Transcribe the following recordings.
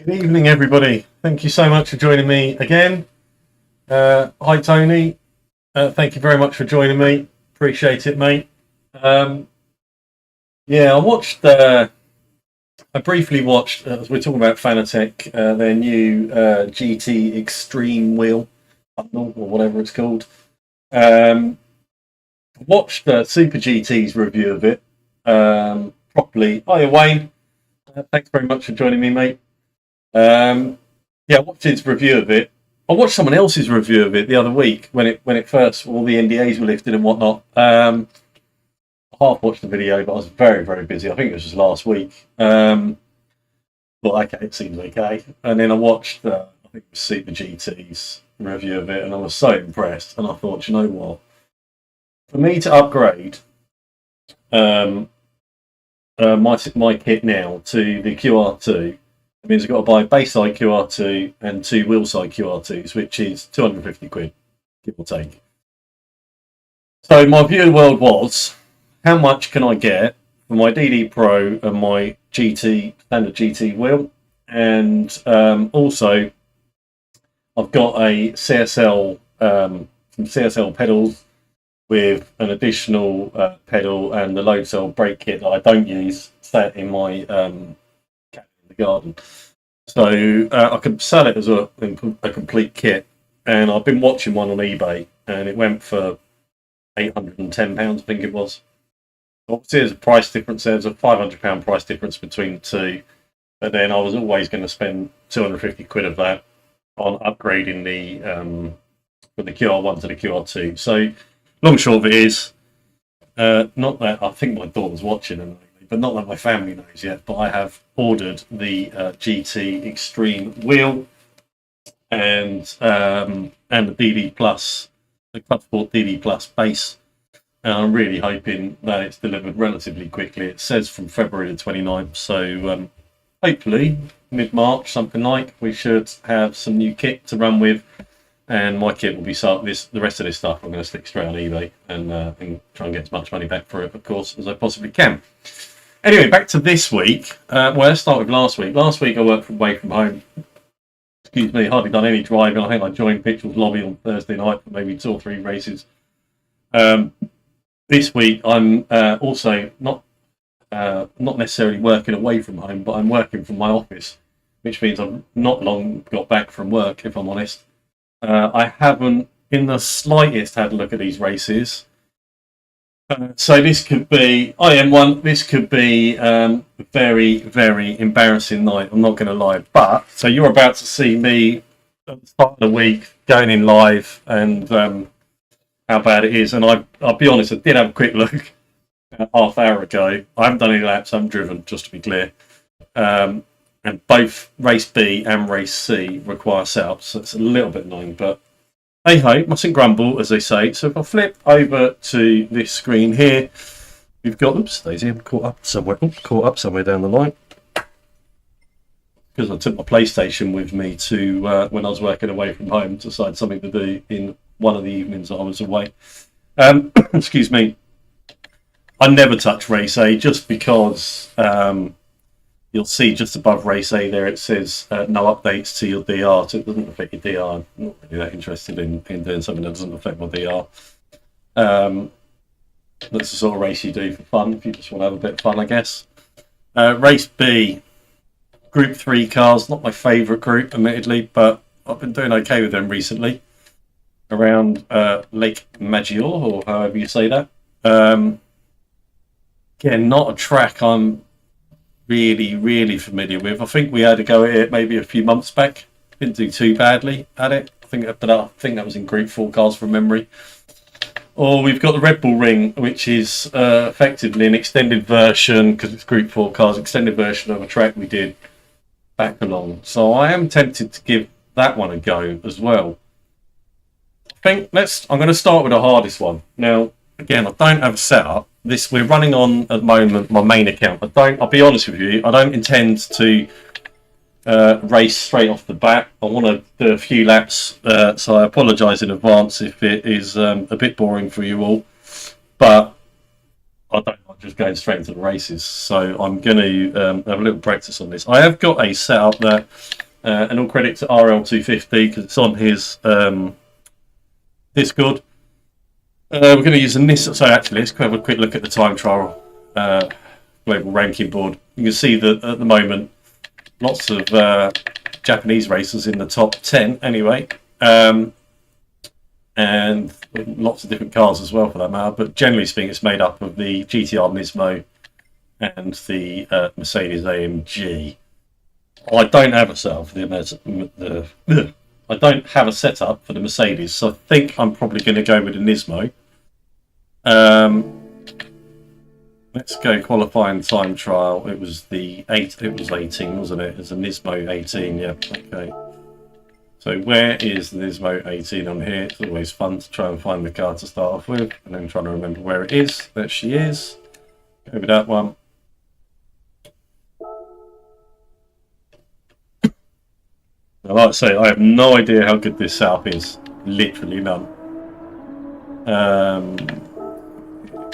Good evening, everybody. Thank you so much for joining me again. Hi, Tony. Thank you very much for joining me. Appreciate it, mate. Yeah, I briefly watched, as we're talking about Fanatec, their new GT Extreme wheel, or whatever it's called. Watched Super GT's review of it properly. Hiya, Wayne. Thanks very much for joining me, mate. Yeah, I watched his review of it. I watched someone else's review of it the other week when it first all the NDAs were lifted and whatnot. I half watched the video, but I was very, very busy. I think it was just last week. But okay, it seems okay. And then I watched I think it was Super GT's review of it, and I was so impressed. And I thought, you know what? For me to upgrade my kit now to the QR2. It means I've got to buy base side QR2 and two wheel side QR2s, which is 250 quid, give or take. So my view of the world was, how much can I get for my DD Pro and my standard GT wheel? And also, I've got a CSL, some CSL pedals with an additional pedal and the load cell brake kit that I don't use, set in my garden, so I could sell it as a complete kit. And I've been watching one on eBay, and it went for £810, I think it was. Obviously, there's a price difference. There's a £500 price difference between the two, but then I was always going to spend 250 quid of that on upgrading from the QR1 to the QR2. So, long and short of it is, not that I think my daughter's watching and. But not that my family knows yet, but I have ordered the GT Extreme wheel and the DD Plus, the Clubsport DD Plus base. And I'm really hoping that it's delivered relatively quickly. It says from February the 29th, so hopefully mid-March, something like, we should have some new kit to run with. And my kit will be the rest of this stuff I'm going to stick straight on eBay and try and get as much money back for it, of course, as I possibly can. Anyway, back to this week. Well, let's start with last week. Last week I worked away from home. Excuse me, hardly done any driving. I think I joined Pitchell's Lobby on Thursday night for maybe 2 or 3 races. This week I'm also not necessarily working away from home, but I'm working from my office, which means I've not long got back from work, if I'm honest. I haven't in the slightest had a look at these races. So this could be this could be a very, very embarrassing night, I'm not going to lie. But so you're about to see me at the start of the week going in live and how bad it is. And I'll be honest, I did have a quick look half hour ago. I haven't done any laps, I haven't driven, just to be clear. And both race B and race C require setups, so it's a little bit annoying, but hey ho, mustn't grumble, as they say. So if I flip over to this screen here, we've got, oops, Daisy, I'm caught up somewhere down the line. Because I took my PlayStation with me to when I was working away from home, to decide something to do in one of the evenings that I was away. Excuse me. I never touch race A just because you'll see just above race A there it says no updates to your DR, so it doesn't affect your DR. I'm not really that interested in doing something that doesn't affect my DR. That's the sort of race you do for fun, if you just want to have a bit of fun, I guess. Race B, Group 3 cars, not my favourite group, admittedly, but I've been doing okay with them recently. Around Lake Maggiore, or however you say that. Again, not a track I'm really, really familiar with. I think we had a go at it maybe a few months back. Didn't do too badly at it. I think that was in Group 4 cars from memory. Or we've got the Red Bull Ring, which is effectively an extended version, because it's Group 4 cars, extended version of a track we did back along. So I am tempted to give that one a go as well. I'm going to start with the hardest one. Now, again, I don't have a setup. We're running on at the moment my main account. I'll be honest with you, I don't intend to race straight off the bat. I want to do a few laps, so I apologise in advance if it is a bit boring for you all. But I don't like just going straight into the races. So I'm going to have a little practice on this. I have got a setup that, and all credit to RL250 because it's on his Discord. We're going to use a Nissan. So actually, let's have a quick look at the time trial global ranking board. You can see that at the moment, lots of Japanese racers in the top 10 anyway. And lots of different cars as well for that matter, but generally speaking it's made up of the GTR Nismo and the Mercedes AMG. I don't have a setup for I don't have a setup for the Mercedes, so I think I'm probably going to go with the Nismo. Let's go qualifying time trial. It was 18, wasn't it? It was a Nismo 18, yeah, okay. So where is the Nismo 18 on here? It's always fun to try and find the car to start off with, and then trying to remember where it is. There she is. Go with that one. Now, like I say, I have no idea how good this setup is. Literally none.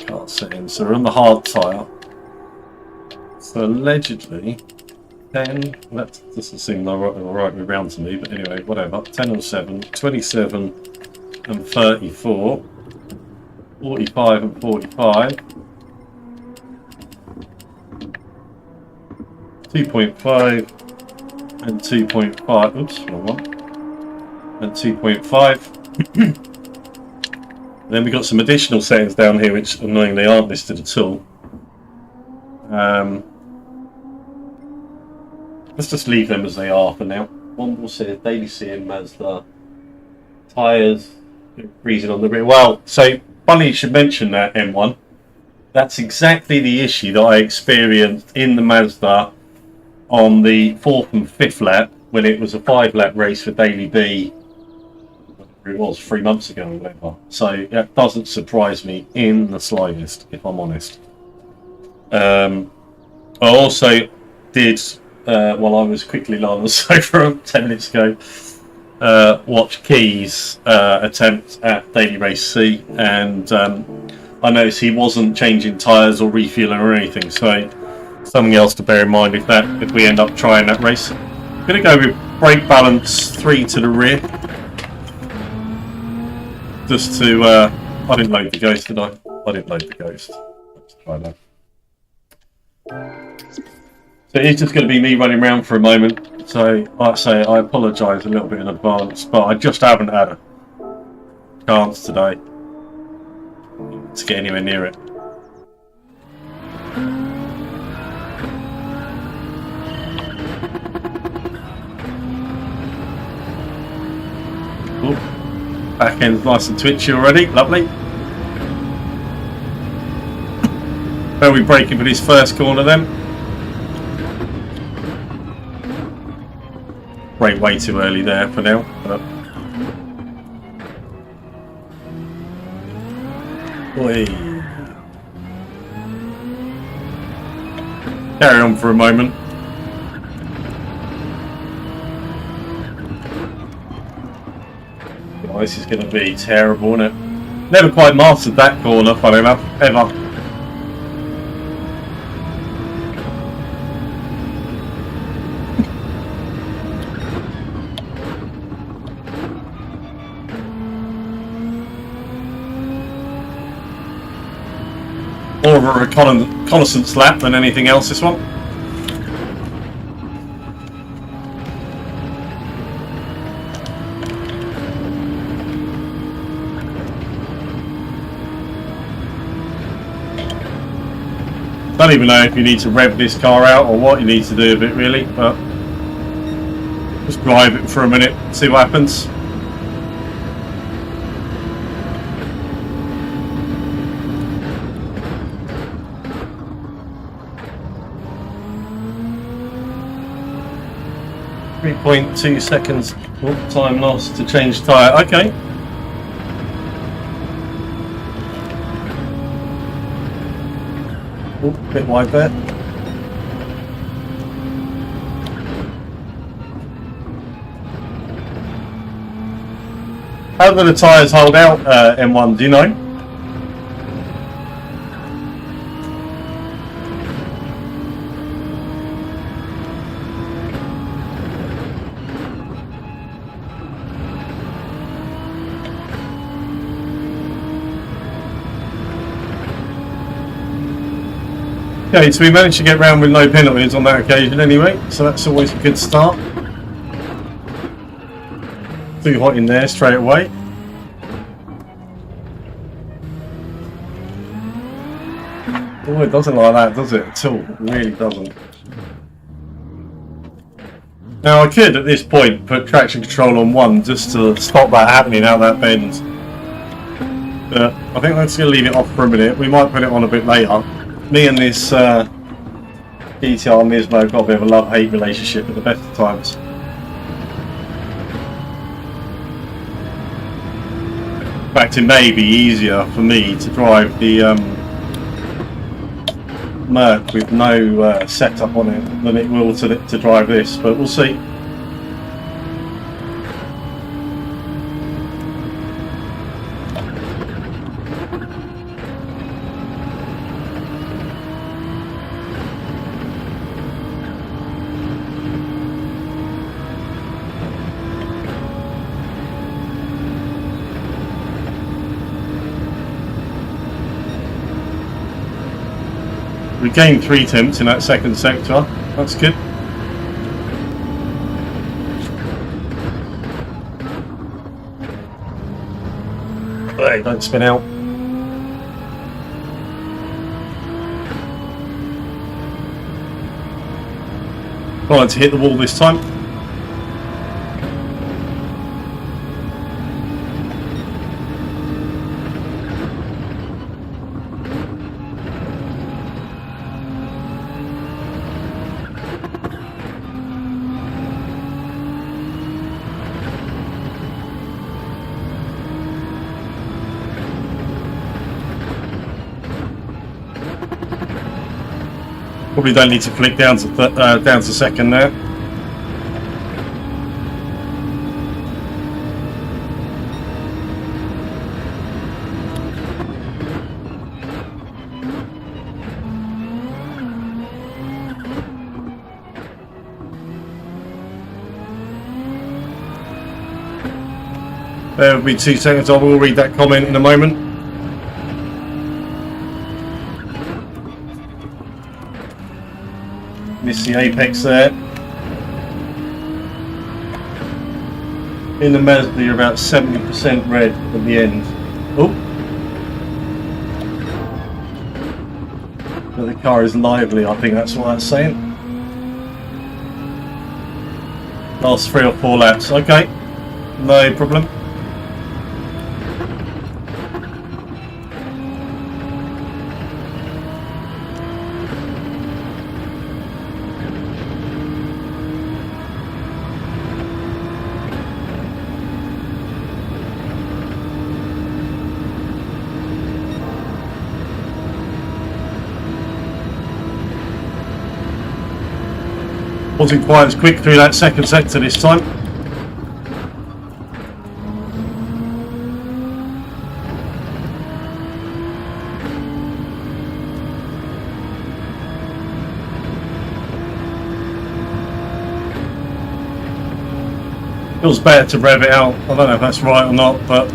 Car settings. So we're on the hard tyre. So allegedly 10, that doesn't seem the right way round to me, but anyway, whatever. 10 and 7, 27 and 34, 45 and 45, 2.5 and 2.5, oops, wrong one, and 2.5. Then we've got some additional settings down here which annoyingly aren't listed at all. Let's just leave them as they are for now. One will say daily seeing Mazda tyres freezing on the rear. Well, so funny you should mention that, M1. That's exactly the issue that I experienced in the Mazda on the 4th and 5th lap when it was a 5-lap race for Daily B. It was 3 months ago or whatever. So that doesn't surprise me in the slightest, if I'm honest. I also did. While I was quickly lying on the sofa 10 minutes ago, watch Key's attempt at Daily Race C, and I noticed he wasn't changing tyres or refueling or anything, so something else to bear in mind if we end up trying that race. I'm going to go with brake balance 3 to the rear, just to, I didn't load the Ghost, did I? I didn't load the Ghost. Let's try that. So it's just going to be me running around for a moment. So, like I say, I apologise a little bit in advance, but I just haven't had a chance today to get anywhere near it. Ooh, back end's nice and twitchy already. Lovely. Very braking for this first corner then. Brake way too early there for now, but carry on for a moment. Oh, this is going to be terrible, isn't it? Never quite mastered that corner, funny enough, ever. More of a reconnaissance lap than anything else, this one. Don't even know if you need to rev this car out or what you need to do with it really, but just drive it for a minute, see what happens. .2 seconds time lost to change tyre. Okay. Oh, bit wide there. How do the tyres hold out, M1? Do you know? Okay, so we managed to get round with no penalties on that occasion anyway, so that's always a good start. Too hot in there straight away. Oh, it doesn't like that, does it? At all. It really doesn't. Now I could at this point put traction control on 1 just to stop that happening out that bend. But I think I'm just going to leave it off for a minute. We might put it on a bit later. Me and this GTR Nismo have got a bit of a love-hate relationship at the best of times. In fact, it may be easier for me to drive the Merc with no setup on it than it will to drive this, but we'll see. We gained 3 tenths in that second sector. That's good. Hey, don't spin out. Trying to hit the wall this time. Probably don't need to flick down to second there. There will be 2 seconds. I will read that comment in a moment. Missed the apex there. In the Mazda, you're about 70% red at the end. Oh! But the car is lively, I think that's what that's saying. Last 3 or 4 laps. Okay, no problem. Wasn't quite as quick through that second sector this time. Feels better to rev it out. I don't know if that's right or not, but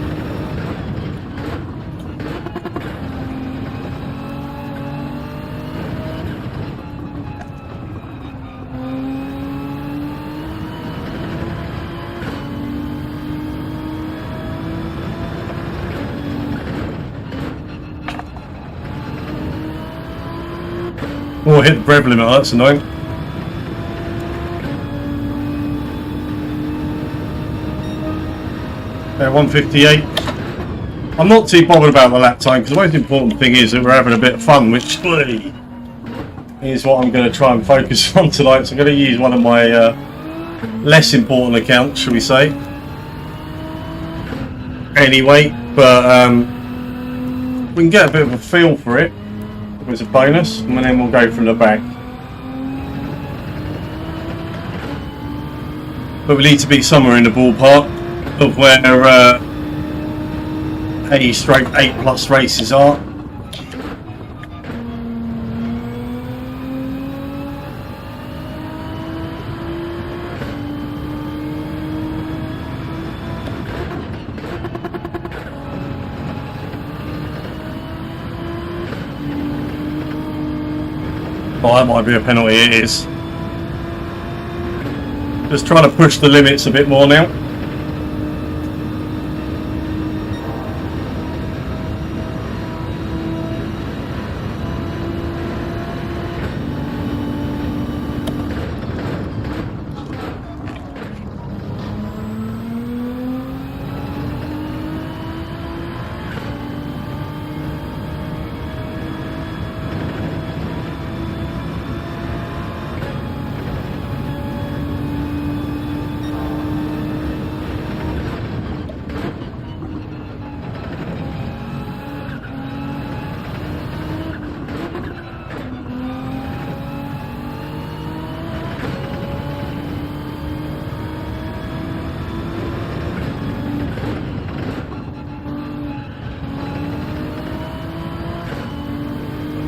oh, hit the rev limit, that's annoying. Yeah, 158. I'm not too bothered about the lap time because the most important thing is that we're having a bit of fun, which is what I'm going to try and focus on tonight. So I'm going to use one of my less important accounts, shall we say. Anyway, but we can get a bit of a feel for it. As a bonus, and then we'll go from the back. But we need to be somewhere in the ballpark of where A/8+ races are. Oh, that might be a penalty. It is. Just trying to push the limits a bit more now.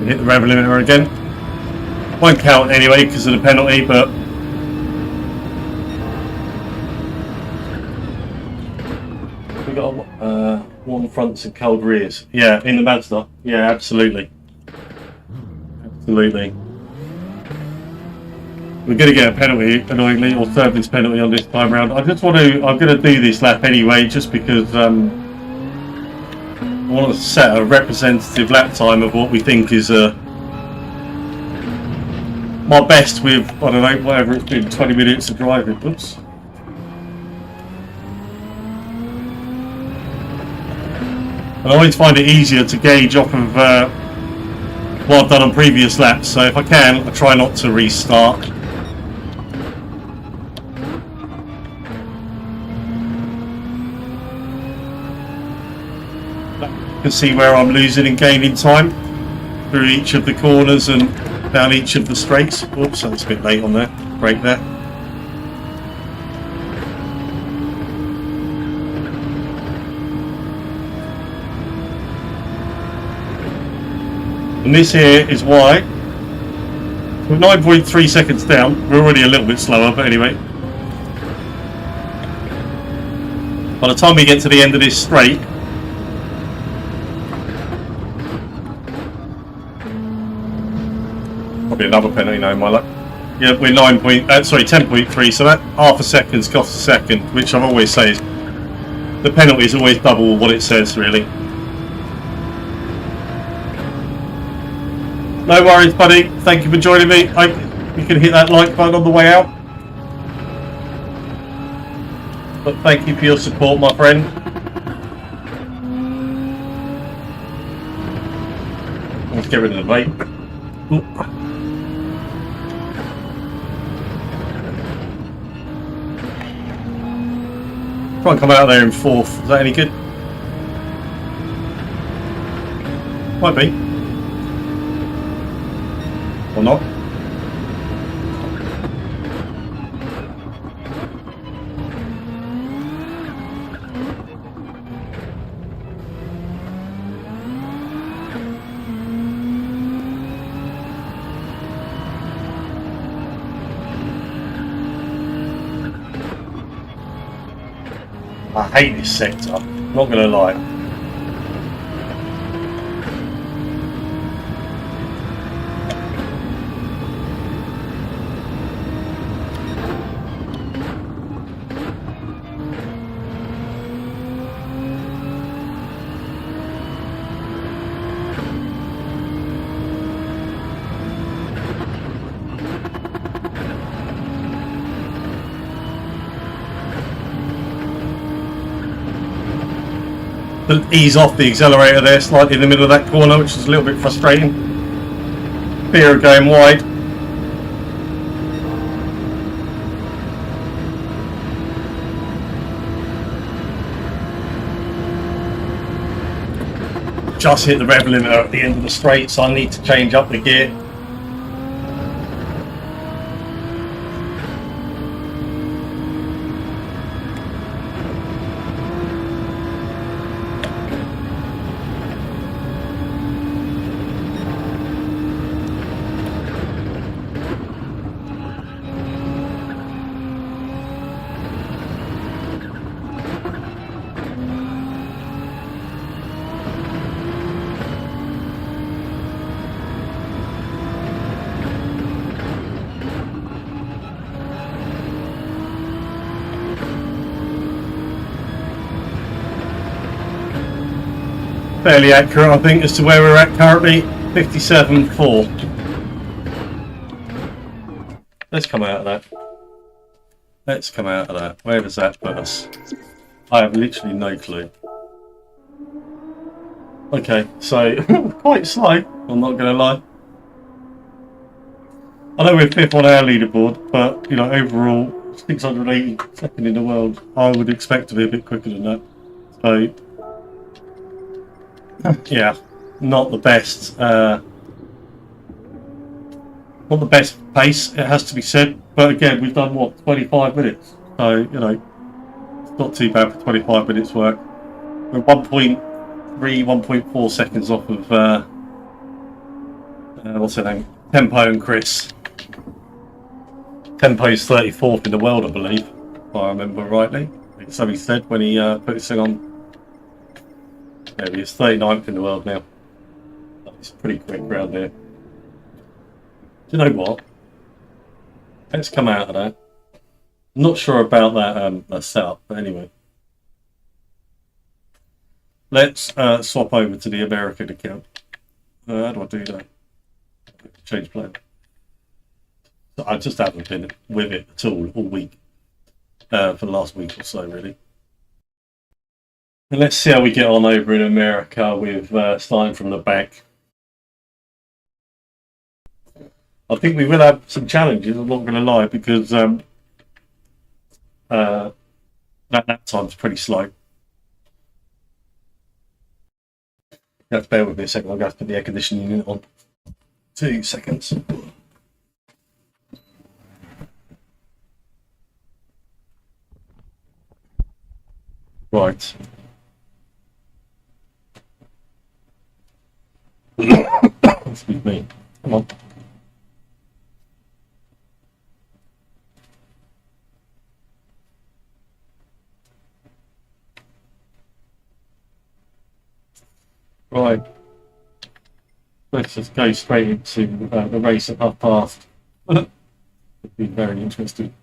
Hit the rev limiter again. Won't count anyway because of the penalty, but we got warm fronts and cold rears. Yeah, in the Mazda. Yeah, absolutely. Absolutely. We're going to get a penalty, annoyingly, or service penalty on this time round. I'm going to do this lap anyway, just because I want to set a representative lap time of what we think is my best with, I don't know, whatever it's been, 20 minutes of driving. Oops. And I always find it easier to gauge off of what I've done on previous laps, so if I can, I try not to restart. You can see where I'm losing and gaining time through each of the corners and down each of the straights. Oops, that's a bit late on there. Brake there. And this here is why, with 9.3 seconds down, we're already a little bit slower, but anyway. By the time we get to the end of this straight, probably another penalty now in my luck. Yeah, we're 10.3, so that half a second's cost a second, which I've always say is the penalty is always double what it says, really. No worries, buddy. Thank you for joining me. I hope you can hit that like button on the way out. But thank you for your support, my friend. Let's get rid of the vape. Ooh. Try and come out there in fourth. Is that any good? Might be. Or not. I hate this sector, not gonna lie. Ease off the accelerator there slightly in the middle of that corner, which is a little bit frustrating. Fear of going wide. Just hit the rev limiter at the end of the straight, so I need to change up the gear. fairly accurate, I think, as to where we're at currently. 57.4. Let's come out of that. Let's come out of that. Where does that put us? I have literally no clue. Okay, so quite slow, I'm not going to lie. I know we're 5th on our leaderboard, but, you know, overall, 682nd in the world. I would expect to be a bit quicker than that. So, yeah, not the best. Not the best pace, it has to be said. But again, we've done, what, 25 minutes? So, you know, it's not too bad for 25 minutes work. We're 1.3, 1.4 seconds off of, what's her name? Tempo and Chris. Tempo's 34th in the world, I believe, if I remember rightly. So he said when he put this thing on. There he is, 39th in the world now. It's pretty quick round here. Do you know what? Let's come out of that. I'm not sure about that setup, but anyway. Let's swap over to the American account. How do I do that? Change plan. I just haven't been with it at all week. For the last week or so, really. And let's see how we get on over in America with starting from the back. I think we will have some challenges, I'm not going to lie, because that time's pretty slow. You have to bear with me a second, I'm going to have to put the air conditioning unit on. 2 seconds. Right. Excuse me. Come on. Right. Let's just go straight into the race at past. It'd be very interesting.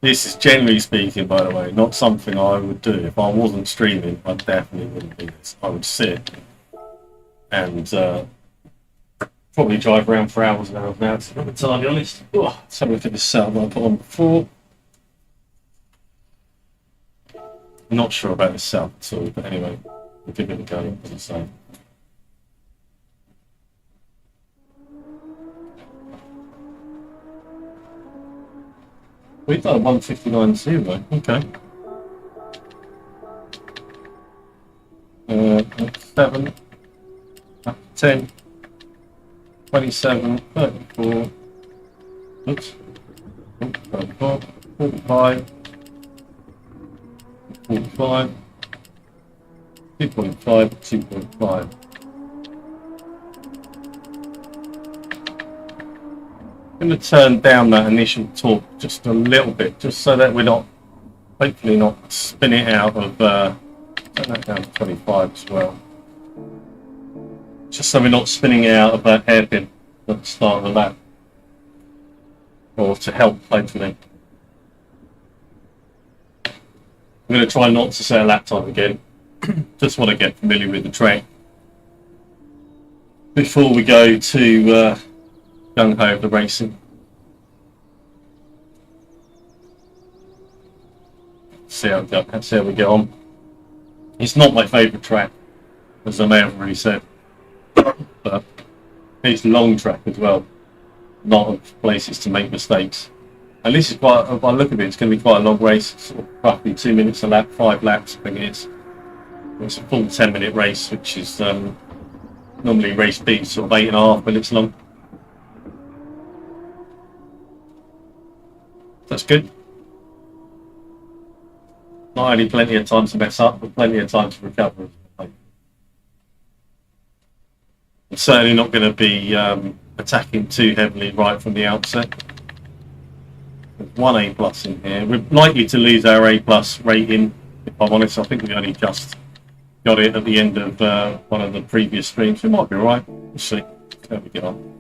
This is, generally speaking, by the way, not something I would do. If I wasn't streaming, I definitely wouldn't do this. I would sit and probably drive around for hours and hours now, to be entirely honest. Oh, let's have a look at this setup I put on before. I'm not sure about this setup at all, but anyway, we'll give it a go, as I say. We've done 159.0, okay. 7, 10, 27, 34, oops, 34, 45, 45, 2.5, 2.5. I'm going to turn down that initial torque just a little bit, just so that we're not, hopefully not spinning out of, turn that down to 25 as well. Just so we're not spinning out of that hairpin at the start of the lap. Or to help, hopefully. I'm going to try not to set a lap time again. Just want to get familiar with the track before we go to gung-ho of the racing. See how we get on. It's not my favourite track, as I may have already said, but it's long track as well. A lot of places to make mistakes. And this is quite, if I look at it, it's going to be quite a long race, sort of roughly 2 minutes a lap, 5 laps, I think it is. It's a full 10-minute race, which is normally race B, sort of 8.5 minutes long. That's good. Not only plenty of time to mess up, but plenty of time to recover. I'm certainly not going to be attacking too heavily right from the outset. There's 1 A+ in here. We're likely to lose our A+ rating, if I'm honest. I think we only just got it at the end of one of the previous streams. It might be alright. We'll see how we get on.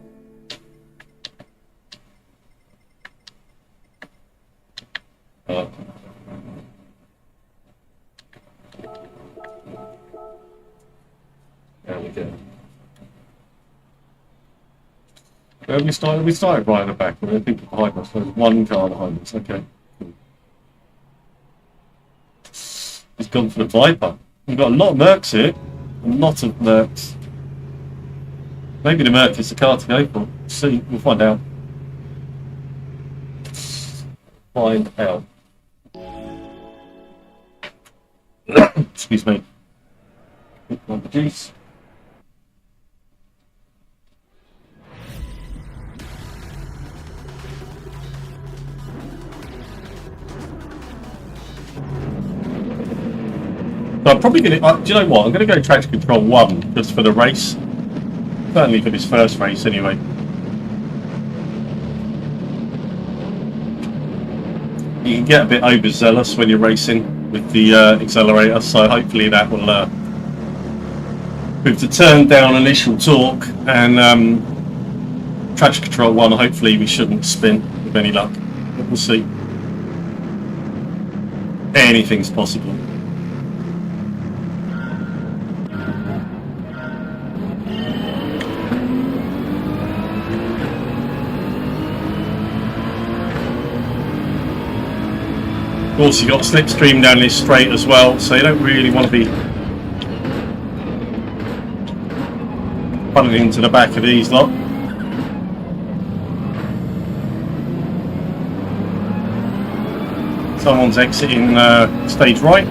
go. We started right at the back. There are people behind us. There's one car behind us. Okay. Cool. He's gone for the Viper. We've got a lot of Mercs here. A lot of Mercs. Maybe the Merc is the car to go for. See, we'll find out. Find out. Excuse me. Juice. So I'm probably going to, do you know what, I'm going to go traction control 1 just for the race. Certainly for this first race anyway. You can get a bit overzealous when you're racing with the accelerator, so hopefully that will, with the turn down initial torque and traction control 1, hopefully we shouldn't spin with any luck, but we'll see. Anything's possible. Of course, you've got a slipstream down this straight as well, so you don't really want to be running into the back of these lot. Someone's exiting stage right.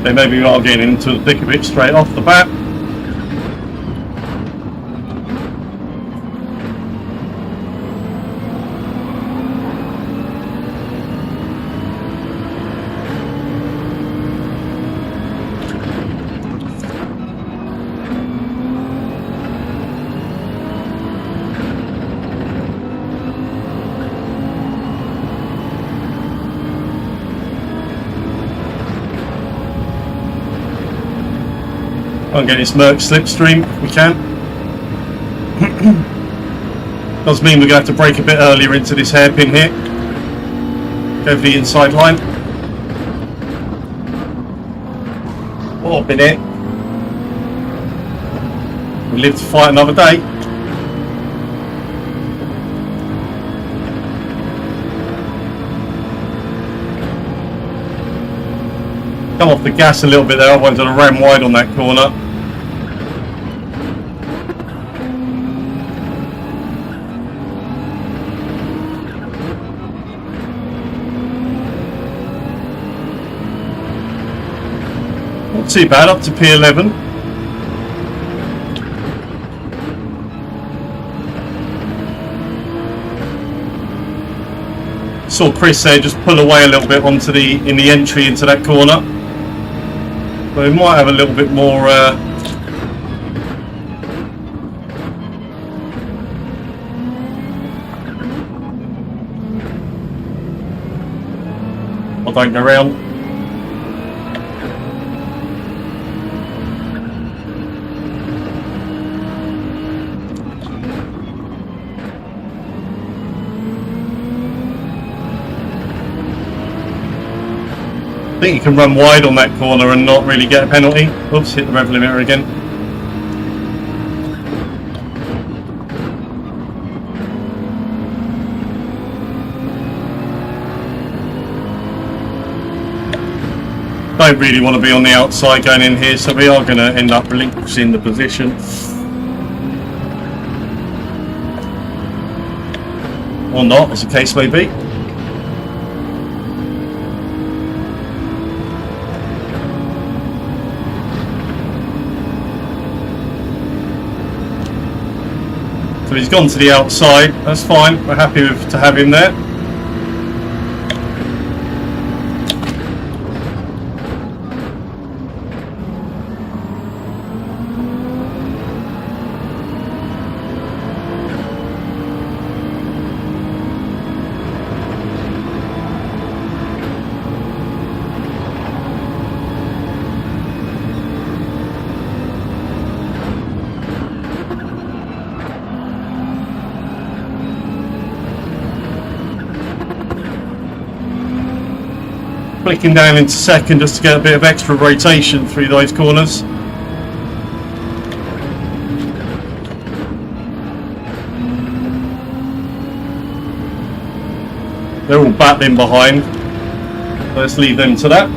They maybe are getting into the thick of it straight off the bat. Try and get this Merc slipstream if we can. Does mean we're going to have to brake a bit earlier into this hairpin here. Go for the inside line. Oh, been it. We live to fight another day. Come off the gas a little bit there, otherwise I'd have ran wide on that corner. Not too bad, up to P11. Saw Chris there just pull away a little bit onto in the entry into that corner. But we might have a little bit more I don't go round. I think you can run wide on that corner and not really get a penalty. Oops, hit the rev limiter again. Don't really want to be on the outside going in here, so we are going to end up relinquishing the position. Or not, as the case may be. So he's gone to the outside, that's fine, we're happy to have him there. flicking down into second just to get a bit of extra rotation through those corners. They're all battling behind. Let's leave them to that.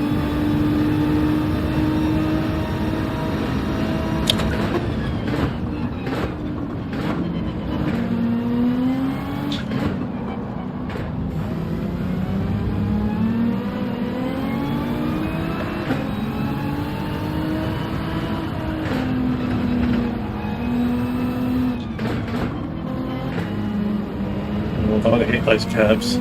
I'm going to hit those curbs.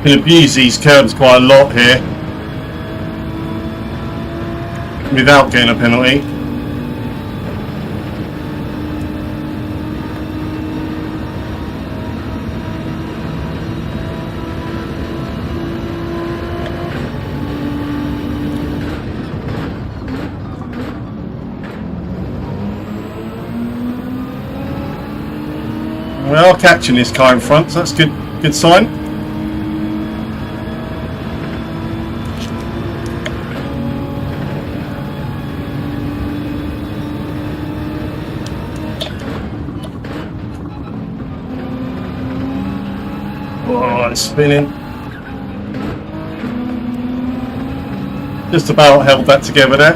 Can abuse these curbs quite a lot here without getting a penalty. We are catching this car in front, so that's good sign. Oh, it's spinning. Just about held that together there.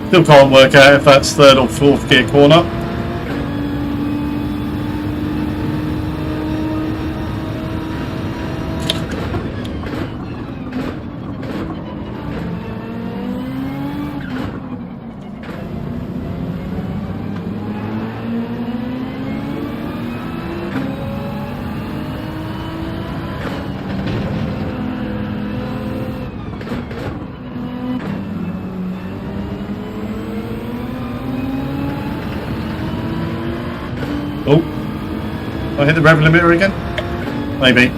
Still can't work out if that's third or fourth gear corner. Oh, I hit the rev limiter again? Maybe.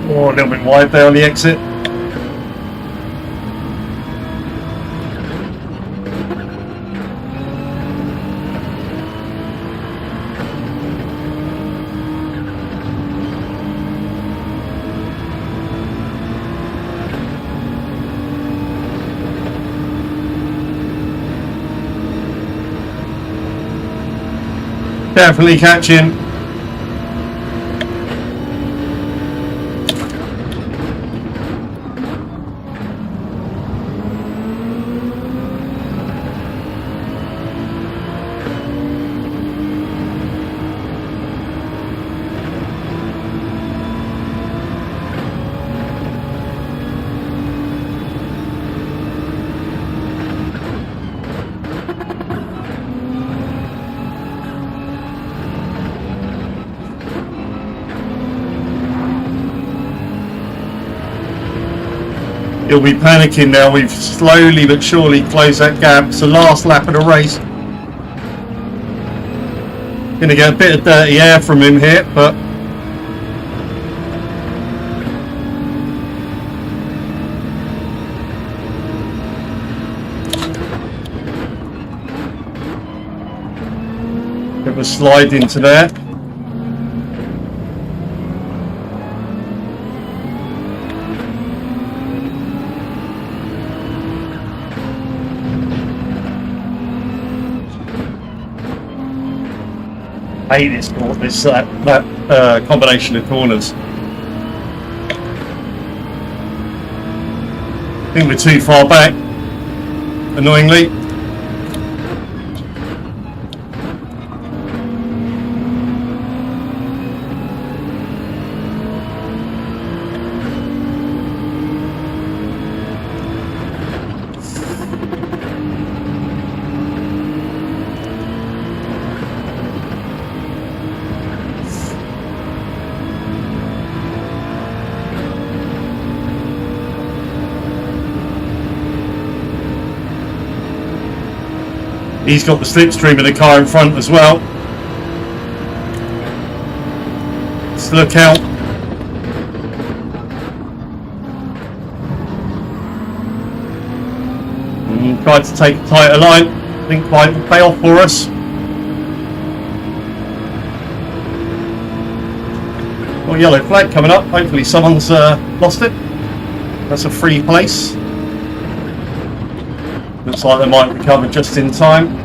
Oh, a little bit wide there on the exit. Definitely catching. He'll be panicking now. We've slowly but surely closed that gap. It's the last lap of the race. Going to get a bit of dirty air from him here, but bit of a slide into there. I hate that combination of corners. I think we're too far back, annoyingly. He's got the slipstream of the car in front as well. Let's look out. Tried to take a tighter line. Didn't quite pay off for us. Got a yellow flag coming up. Hopefully someone's lost it. That's a free place. Looks like they might recover just in time.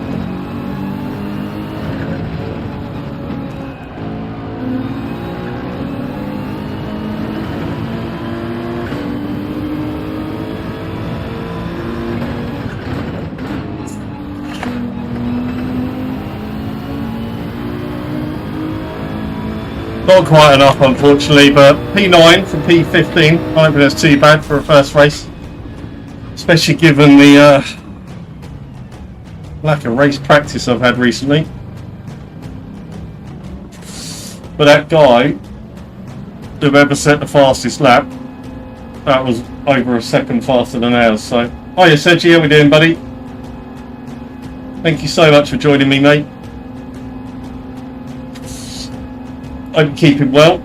Not quite enough, unfortunately, but P9 from P15, I don't think that's too bad for a first race, especially given the lack of race practice I've had recently. But that guy, whoever set the fastest lap, that was over a second faster than ours. So, hiya Sergi, how we doing, buddy? Thank you so much for joining me, mate. I'm keeping well.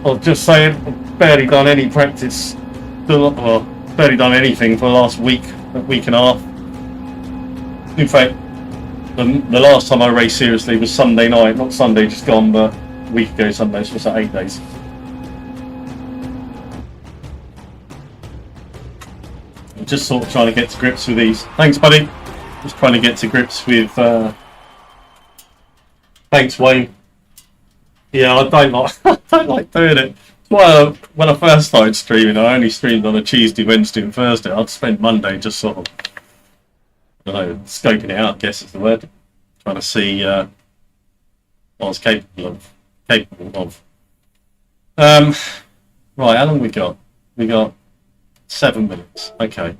I was just saying, I've barely done any practice, well, barely done anything for the last week and a half. In fact, the last time I raced seriously was Sunday night, not Sunday just gone, but a week ago Sunday, so it's like 8 days. I'm just sort of trying to get to grips with these. Thanks, buddy. Just trying to get to grips with, thanks, Wayne. Yeah, I don't like doing it. Well, when I first started streaming, I only streamed on a Tuesday, Wednesday, and Thursday. I'd spend Monday just sort of, I don't know, scoping it out, I guess is the word. Trying to see what I was capable of. Right, how long we got? We got 7 minutes. Okay.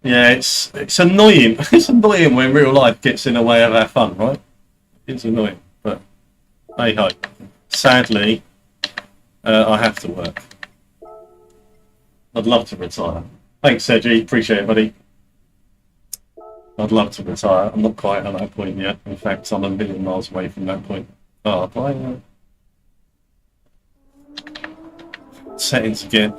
Yeah, it's annoying. It's annoying when real life gets in the way of our fun, right? It's annoying, but hey ho. Sadly, I have to work. I'd love to retire. Thanks, Sergi. Appreciate it, buddy. I'd love to retire. I'm not quite at that point yet. In fact, I'm a million miles away from that point. Oh, settings again.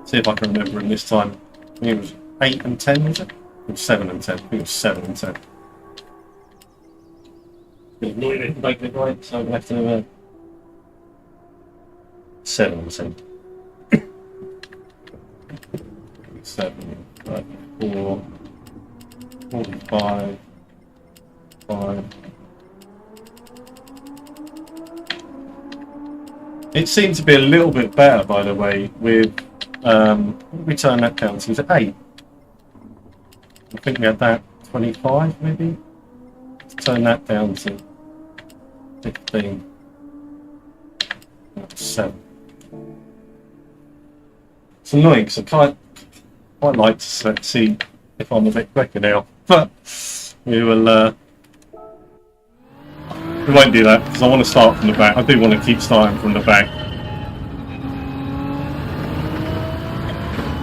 See if I can remember them this time. I think it was 8 and 10, was it? It was 7 and 10. I think it was 7 and 10. Making it right, so I'm going to have to 7 and 10. 7, right, 4, 45, 5. It seemed to be a little bit better, by the way, with we turn that down to 8. I think we had that 25 maybe. Let's turn that down to 15. 7. It's annoying because I quite like to see if I'm a bit quicker now, but we will. We won't do that because I want to start from the back. I do want to keep starting from the back.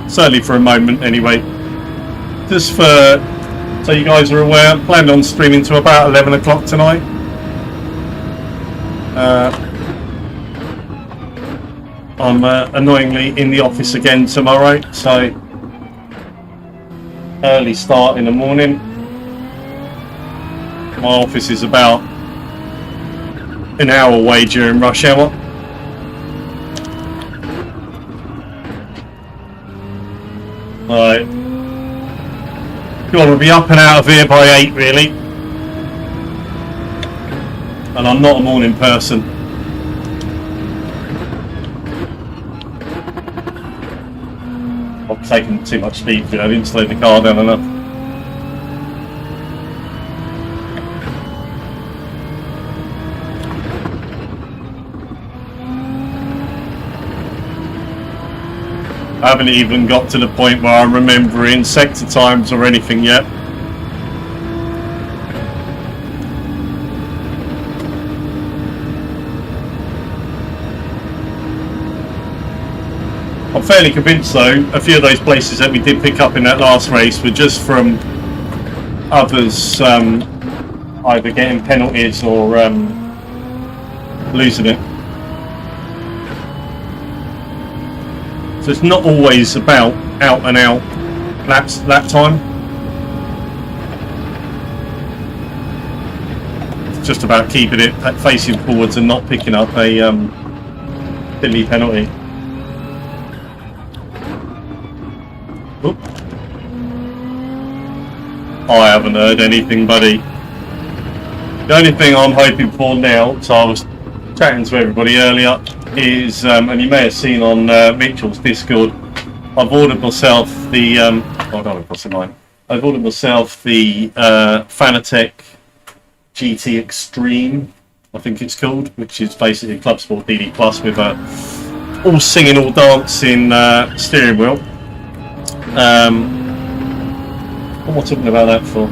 Certainly for a moment anyway. Just for, so you guys are aware, I planned on streaming to about 11 o'clock tonight. I'm annoyingly in the office again tomorrow, so early start in the morning. My office is about an hour away during rush hour. Right. Got to be up and out of here by 8 really. And I'm not a morning person. I've taken too much speed for it. I didn't slow the car down enough. I haven't even got to the point where I'm remembering sector times or anything yet. I'm fairly convinced though, a few of those places that we did pick up in that last race were just from others either getting penalties or losing it. So it's not always about out and out lap time. It's just about keeping it facing forwards and not picking up a silly penalty. Oop. I haven't heard anything, buddy. The only thing I'm hoping for now, so I was chatting to everybody earlier, is, and you may have seen on Mitchell's Discord, I've ordered myself the, hold on, what's the line? I've ordered myself the Fanatec GT Extreme, I think it's called, which is basically Club Sport DD Plus with a all singing, all dancing steering wheel. What am I talking about that for?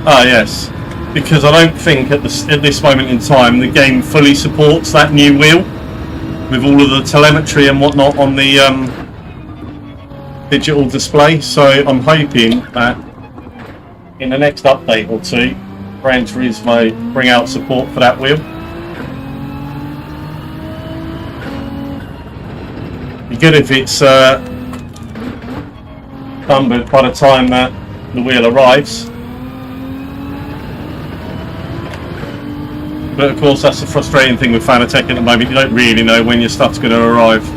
Ah, yes, because I don't think at this moment in time the game fully supports that new wheel with all of the telemetry and whatnot on the digital display. So I'm hoping that in the next update or two, Gran Turismo bring out support for that wheel. Be good if it's done by the time that the wheel arrives. But of course that's the frustrating thing with Fanatec at the moment, you don't really know when your stuff's going to arrive.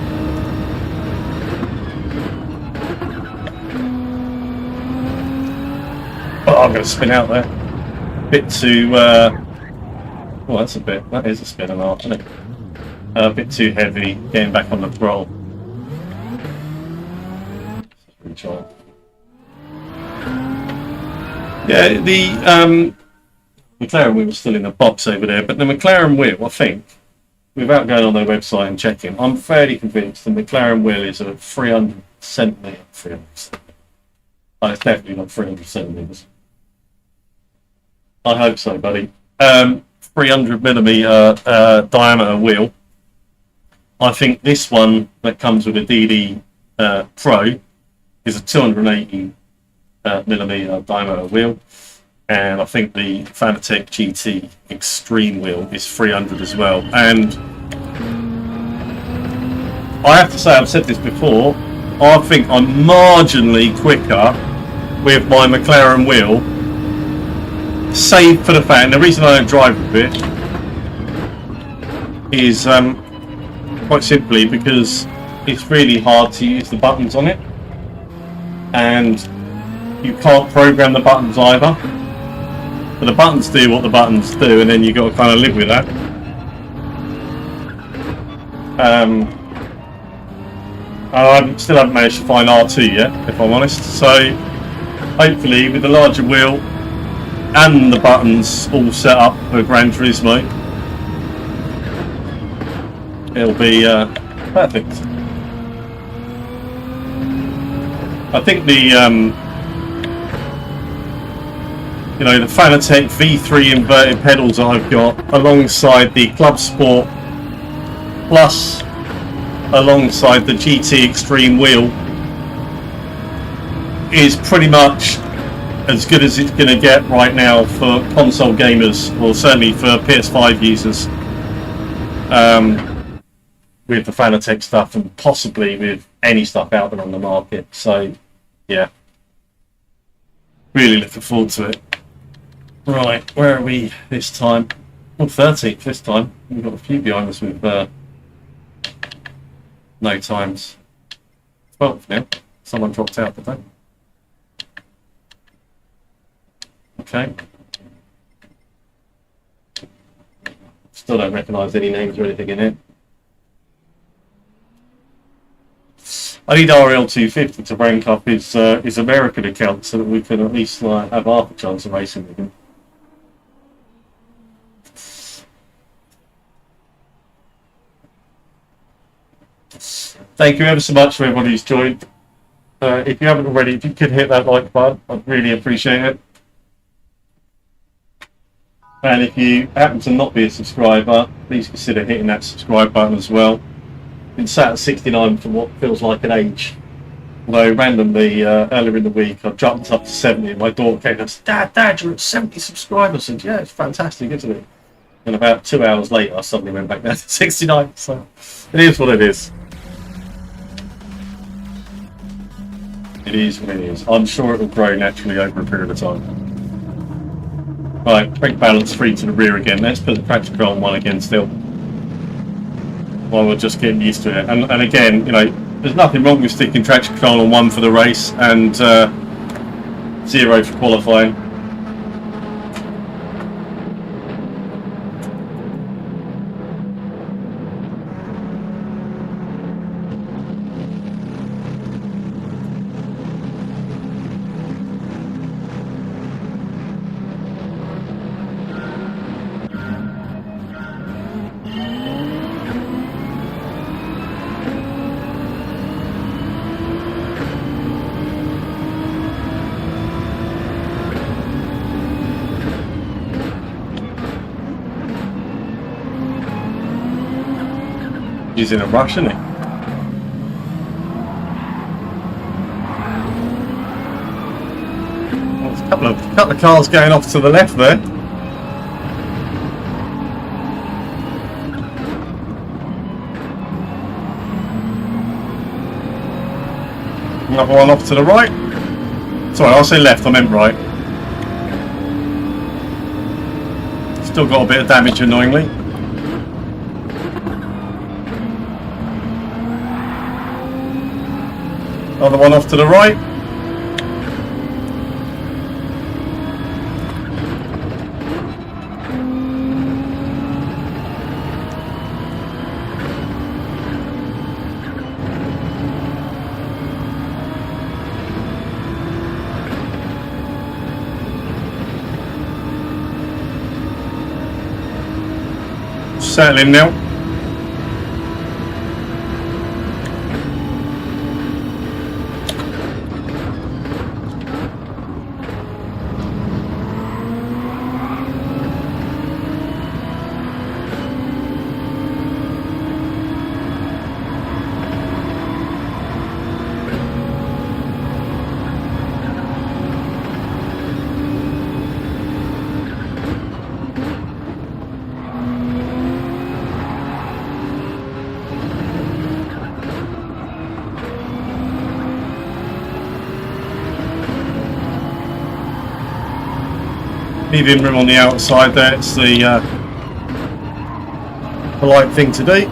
Oh, I'm going to spin out there. Bit too, well that is a spin and a half, isn't it? A bit too heavy, getting back on the throttle. Yeah, the McLaren wheel was still in the box over there, but the McLaren wheel, I think, without going on their website and checking, I'm fairly convinced the McLaren wheel is a 300 centimetre. Oh, it's definitely not 300 centimetres. I hope so, buddy. 300 millimetre diameter wheel. I think this one that comes with a DD Pro is a 280 millimetre diameter wheel, and I think the Fanatec GT Extreme wheel is 300 as well. And I have to say, I've said this before, I think I'm marginally quicker with my McLaren wheel, save for the fact, and the reason I don't drive with it is quite simply because it's really hard to use the buttons on it, and you can't program the buttons either. But the buttons do what the buttons do, and then you've got to kind of live with that. I still haven't managed to find R2 yet, if I'm honest. So hopefully with the larger wheel and the buttons all set up for Gran Turismo, it'll be perfect. I think the the Fanatec V3 inverted pedals that I've got, alongside the Club Sport Plus, alongside the GT Extreme wheel, is pretty much as good as it's going to get right now for console gamers, or certainly for PS5 users, with the Fanatec stuff, and possibly with any stuff out there on the market. So yeah, really looking forward to it. Right, where are we this time? Well, 13th this time. We've got a few behind us with no times. 12th now. Someone dropped out, did they? Okay. Still don't recognise any names or anything in it. I need RL250 to rank up his American account so that we can at least have half a chance of racing with him. Thank you ever so much for everybody who's joined. If you haven't already, if you could hit that like button, I'd really appreciate it. And if you happen to not be a subscriber, please consider hitting that subscribe button as well. been sat at 69 for what feels like an age. Although randomly earlier in the week I jumped up to 70 and my daughter came and said, Dad, you're at 70 subscribers. And yeah, it's fantastic, isn't it? And about 2 hours later I suddenly went back down to 69. So it is what it is. It is what it is. I'm sure it will grow naturally over a period of time. Right, brake balance 3 to the rear again. Let's put the traction control on 1 again still. While we're just getting used to it. And again, you know, there's nothing wrong with sticking traction control on 1 for the race and 0 for qualifying. He's in a rush, isn't he? Well, there's a couple of cars going off to the left there. Another one off to the right. Sorry, I'll say left, I meant right. Still got a bit of damage, annoyingly. Another one off to the right. Settling now. Leaving room on the outside there, it's the polite thing to do.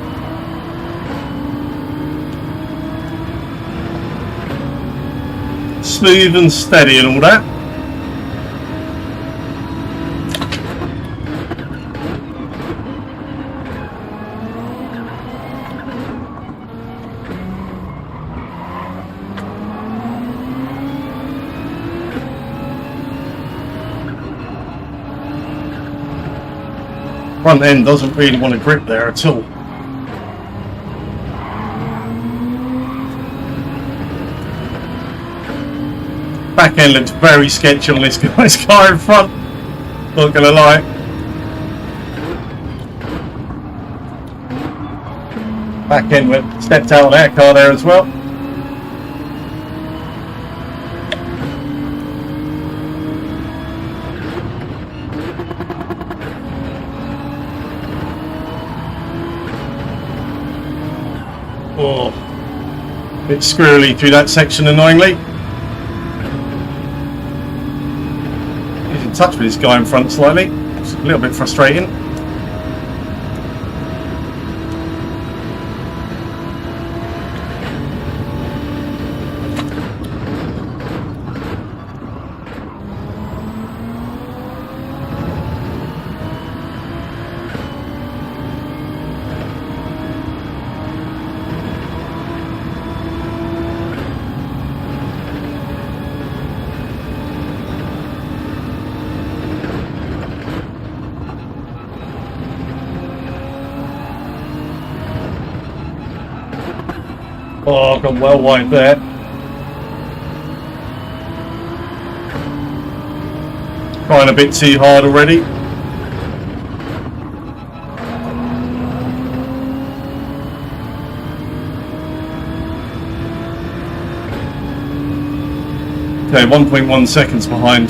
Smooth and steady and all that. Front end doesn't really want to grip there at all. Back end looks very sketchy on this guy's car in front, not gonna lie. Back end stepped out on that car there as well. Oh, a bit squirrely through that section, annoyingly. He's in touch with this guy in front slightly. It's a little bit frustrating. Oh, I've gone well wide there. Trying a bit too hard already. Okay, 1.1 seconds behind.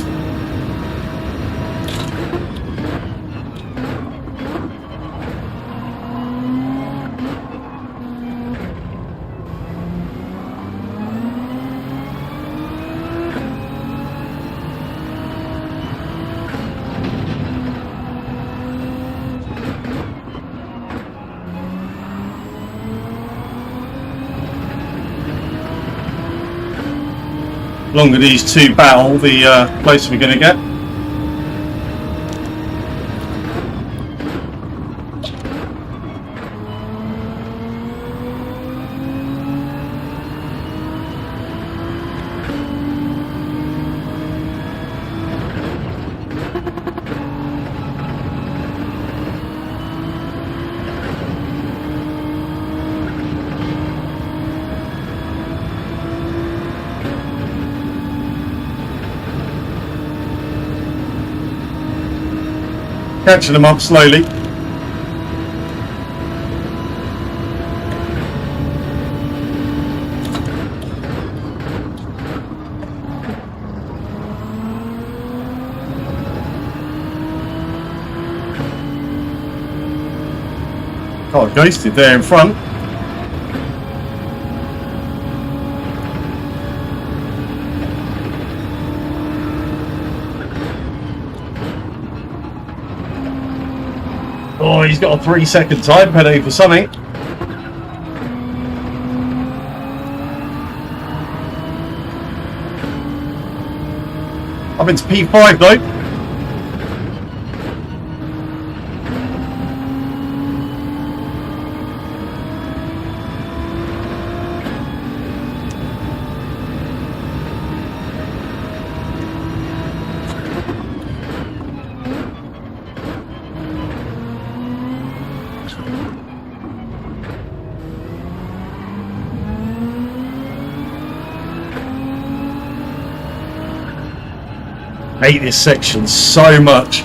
The longer these two battle, the closer we're going to get. Catching them up slowly. Oh, ghosted there in front. Oh, he's got a 3-second time penalty for something. Up into P5 though. I hate this section so much.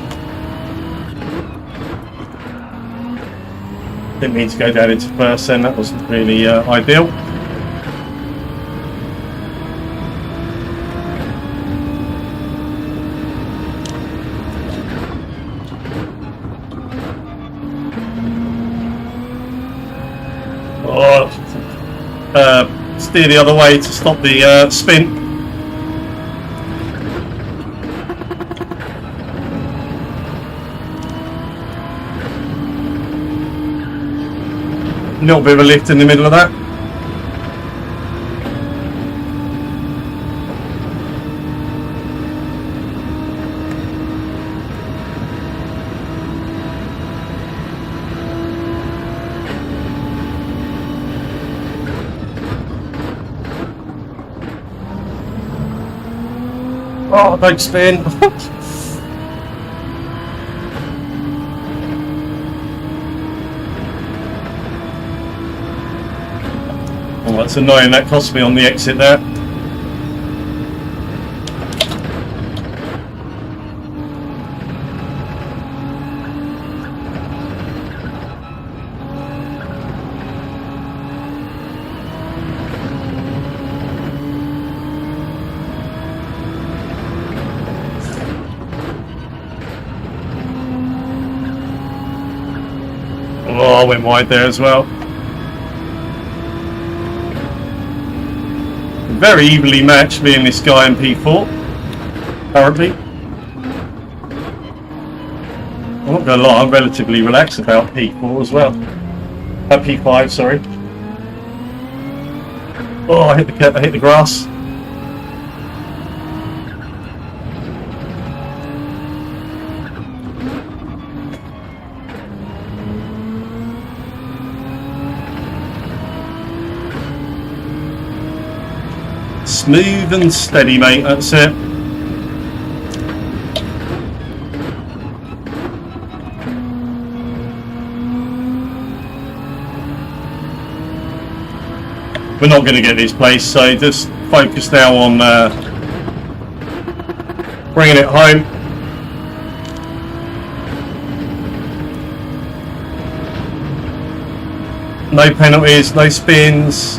Didn't mean to go down into first then, that wasn't really ideal. Oh, steer the other way to stop the spin. A little bit of a lift in the middle of that. Oh, don't spin. Oh, that's annoying, that cost me on the exit there. Oh, I went wide there as well. Very evenly matched, me and this guy in P4 currently. I'm not going to lie, I'm relatively relaxed about P4 as well. P5, sorry. Oh, I hit the grass. Smooth and steady, mate, that's it. We're not going to get this place, so just focus now on bringing it home. No penalties, no spins.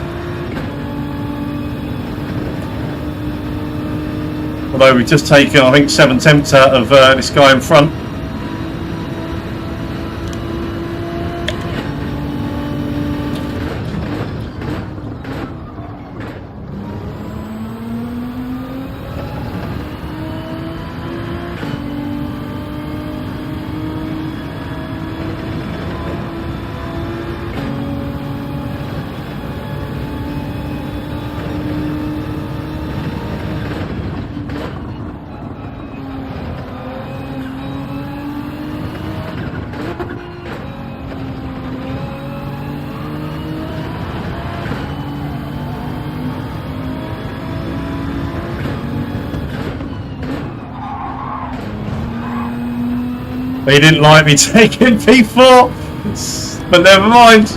Although we've just taken, I think, 7/10 out of this guy in front. He didn't like me taking P4, but never mind.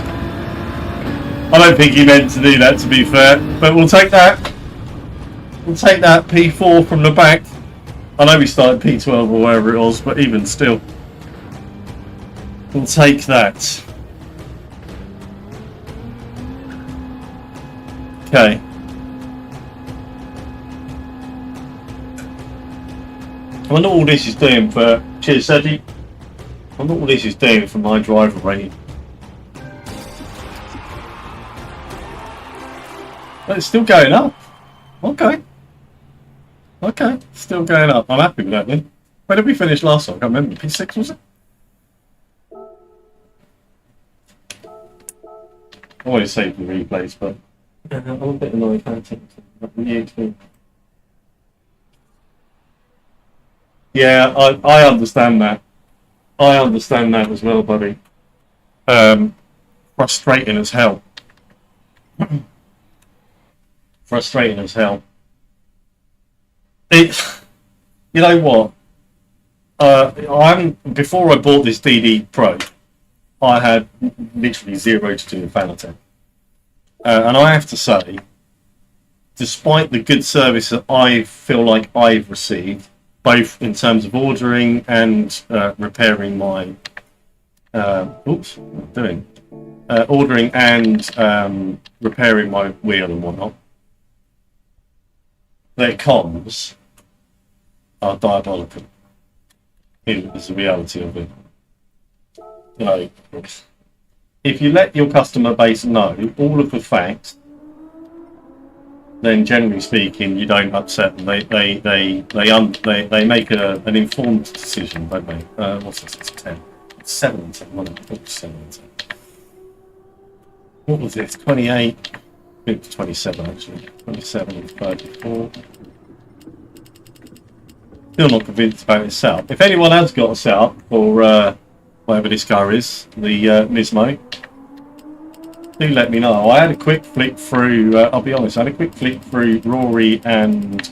I don't think he meant to do that, to be fair, but we'll take that. We'll take that P4 from the back. I know we started P12 or wherever it was, but even still, we'll take that. Okay. I wonder what all this is doing for... Cheers, Sadie. I wonder what this is doing for my driver rating. But it's still going up. Okay. Okay, still going up. I'm happy with that then. Where did we finish last time? I can't remember. P6 was it? I always save the replays, but I'm a bit annoyed about it. Yeah, I understand that. I understand that as well, buddy. Frustrating as hell. Frustrating as hell. You know what? Before I bought this DD Pro, I had literally zero to do with Fanatec. And I have to say, despite the good service that I feel like I've received, both in terms of ordering and repairing my ordering and repairing my wheel and whatnot, their comms are diabolical. Is the reality of it. You know, if you let your customer base know all of the facts, then generally speaking, you don't upset them. They make an informed decision, don't they? What's this? It's 10. It's 7 and 10. Well, it's 7 and 10. What was this? 28. I think it's 27 actually. 27 and 34. Still not convinced about this setup. If anyone has got a setup for whatever this car is, the Nismo, do let me know. I had a quick flick through, I'll be honest, I had a quick flick through Rory and,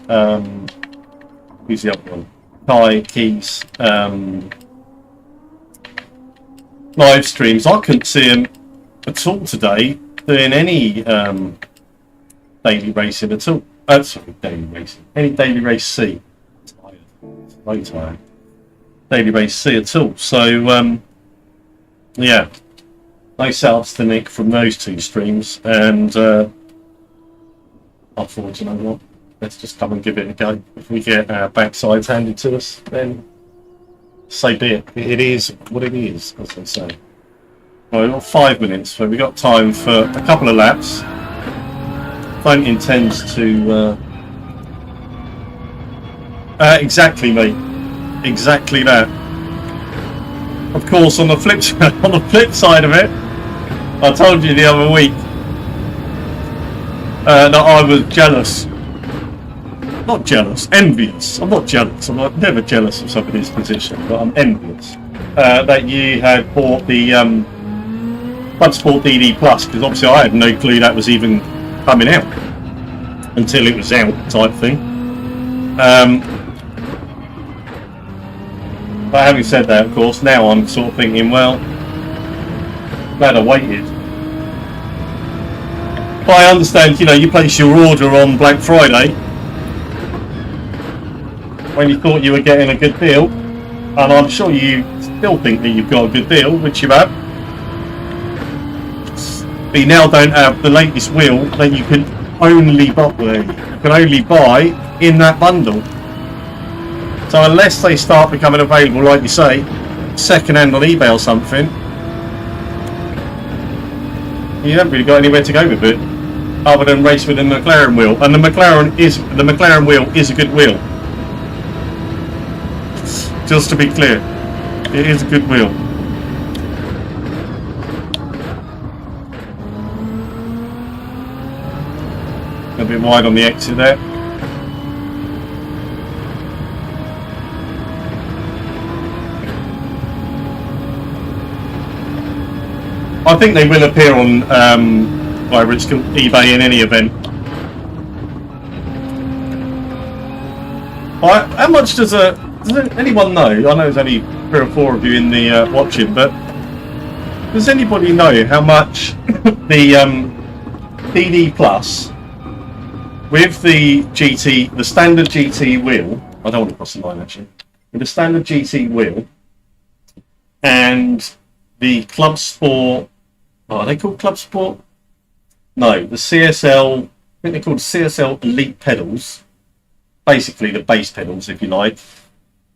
who's the other one? Kai, Keys, live streams. I couldn't see him at all today doing any daily racing at all. Sorry, daily racing. Any daily race C. Tired. So tired. Daily race C at all. So, yeah. No setups to Nick from those two streams, and I thought, you know what, let's just come and give it a go. If we get our backsides handed to us, then so be it. It is what it is, as they say. Well, we've got 5 minutes, so we've got time for a couple of laps. Don't intend to... exactly, mate. Exactly that. Of course, on the flip side of it, I told you the other week that I was jealous. Not jealous, envious. I'm not jealous. I'm never jealous of somebody's position, but I'm envious that you had bought the Bloodsport DD Plus, because obviously I had no clue that was even coming out until it was out, type thing. But having said that, of course, now I'm sort of thinking, well, glad I waited. But I understand, you know, you placed your order on Black Friday when you thought you were getting a good deal, and I'm sure you still think that you've got a good deal, which you have. But you now don't have the latest wheel that you can only buy in that bundle. So unless they start becoming available, like you say, second-hand on eBay or something, you haven't really got anywhere to go with it, other than race with a McLaren wheel. And the McLaren wheel is a good wheel. Just to be clear, it is a good wheel. A bit wide on the exit there. I think they will appear on whether it's eBay in any event. How much does anyone know? I know there's only 3 or 4 of you in the watching, but does anybody know how much the DD Plus with the standard GT wheel? I don't want to cross the line actually. With the standard GT wheel and the Club Sport. Oh, are they called Club Sport? No, the CSL. I think they're called CSL Elite pedals. Basically, the base pedals, if you like,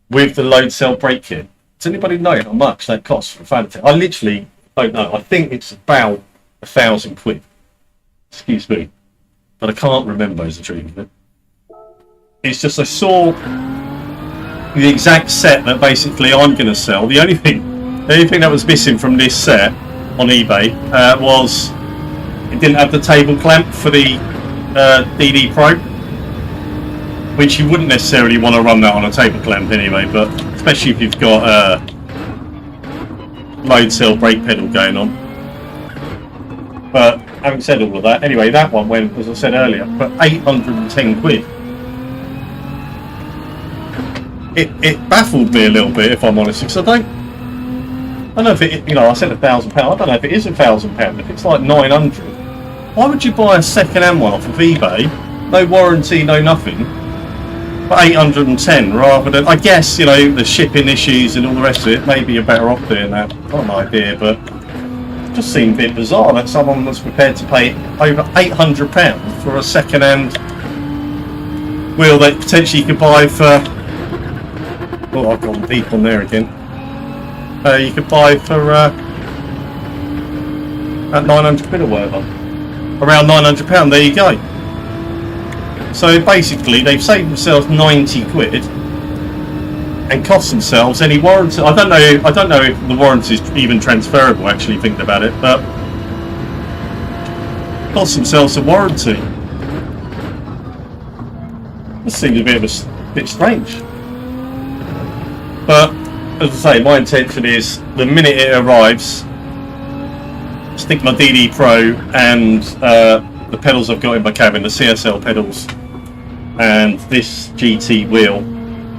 with the load cell brake kit. Does anybody know how much that costs for Fanatec? I literally don't know. I think it's about £1,000. Excuse me, but I can't remember is the truth of it. It's just I saw the exact set that basically I'm going to sell. The only thing that was missing from this set on eBay was it didn't have the table clamp for the DD Pro, which you wouldn't necessarily want to run that on a table clamp anyway, but especially if you've got a load cell brake pedal going on. But having said all of that, anyway, that one went, as I said earlier, for £810. It baffled me a little bit, if I'm honest, because I don't know if it, I said £1,000. I don't know if it is £1,000. If it's like 900, why would you buy a second-hand one off of eBay? No warranty, no nothing. For 810 rather than, I guess, the shipping issues and all the rest of it. Maybe you're better off doing that. Not an idea, but it just seemed a bit bizarre that someone was prepared to pay over £800 for a second-hand wheel that potentially you could buy for. Oh, I've gone deep on there again. You could buy for at £900 or whatever. Around £900. There you go. So basically, they've saved themselves £90 and cost themselves any warranty. I don't know if the warranty is even transferable. Actually, thinking about it, but cost themselves a warranty. This seems a bit strange. But as I say, my intention is the minute it arrives, stick my DD Pro and the pedals I've got in my cabin, the CSL pedals, and this GT wheel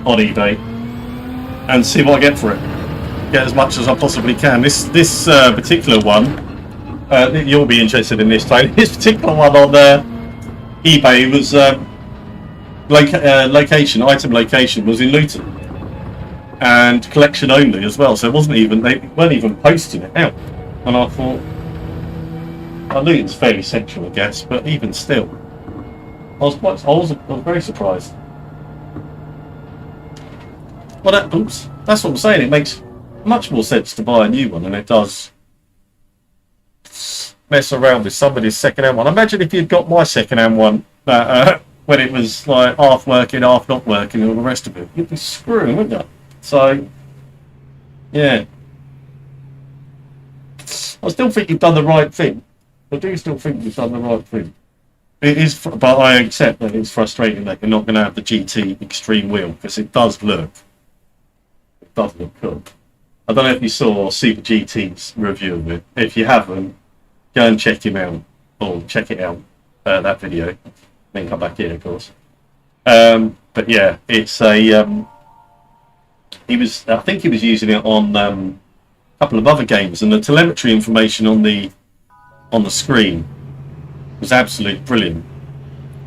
on eBay, and see what I get for it. Get as much as I possibly can. This particular one, you'll be interested in this, Tony. This particular one on eBay was item location was in Luton, and collection only as well. So it wasn't even, they weren't even posting it out. And I thought, Luton's fairly central, I guess, but even still, I was very surprised. Well, that's what I'm saying. It makes much more sense to buy a new one than it does mess around with somebody's second-hand one. Imagine if you'd got my second-hand one that when it was like half working, half not working, and all the rest of it, you'd be screwing, wouldn't you? So, yeah. I still think you've done the right thing. I do still think you've done the right thing. It is, but I accept that it's frustrating that you're not going to have the GT Extreme wheel, because it does look cool. I don't know if you saw Super GT's review of it. If you haven't, go and check him out, or check it out, that video. Then come back here, of course. But yeah, it's a. I think he was using it on a couple of other games, and the telemetry information on the screen was absolutely brilliant.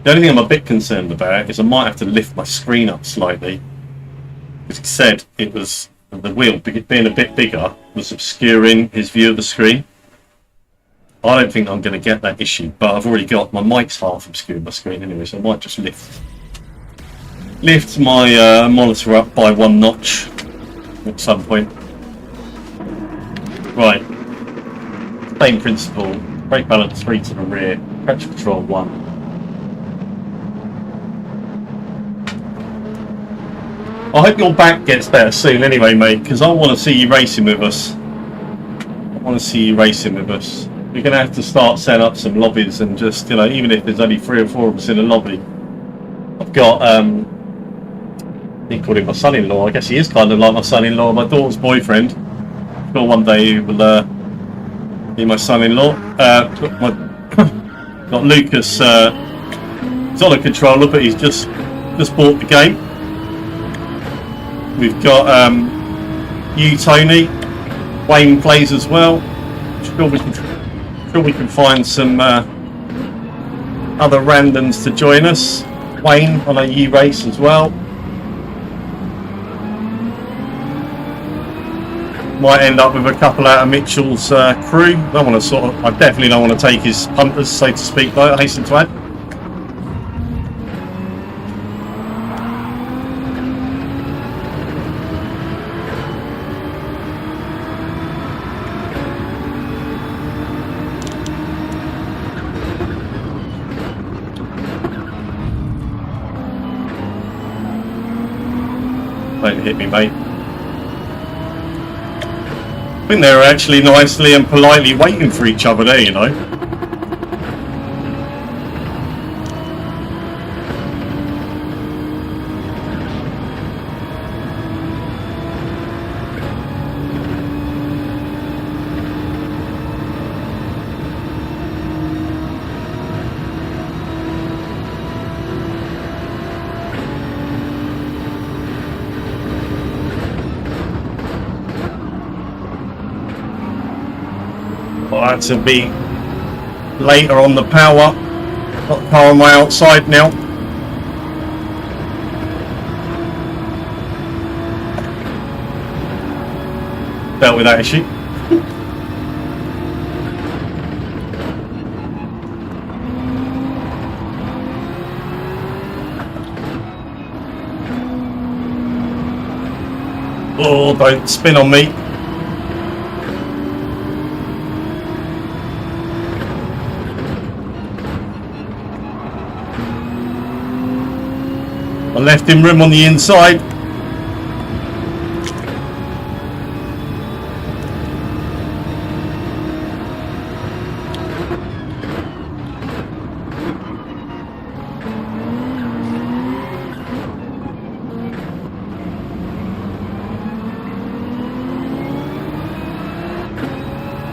The only thing I'm a bit concerned about is I might have to lift my screen up slightly, because it said it was the wheel being a bit bigger was obscuring his view of the screen. I don't think I'm going to get that issue, but I've already got my mic's half obscuring my screen anyway, so I might just lift lift my monitor up by 1 notch at some point. Right. Same principle. Brake balance 3 to the rear. Traction control 1. I hope your back gets better soon anyway, mate, because I want to see you racing with us. We're going to have to start setting up some lobbies and just, you know, even if there's only 3 or 4 of us in a lobby. I've got, he called him my son-in-law. I guess he is kind of like my son-in-law, my daughter's boyfriend. I'm sure one day he will be my son-in-law. Got Lucas, he's on a controller, but he's just bought the game. We've got you, Tony. Wayne plays as well. Sure we can find some other randoms to join us. Wayne on a U race as well. Might end up with a couple out of Mitchell's crew. I definitely don't want to take his punters, so to speak, though, I hasten to add. Don't hit me, mate. I think they're actually nicely and politely waiting for each other there, you know. Well, to be later on the power. Got the car on my outside now. Dealt with that issue. Oh, don't spin on me. I left him room on the inside.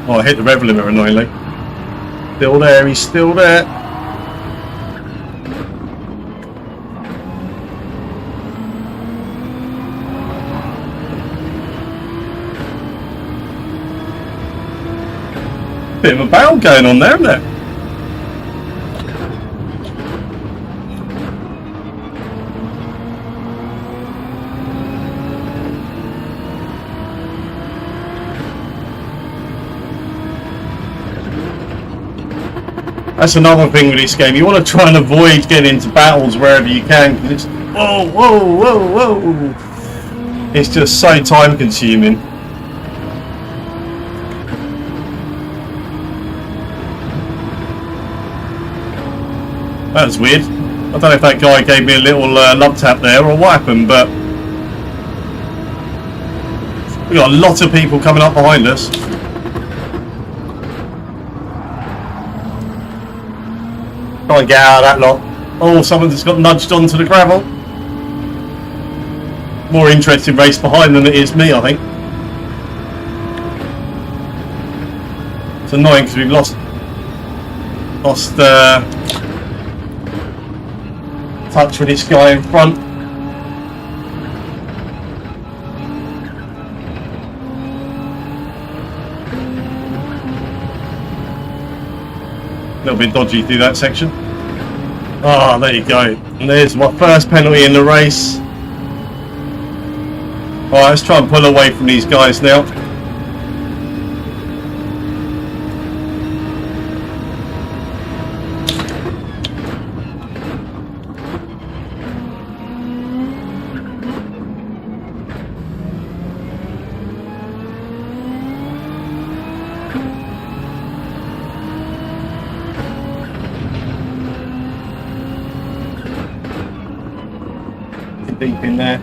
Oh, I hit the rev limiter annoyingly. Still there, he's still there. Bit of a battle going on there, isn't there? That's another thing with this game. You want to try and avoid getting into battles wherever you can, because it's whoa, whoa, whoa, whoa. It's just so time consuming. That was weird. I don't know if that guy gave me a little love tap there or what happened, but we got a lot of people coming up behind us. Try and get out of that lot. Oh, someone just got nudged onto the gravel. More interesting race behind than it is me, I think. It's annoying because we've lost touch with this guy in front. A little bit dodgy through that section. Ah, there you go. And there's my first penalty in the race. Alright, let's try and pull away from these guys now. deep in there.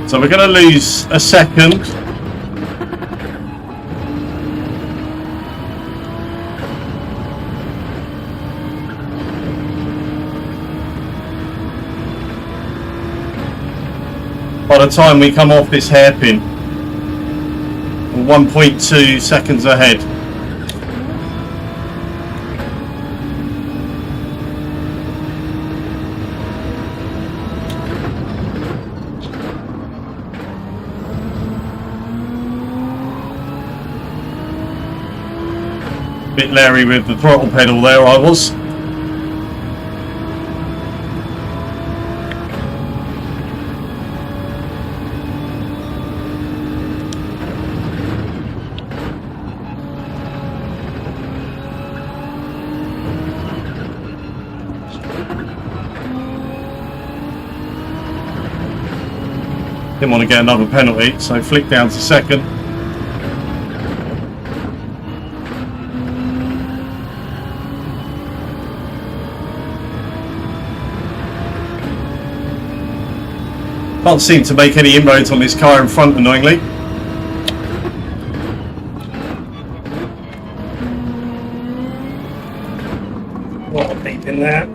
So we're going to lose a second. By the time we come off this hairpin, we're 1.2 seconds ahead. Bit leery with the throttle pedal there, I was. Didn't want to get another penalty, so flick down to second. Can't seem to make any inroads on this car in front, annoyingly. What a beep in there.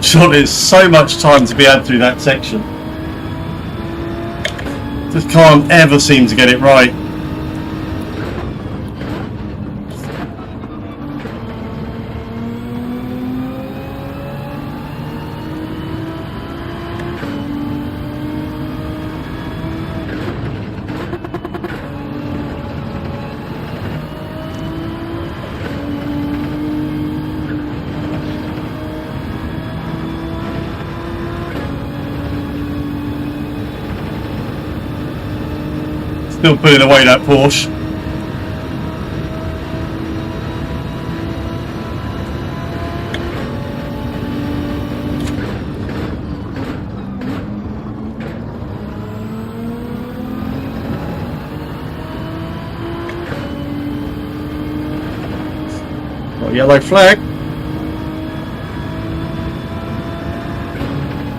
Sure, there's so much time to be had through that section. Just can't ever seem to get it right. Still pulling away that Porsche. Got a yellow flag.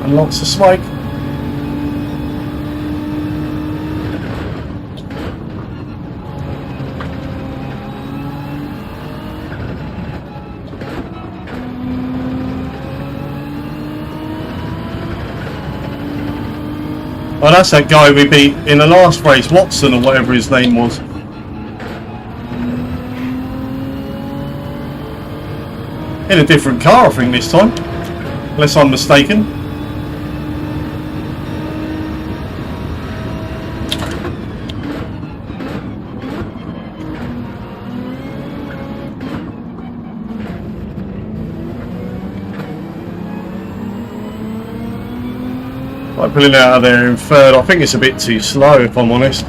And lots of smoke. Oh, that's that guy we beat in the last race, Watson or whatever his name was. In a different car, I think, this time. Unless I'm mistaken. Like pulling out of there in third, I think it's a bit too slow if I'm honest.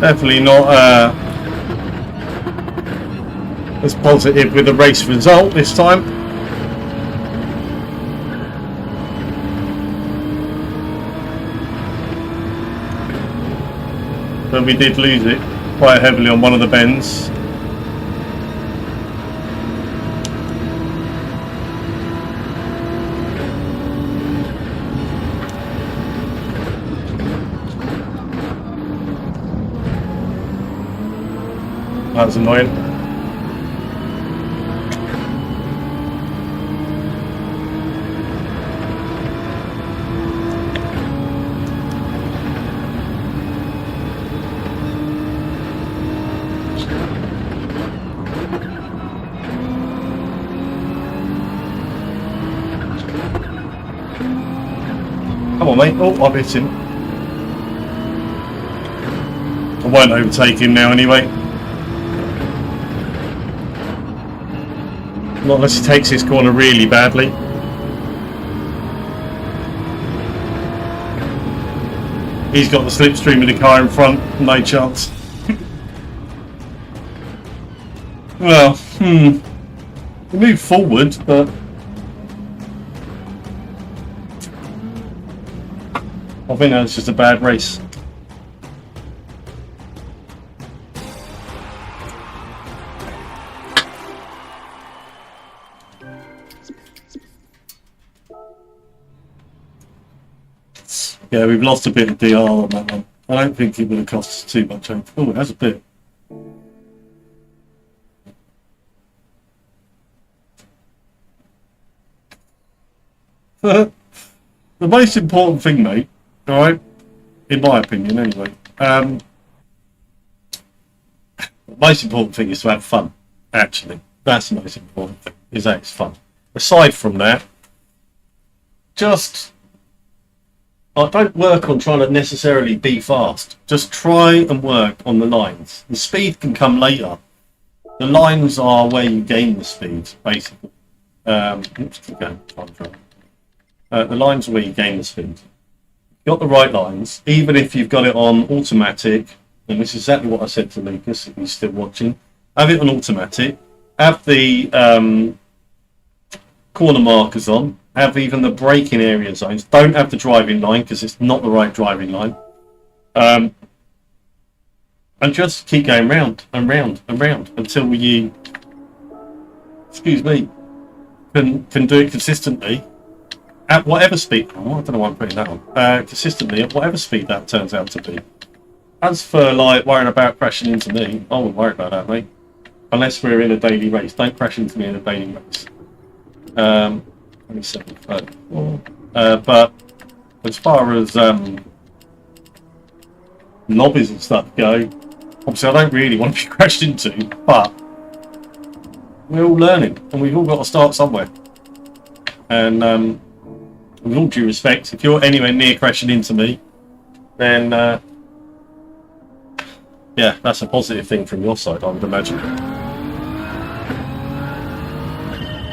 Definitely not as positive with the race result this time. But we did lose it quite heavily on one of the bends. That's annoying. Come on, mate. Oh, I've hit him. I won't overtake him now anyway. Not unless he takes this corner really badly. He's got the slipstream of the car in front. No chance. Well, we moved forward, but I think that's just a bad race. Yeah, we've lost a bit of DR on that one. I don't think it would have cost us too much. Oh, it has a bit. The most important thing, mate, alright, in my opinion anyway, the most important thing is to have fun, actually. That's the most important thing, is that it's fun. Aside from that, just don't work on trying to necessarily be fast. Just try and work on the lines. The speed can come later. The lines are where you gain the speed, basically. The lines are where you gain the speed. You've got the right lines, even if you've got it on automatic, and this is exactly what I said to Lucas, if he's still watching. Have it on automatic. Have the corner markers on. Have even the braking area zones. Don't have the driving line because it's not the right driving line. And just keep going round and round and round until you, excuse me, can do it consistently at whatever speed. Oh, I don't know why I'm putting that on. Consistently at whatever speed that turns out to be. As for like worrying about crashing into me, I wouldn't worry about that, mate. Unless we're in a daily race. Don't crash into me in a daily race. 27, but as far as lobbies and stuff go, obviously I don't really want to be crashed into, but we're all learning and we've all got to start somewhere. And with all due respect, if you're anywhere near crashing into me, then yeah, that's a positive thing from your side, I would imagine.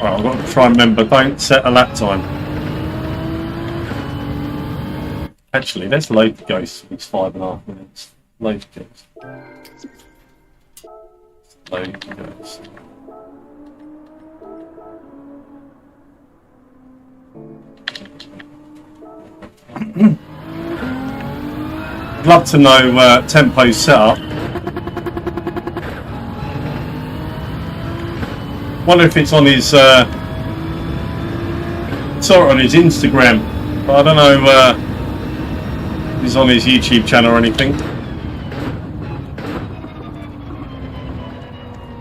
Right, I've got to try and remember, don't set a lap time. Actually, let's load the ghost. It's 5.5 minutes. Load the ghost. Load the ghost. I'd love to know Tempo's setup. Wonder if it's on his saw it on his Instagram, but I don't know if he's on his YouTube channel or anything.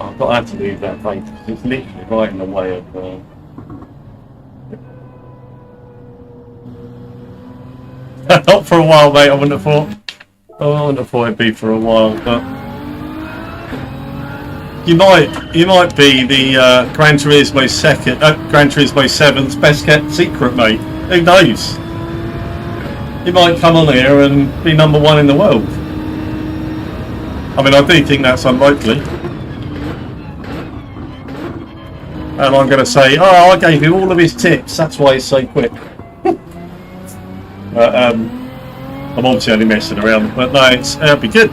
I've got to have to leave that place. It's literally right in the way of not for a while, mate. I wouldn't have thought it'd be for a while, but you might be the Gran Turismo 7's best kept secret, mate. Who knows? You might come on here and be number one in the world. I mean, I do think that's unlikely. And I'm going to say, oh, I gave him all of his tips. That's why he's so quick. But I'm obviously only messing around. But no, it'll be good.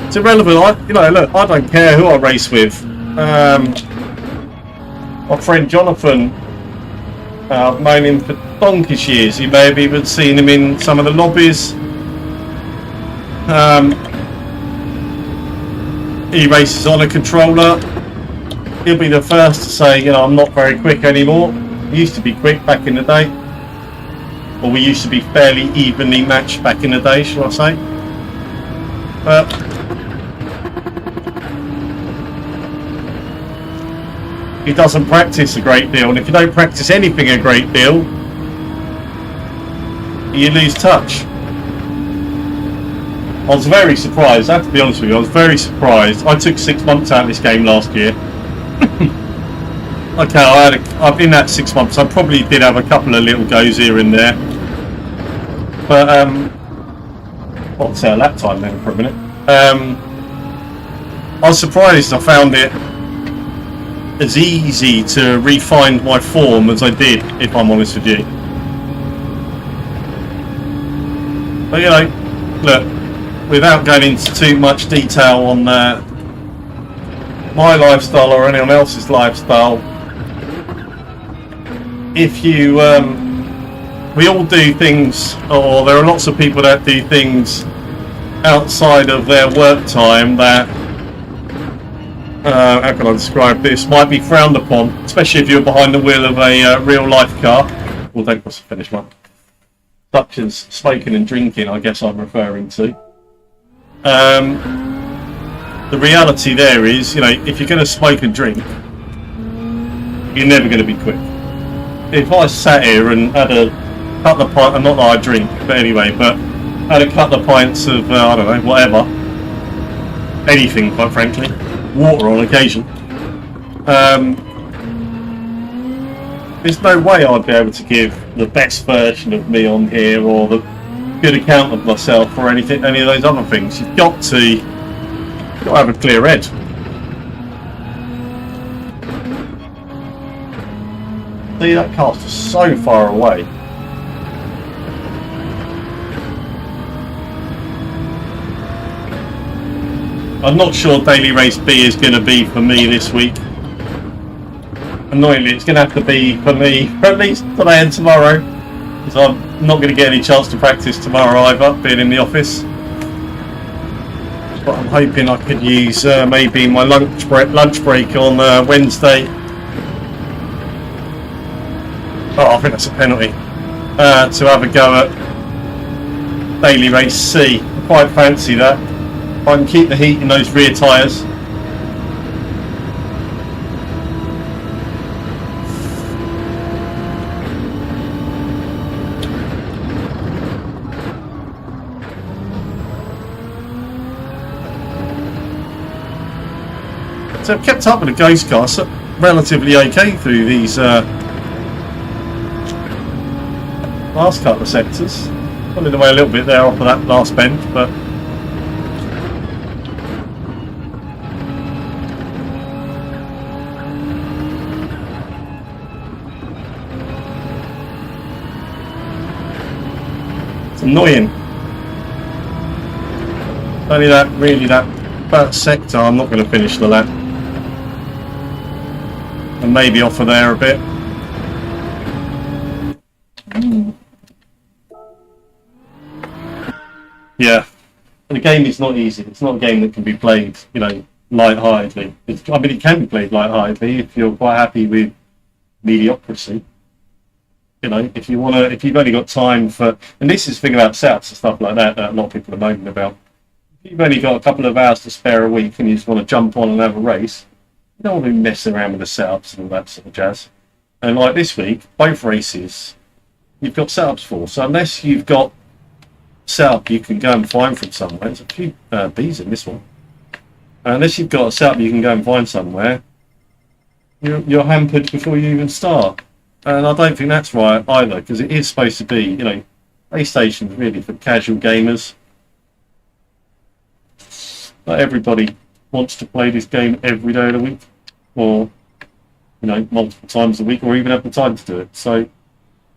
It's irrelevant. Look, I don't care who I race with. My friend Jonathan, I've known him for donkey's years. You may have even seen him in some of the lobbies. He races on a controller. He'll be the first to say, I'm not very quick anymore. He used to be quick back in the day. Or we used to be fairly evenly matched back in the day, shall I say. But he doesn't practice a great deal, and if you don't practice anything a great deal, you lose touch. I was very surprised, I have to be honest with you, I was very surprised. I took 6 months out of this game last year. Okay, in that 6 months I probably did have a couple of little goes here and there. But I'll say a lap time then for a minute. I was surprised I found it as easy to refine my form as I did, if I'm honest with you. But you know, look, without going into too much detail on my lifestyle or anyone else's lifestyle, if you we all do things, or there are lots of people that do things outside of their work time that how can I describe this, might be frowned upon, especially if you're behind the wheel of a real life car. Well, don't cross the finish line. Such as smoking and drinking, I guess I'm referring to. The reality there is, you know, if you're going to smoke and drink, you're never going to be quick. If I sat here and had a couple of pints, not that I drink, but anyway, but had a couple of pints of, I don't know, whatever, anything, quite frankly, water on occasion, there's no way I'd be able to give the best version of me on here, or the good account of myself, or any of those other things. You've got to have a clear head. See, that car's just so far away. I'm not sure Daily Race B is going to be for me this week. Annoyingly, it's going to have to be for me for at least today and tomorrow, because I'm not going to get any chance to practice tomorrow either, being in the office. But I'm hoping I could use maybe my lunch break on Wednesday. Oh, I think that's a penalty. To have a go at Daily Race C. I quite fancy that. If I can keep the heat in those rear tyres. So I've kept up with the ghost car relatively okay through these last couple of sectors. Pulling away a little bit there off of that last bend, but it's annoying. Only that sector I'm not going to finish the lap. And maybe off of there a bit. Yeah, the game is not easy. It's not a game that can be played, you know, light-heartedly. I mean, it can be played light-heartedly if you're quite happy with mediocrity. You know, if you've only got time for, and this is the thing about setups and stuff like that a lot of people are moaning about. If you've only got a couple of hours to spare a week and you just want to jump on and have a race, you don't want to be messing around with the setups and all that sort of jazz. And like this week, both races, you've got setups for. So unless you've got setup you can go and find from somewhere, there's a few bees in this one. Unless you've got a setup you can go and find somewhere, you're hampered before you even start. And I don't think that's right either, because it is supposed to be, you know, PlayStation's really for casual gamers. Not everybody wants to play this game every day of the week, or, you know, multiple times a week, or even have the time to do it. So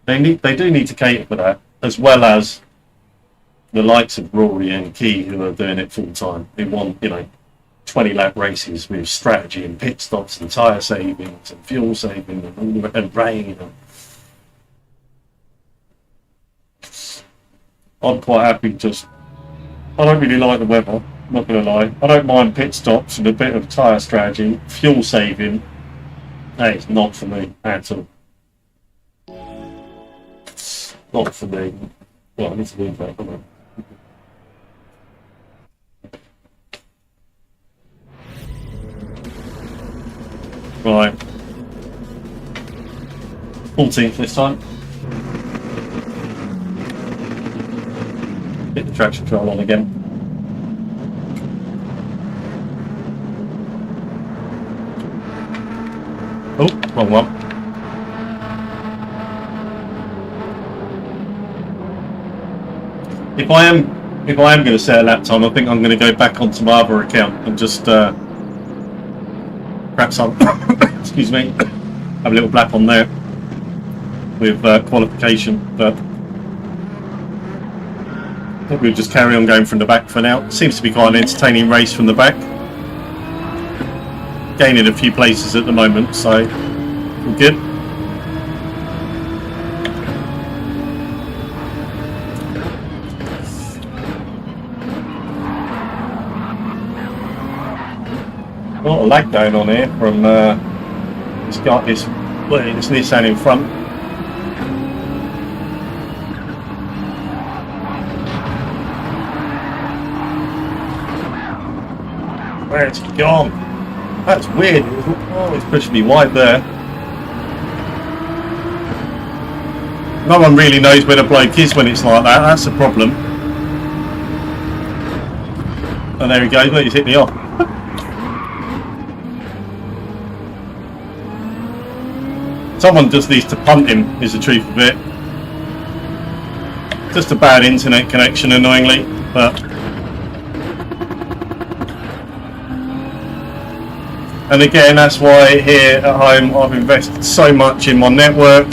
they do need to cater for that, as well as the likes of Rory and Key, who are doing it full time. They want, you know, 20 lap races with strategy and pit stops and tyre savings and fuel saving and rain. I'm quite happy just. I don't really like the weather, not going to lie. I don't mind pit stops and a bit of tyre strategy, fuel saving. That is not for me at all. Not for me. Well, I need to leave that, don't I? Right. 14th this time. Hit the traction control on again. Oh, wrong one. if I am going to set a lap time, I think I'm going to go back onto my other account and just perhaps I'll excuse me, have a little blap on there with qualification. But I think we'll just carry on going from the back for now. Seems to be quite an entertaining race from the back. Gaining a few places at the moment, so all good. A lot of lag going on here from this Nissan in front. Where's it gone? That's weird. Oh, it's pushing me wide there. No one really knows where the bloke is when it's like that. That's the problem. And there he goes. Look, he's hit me off. Someone just needs to punt him, is the truth of it. Just a bad internet connection, annoyingly, but... And again, that's why here at home I've invested so much in my network,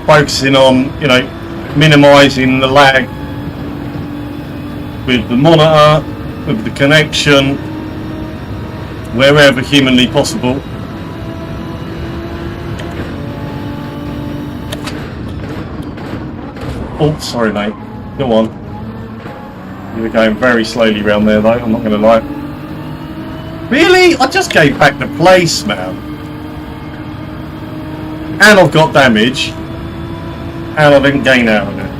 focusing on, you know, minimising the lag with the monitor, with the connection, wherever humanly possible. Oh, sorry mate, go on. You were going very slowly around there though, I'm not going to lie. Really? I just gave back the place, man. And I've got damage. And I didn't gain out of it.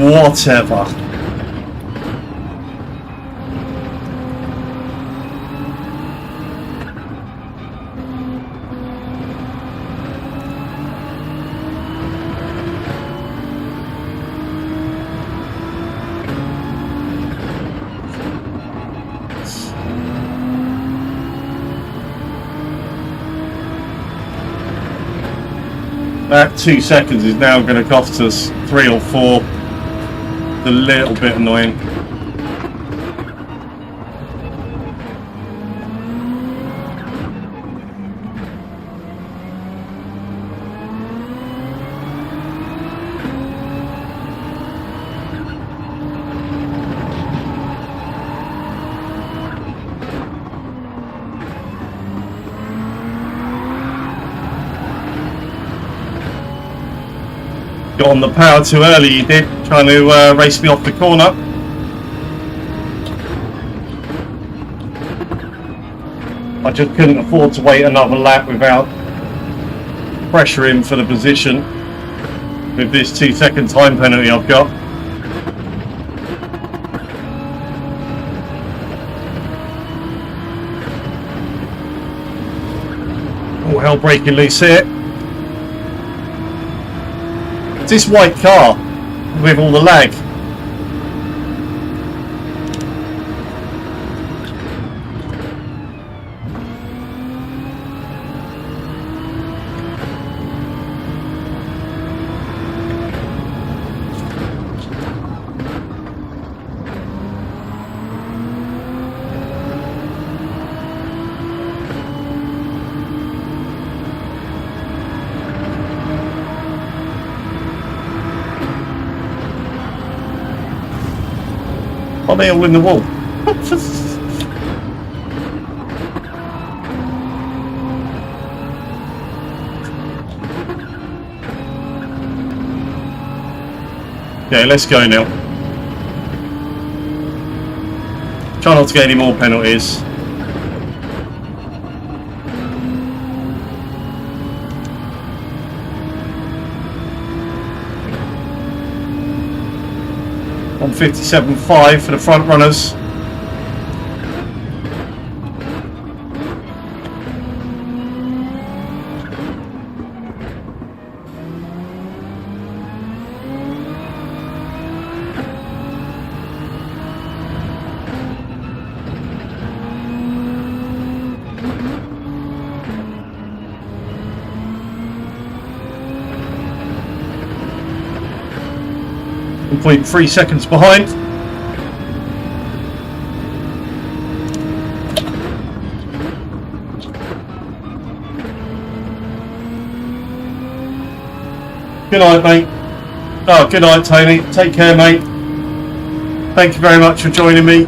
Whatever. That 2 seconds is now going to cost us 3 or 4. It's a little bit annoying. Got on the power too early, you did, trying to race me off the corner. I just couldn't afford to wait another lap without pressuring for the position with this 2 second time penalty I've got. Oh, hell breaking loose here. It's this white car with all the lag. Oh, they all in the wall. Okay, let's go now. Try not to get any more penalties. On 57.5 for the front runners. 1.3 seconds behind. Good night, mate. Oh, good night, Tony. Take care, mate. Thank you very much for joining me.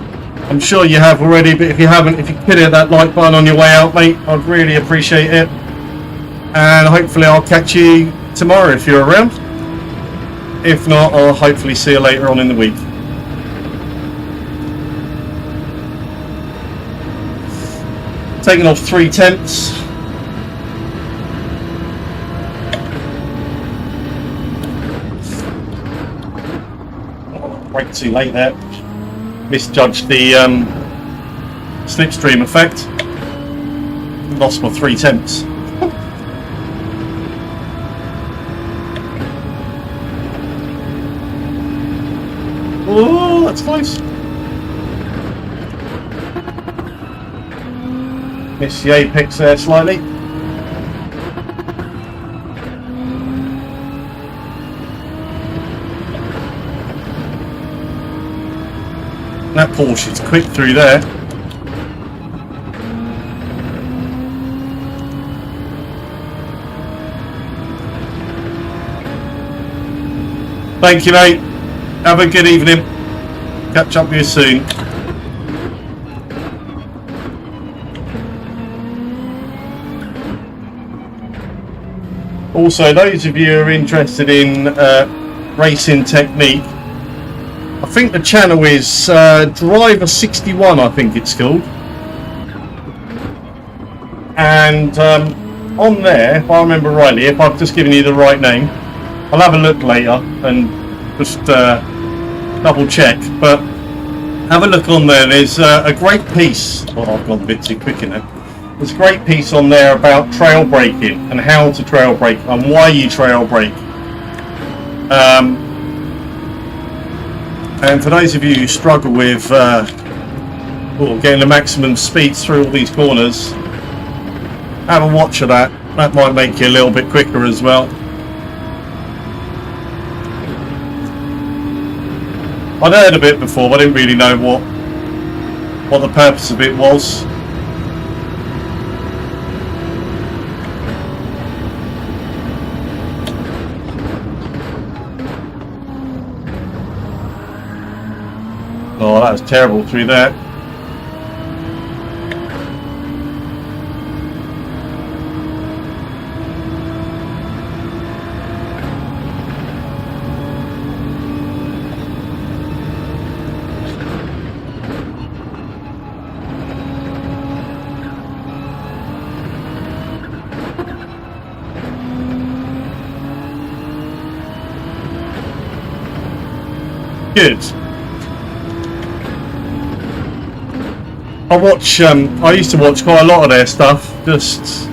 I'm sure you have already, but if you haven't, if you could hit that like button on your way out, mate, I'd really appreciate it. And hopefully I'll catch you tomorrow if you're around. If not, I'll hopefully see you later on in the week. Taking off 3/10. Way too late there. Misjudged the slipstream effect. Lost my 3/10. Oh, that's close. Missed the apex there slightly. That Porsche's quick through there. Thank you, mate. Have a good evening. Catch up with you soon. Also, those of you who are interested in racing technique, I think the channel is Driver 61, I think it's called. And on there, if I remember rightly, if I've just given you the right name, I'll have a look later and just double check. But have a look on there. There's a great piece. Oh, I've gone a bit too quick in there. There's a great piece on there about trail braking and how to trail brake and why you trail brake. And for those of you who struggle with getting the maximum speeds through all these corners, have a watch of that. That might make you a little bit quicker as well. I'd heard of it before, but I didn't really know what the purpose of it was. Oh, that was terrible through there. Good. I used to watch quite a lot of their stuff. Just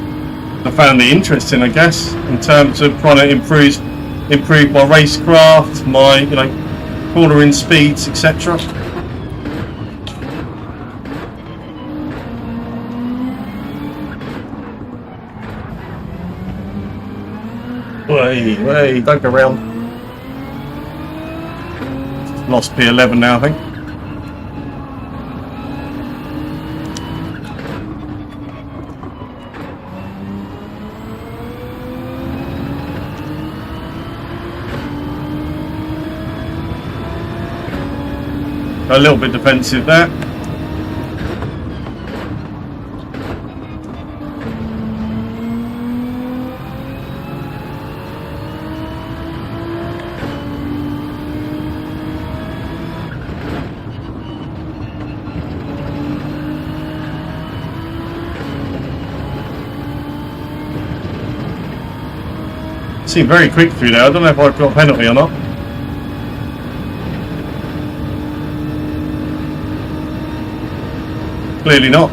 I found it interesting, I guess, in terms of trying to improve my racecraft, my cornering speeds, etc. Way, don't go around. Lost P11 now, I think. A little bit defensive there. Seemed very quick through there. I don't know if I've got a penalty or not. Clearly not.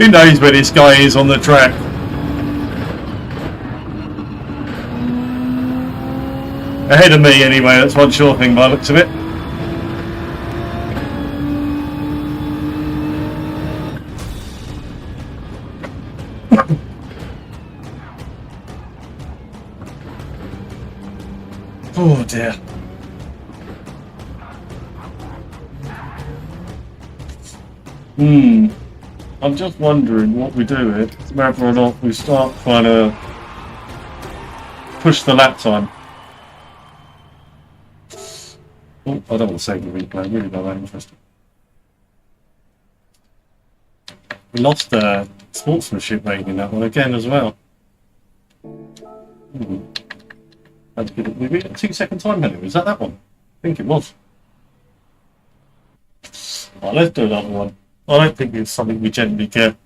Who knows where this guy is on the track? Ahead of me anyway, that's one sure thing by the looks of it. Oh dear. I'm just wondering what we do here, whether or not we start trying to push the lap time. Oh, I don't want to save the replay, I'm really not that interested. We lost sportsmanship rating in that one again as well. We beat a 2-second time penalty. Was that one? I think it was. Oh, let's do another one. I don't think it's something we generally get.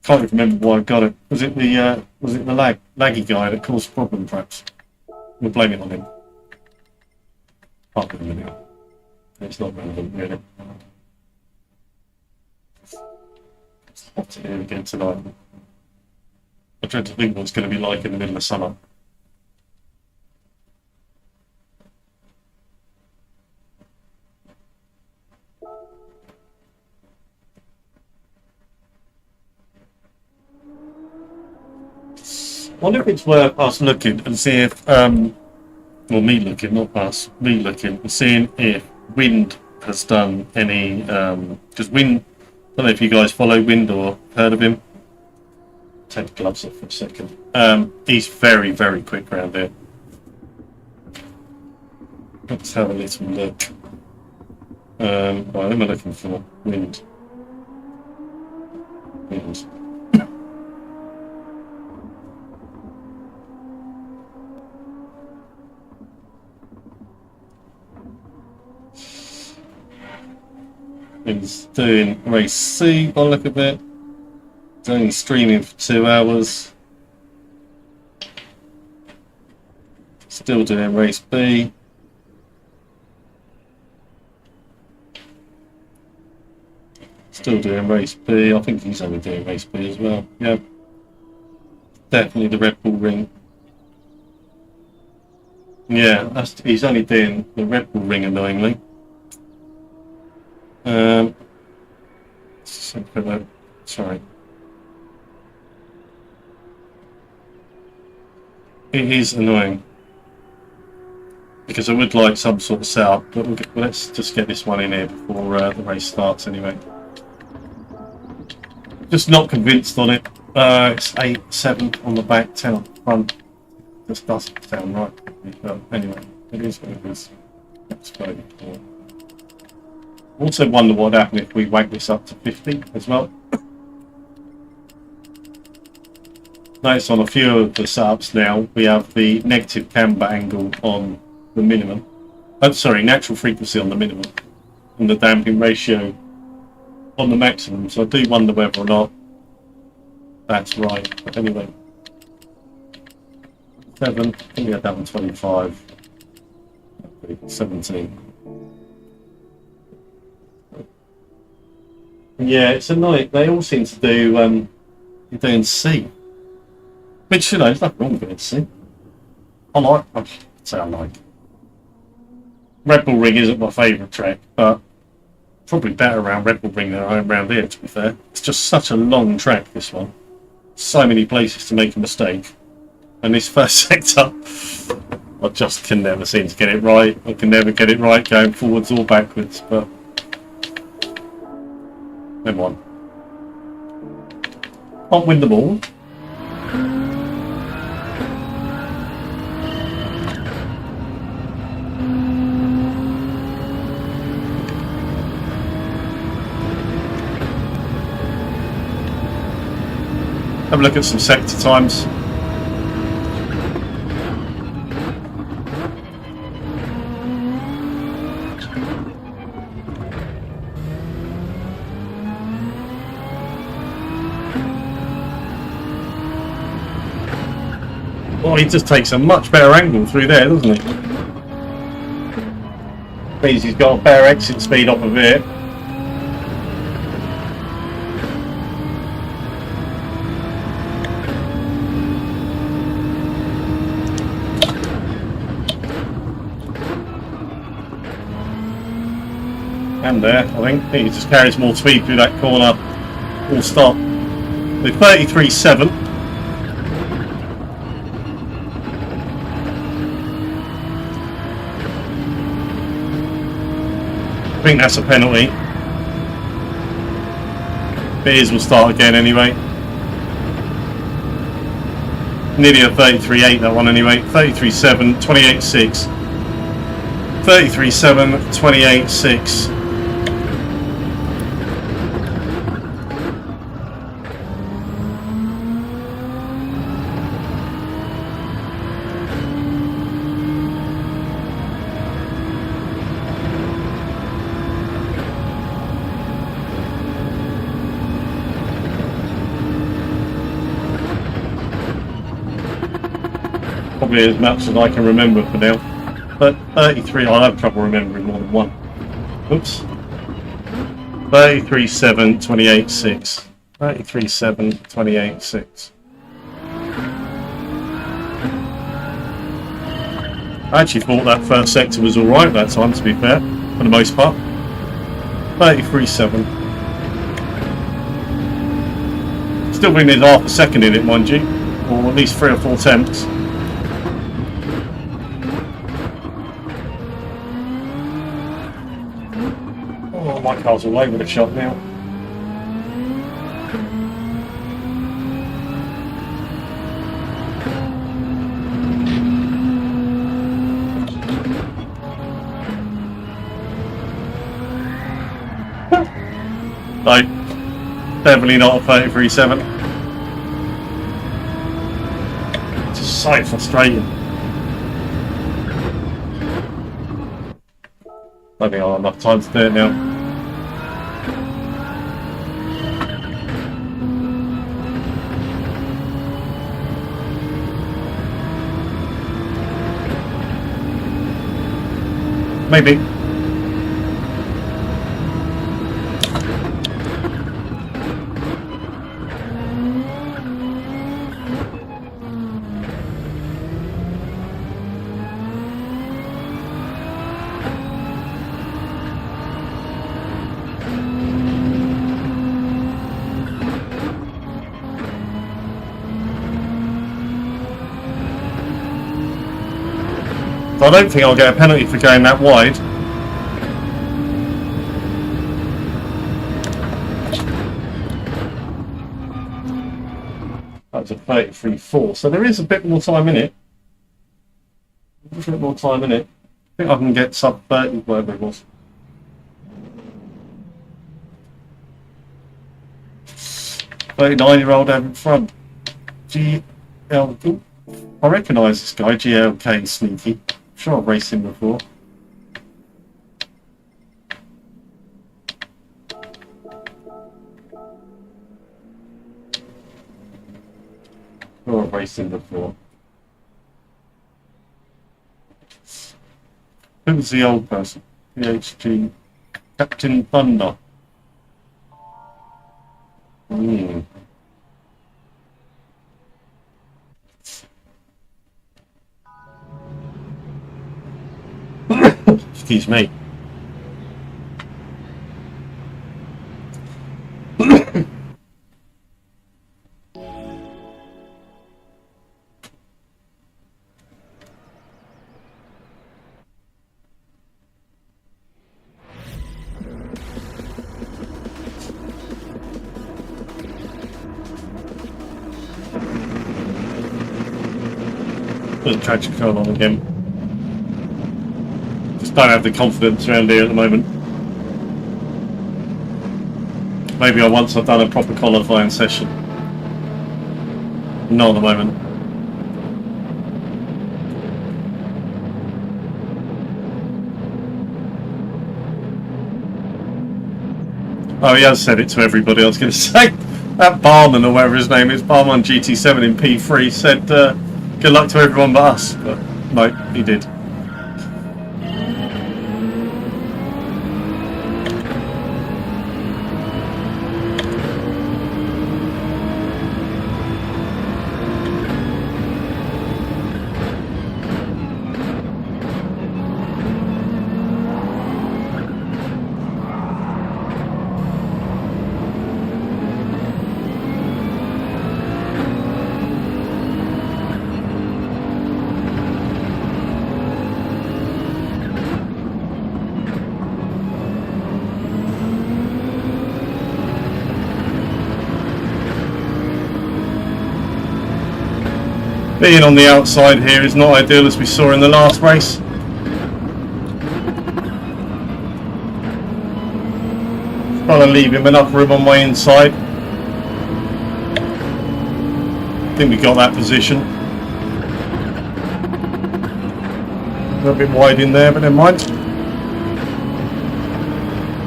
Can't even remember why I got it. Was it the laggy guy that caused the problem? Perhaps we'll blame it on him. Can't remember now. It's not relevant really. It's hot here again tonight. I dread to think what it's going to be like in the middle of summer. I wonder if it's worth us looking and see if, well, me looking, not us, me looking and seeing if Wind has done any, because Wind, I don't know if you guys follow Wind or heard of him. Take the gloves off for a second. He's very, very quick around here. Let's have a little look. Right, what am I looking for? Wind. Wind. He's doing race C by the look of it. He's only streaming for 2 hours. Still doing race B. Still doing race B. I think he's only doing race B as well. Yeah. Definitely the Red Bull Ring. Yeah, he's only doing the Red Bull Ring annoyingly. Sorry. It is annoying because I would like some sort of setup, but let's just get this one in here before the race starts anyway. Just not convinced on it. It's 8, 7 on the back, 10 on the front. Just doesn't sound right. But anyway, it is what it is. Let's go. Also wonder what would happen if we wank this up to 50 as well. Notice on a few of the setups now we have the negative camber angle on the minimum. Oh, sorry, natural frequency on the minimum and the damping ratio on the maximum. So I do wonder whether or not that's right. But anyway, 7. I think we had that one 25. 17. Yeah, it's annoying. They all seem to do you're doing C. Which, you know, there's nothing wrong with it, C. I'd say I like. Red Bull Ring isn't my favourite track, but probably better around Red Bull Ring than I am around here, to be fair. It's just such a long track, this one. So many places to make a mistake. And this first sector, I just can never seem to get it right. I can never get it right going forwards or backwards, but never mind. Can't win them all. Have a look at some sector times. Oh, he just takes a much better angle through there, doesn't he? Means he's got a better exit speed off of it. And there, I think he just carries more speed through that corner. Full stop. With 33.7. I think that's a penalty. Beers will start again anyway. Nearly a 33.8 that one anyway. 33.7, 28.6. 33.7, 28.6. Probably as much as I can remember for now. But 33, I'll have trouble remembering more than one. Oops. 33.7, 28.6. 33.7, 28.6. I actually thought that first sector was alright that time, to be fair, for the most part. 33.7. Still think there's half a second in it, mind you. Or at least 3 or 4 tenths. Oh, my car's all over the shop now. No, definitely not a 33.7. It's just so frustrating. I think I'll have enough time to do it now. Maybe. I don't think I'll get a penalty for going that wide. That was a 33.4, so there is a bit more time in it. A bit more time in it. I think I can get sub 30, whatever it was. "39-year-old out in front. GL. I recognise this guy, GLK Sneaky. Sure, I've raced him before. Sure, I've raced him before. Who was the old person? PHG. Captain Thunder. Excuse me. Put the traction control on again. Just don't have the confidence around here at the moment. Maybe once I've done a proper qualifying session. Not at the moment. Oh, he has said it to everybody. I was going to say that Barman or whatever his name is, Barman GT7 in P3 said good luck to everyone but us. But no, he did. Being on the outside here is not ideal, as we saw in the last race. Trying to leave him enough room on my inside. I think we got that position. A bit wide in there, but never mind.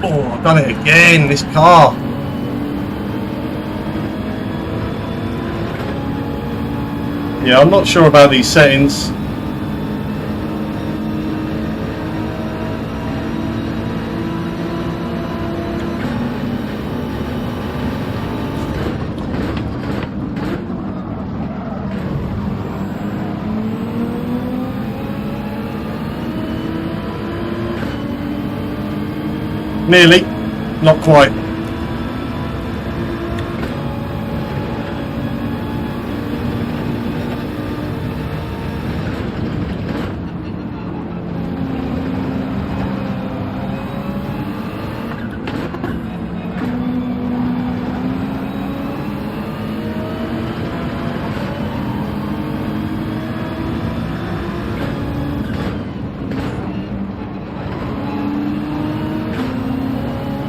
Oh, I've done it again, this car. Yeah, I'm not sure about these settings. Nearly, not quite.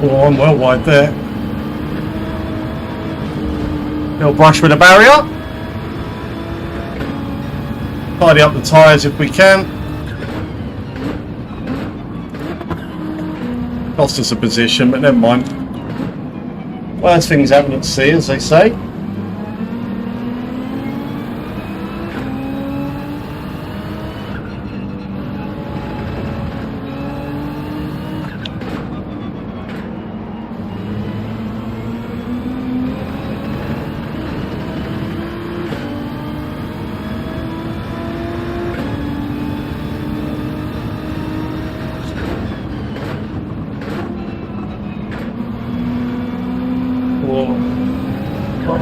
Oh, I'm well wide there. Little brush with the barrier. Tidy up the tyres if we can. Cost us a position, but never mind. Worst things happen at sea, as they say.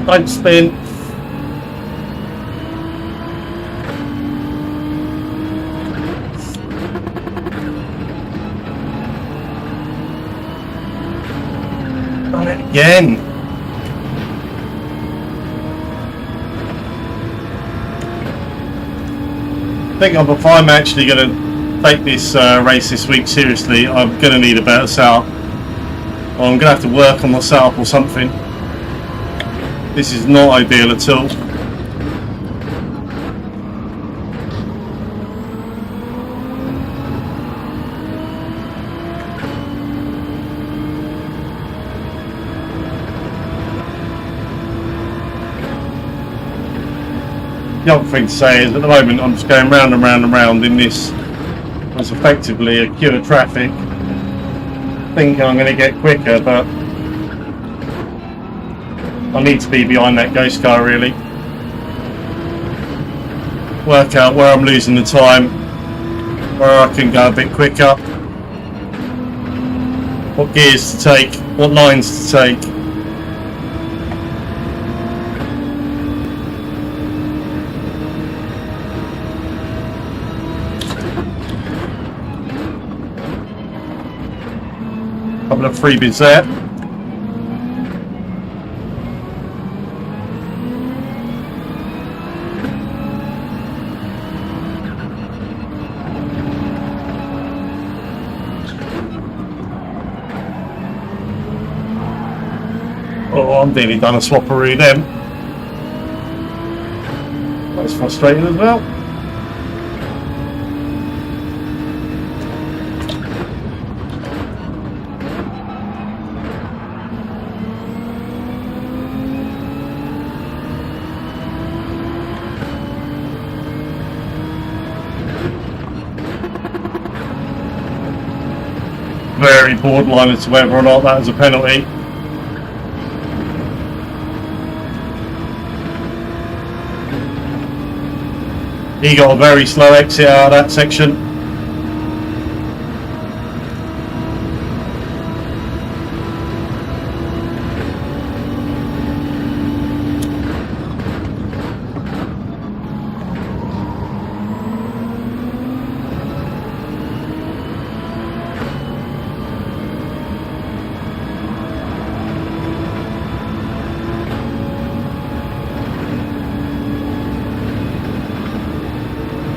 Don't spin. Done it again. I think if I'm actually going to take this race this week seriously, I'm going to need a better setup. Or I'm going to have to work on my setup or something. This is not ideal at all. The other thing to say is at the moment I'm just going round and round and round in this was effectively a queue of traffic. Thinking I'm going to get quicker, but I need to be behind that ghost car really. Work out where I'm losing the time, where I can go a bit quicker, what gears to take, what lines to take. Couple of freebies there. Oh, I'm nearly done a swapperoo then. That's frustrating as well. Very borderline as to whether or not that was a penalty. He got a very slow exit out of that section.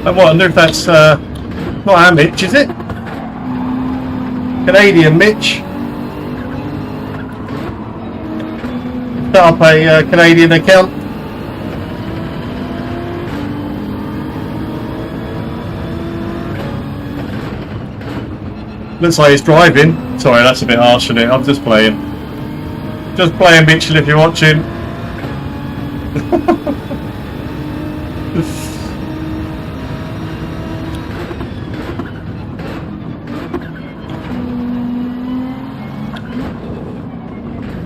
I wonder if that's not our Mitch, is it? Canadian Mitch. Set up a Canadian account. Looks like he's driving. Sorry, that's a bit harsh, isn't it? I'm just playing. Just playing, Mitchell, if you're watching.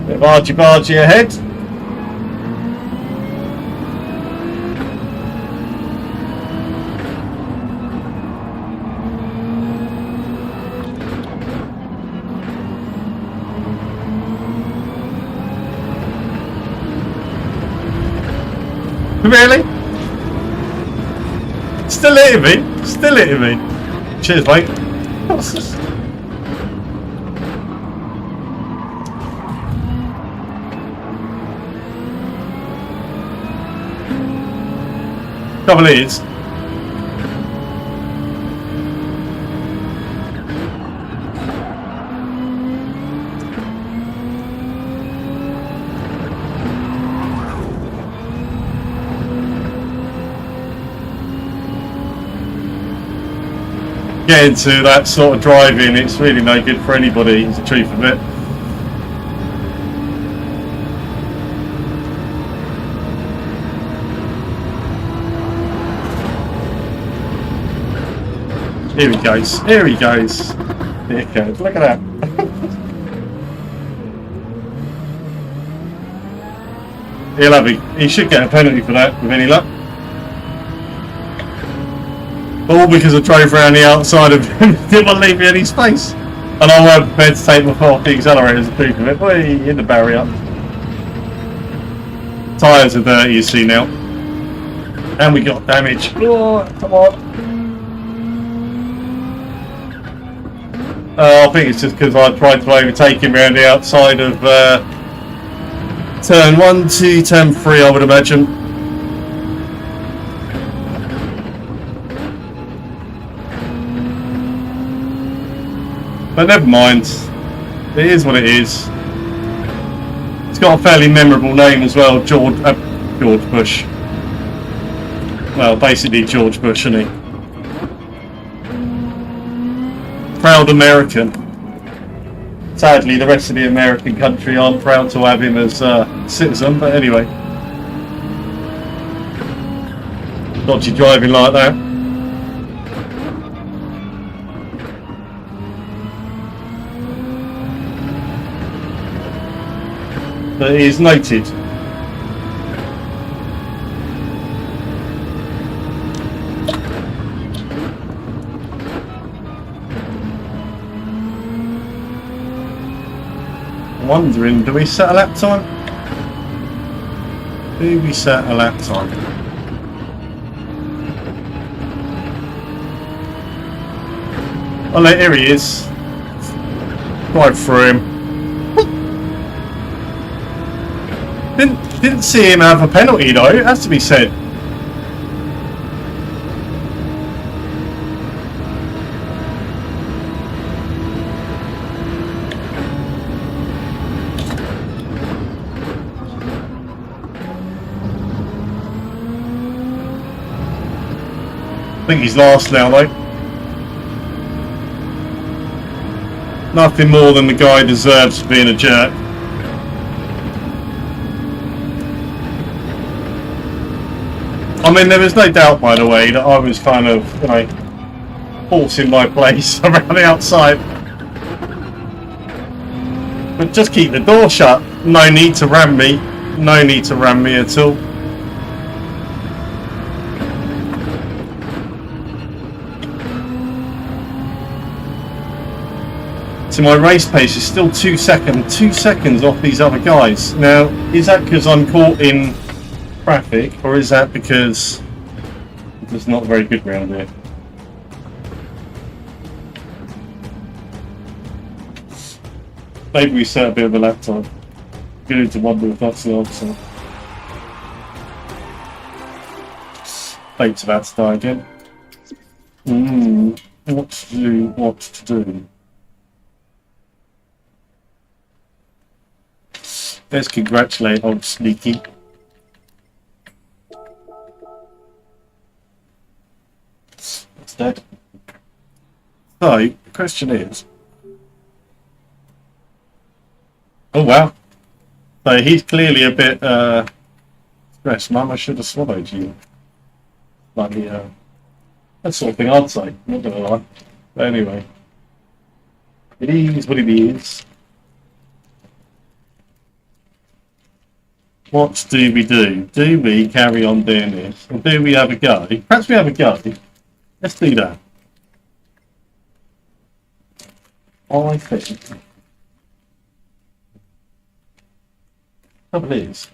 Bit of argy-bargy ahead. Really? Still hitting me? Still hitting me? Cheers, mate. Trouble is, get into that sort of driving, it's really no good for anybody, is the truth of it. Here he goes, here he goes. Dickhead, look at that. He should get a penalty for that with any luck. All because I drove around the outside of him, didn't want to leave me any space. And I weren't prepared to take my foot off the accelerator as a proof of it. Whee, in the barrier. Tyres are dirty, you see now. And we got damage. Oh, come on. I think it's just because I tried to overtake him around the outside of turn 1 to turn 3, I would imagine. But never mind. It is what it is. It's got a fairly memorable name as well, George Bush. Well, basically George Bush, isn't he? Proud American. Sadly, the rest of the American country aren't proud to have him as a citizen, but anyway. Dodgy driving like that. But it is noted. I'm wondering, do we set a lap time? Do we set a lap time? Oh, look, here he is. Right through him. Didn't see him have a penalty though, it has to be said. I think he's last now though. Nothing more than the guy deserves for being a jerk. I mean, there was no doubt, by the way, that I was kind of, you know, forcing my place around the outside. But just keep the door shut. No need to ram me. No need to ram me at all. So my race pace is still 2 seconds off these other guys. Now, is that because I'm caught in traffic, or is that because it's not very good round here? Maybe we set a bit of a lap time. Beginning to wonder if that's the answer. Bait's about to die again. What to do, what to do. Let's congratulate old Sneaky. What's that? So, the question is... Oh, wow. So he's clearly a bit stressed. Mum, I should have swallowed you. Like the, that sort of thing I'd say, not gonna lie. But anyway. It is what it is. What do we do? Do we carry on doing this? Or do we have a go? Perhaps we have a go. Let's do that. I think... The trouble is,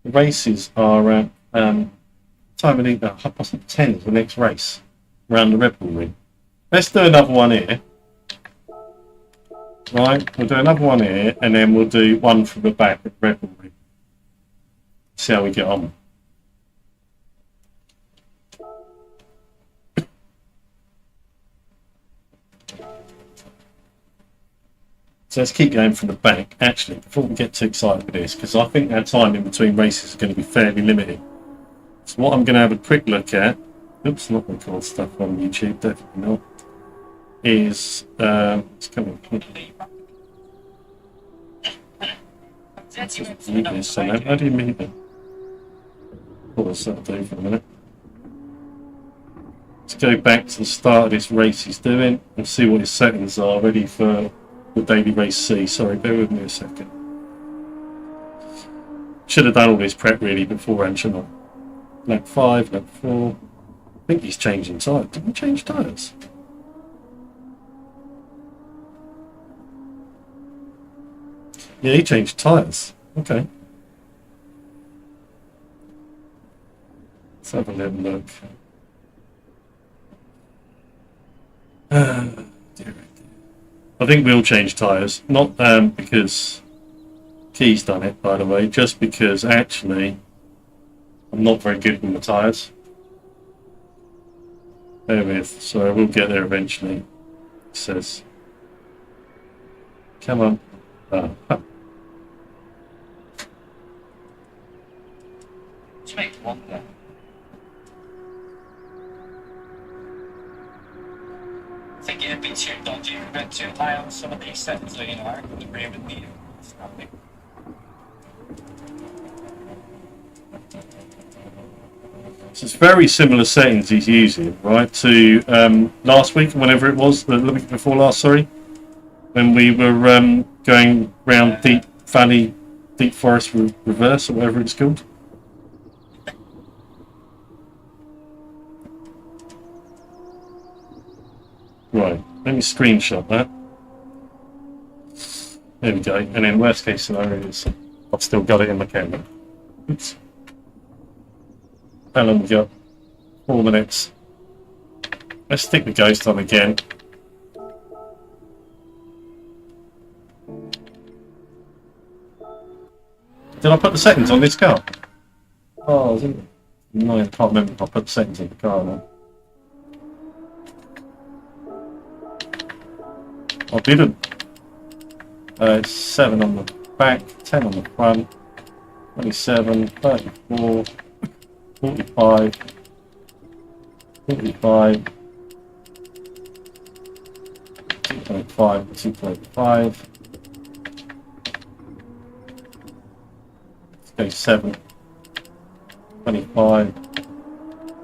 the races are at time I think that 10 is the next race around the Red Bull Ring. Let's do another one here. Right, we'll do another one here and then we'll do one from the back at the Red Bull Ring. See how we get on. So let's keep going from the back. Actually, before we get too excited with this, because I think our time in between races is going to be fairly limited. So what I'm going to have a quick look at, oops, not record stuff on YouTube, definitely not, is, it's coming. How do you mute it? Pause that'll do for a minute. Let's go back to the start of this race he's doing and see what his settings are ready for the daily race C. Sorry, bear with me a second. Should have done all this prep really beforehand, shouldn't I? Lap 5, lap 4. I think he's changing tyres. Did he change tyres? Yeah, he changed tyres. Okay. Let's have a little look. Dear. I think we'll change tyres. Not because Key's done it, by the way, just because actually I'm not very good with the tyres. Bear with, so we'll get there eventually. It says, come on. Just make one there. I think it'd be too dodgy if we went too high on some of these settings, so, you know, I could agree with me. So it's very similar settings he's using, right, to last week, whenever it was, the week before last, sorry, when we were going round Deep Valley, Deep Forest Reverse, or whatever it's called. Right, let me screenshot that. There we go, and then worst case scenario is I've still got it in my camera. Oops. How long we got? 4 minutes. Let's stick the ghost on again. Did I put the settings on this car? Oh, no, I can't remember if I put the settings on the car or not. I didn't. It's 7 on the back, 10 on the front, 27, 34, 45, 45, 2.5, 2.5. Let's go 7, 25,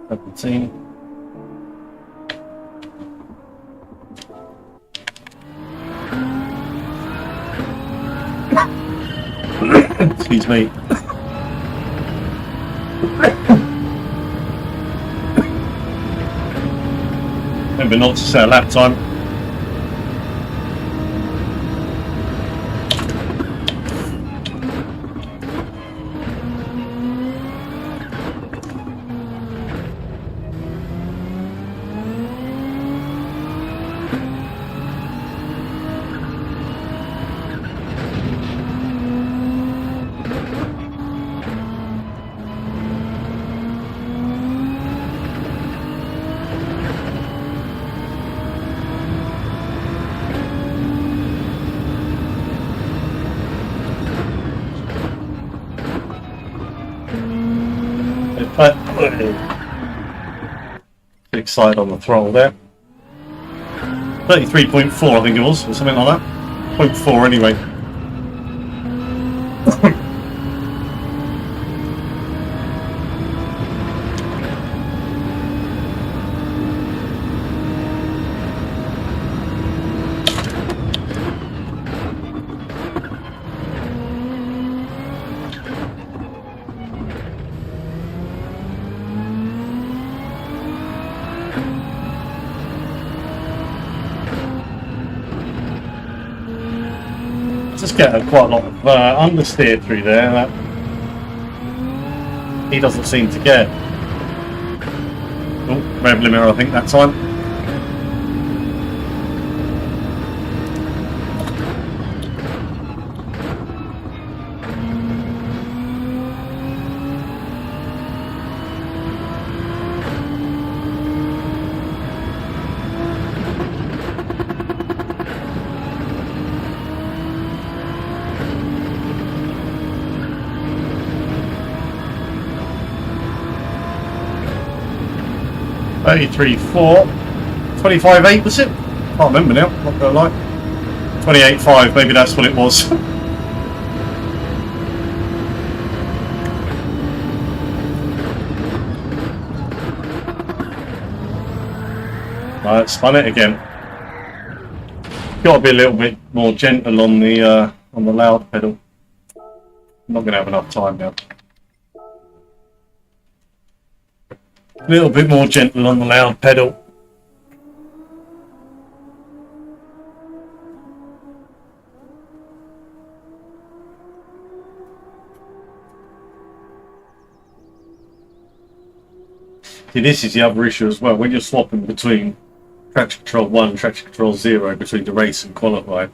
17. Excuse me. Remember not to set a lap time. Get excited on the throttle there. 33.4 I think it was, or something like that. 0.4 anyway. Just get quite a lot of understeer through there that he doesn't seem to get. Oh, rev limiter I think that time. $33.4, 25.8 was it? Can't remember now, not gonna lie. 28.5, maybe that's what it was. Right, spun it again. Got to be a little bit more gentle on the loud pedal. I'm not gonna have enough time now. A little bit more gentle on the loud pedal. See, this is the other issue as well. When you're swapping between traction control 1 and traction control 0 between the race and qualify,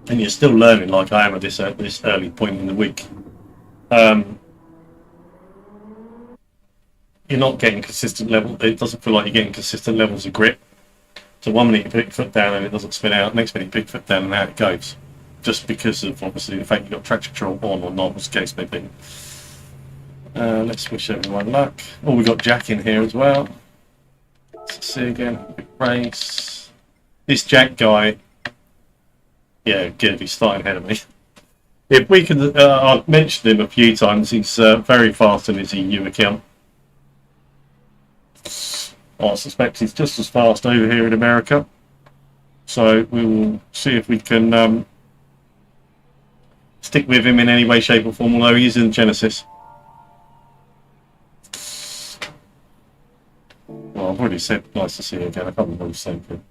and you're still learning like I am at this early point in the week, you're not getting consistent level. It doesn't feel like you're getting consistent levels of grip. So 1 minute you put your foot down and it doesn't spin out. Next minute you put your foot down and out it goes. Just because of obviously the fact you've got traction control on or not, as the case may be. Let's wish everyone luck. Oh, we got Jack in here as well. Let's see again. Big race. This Jack guy. Yeah, good. He's starting ahead of me. If we can, I've mentioned him a few times. He's very fast in his EU account. I suspect he's just as fast over here in America. So we will see if we can stick with him in any way, shape or form, although he is in Genesis. Well, I've already said nice to see you again. I can't remember what the same thing.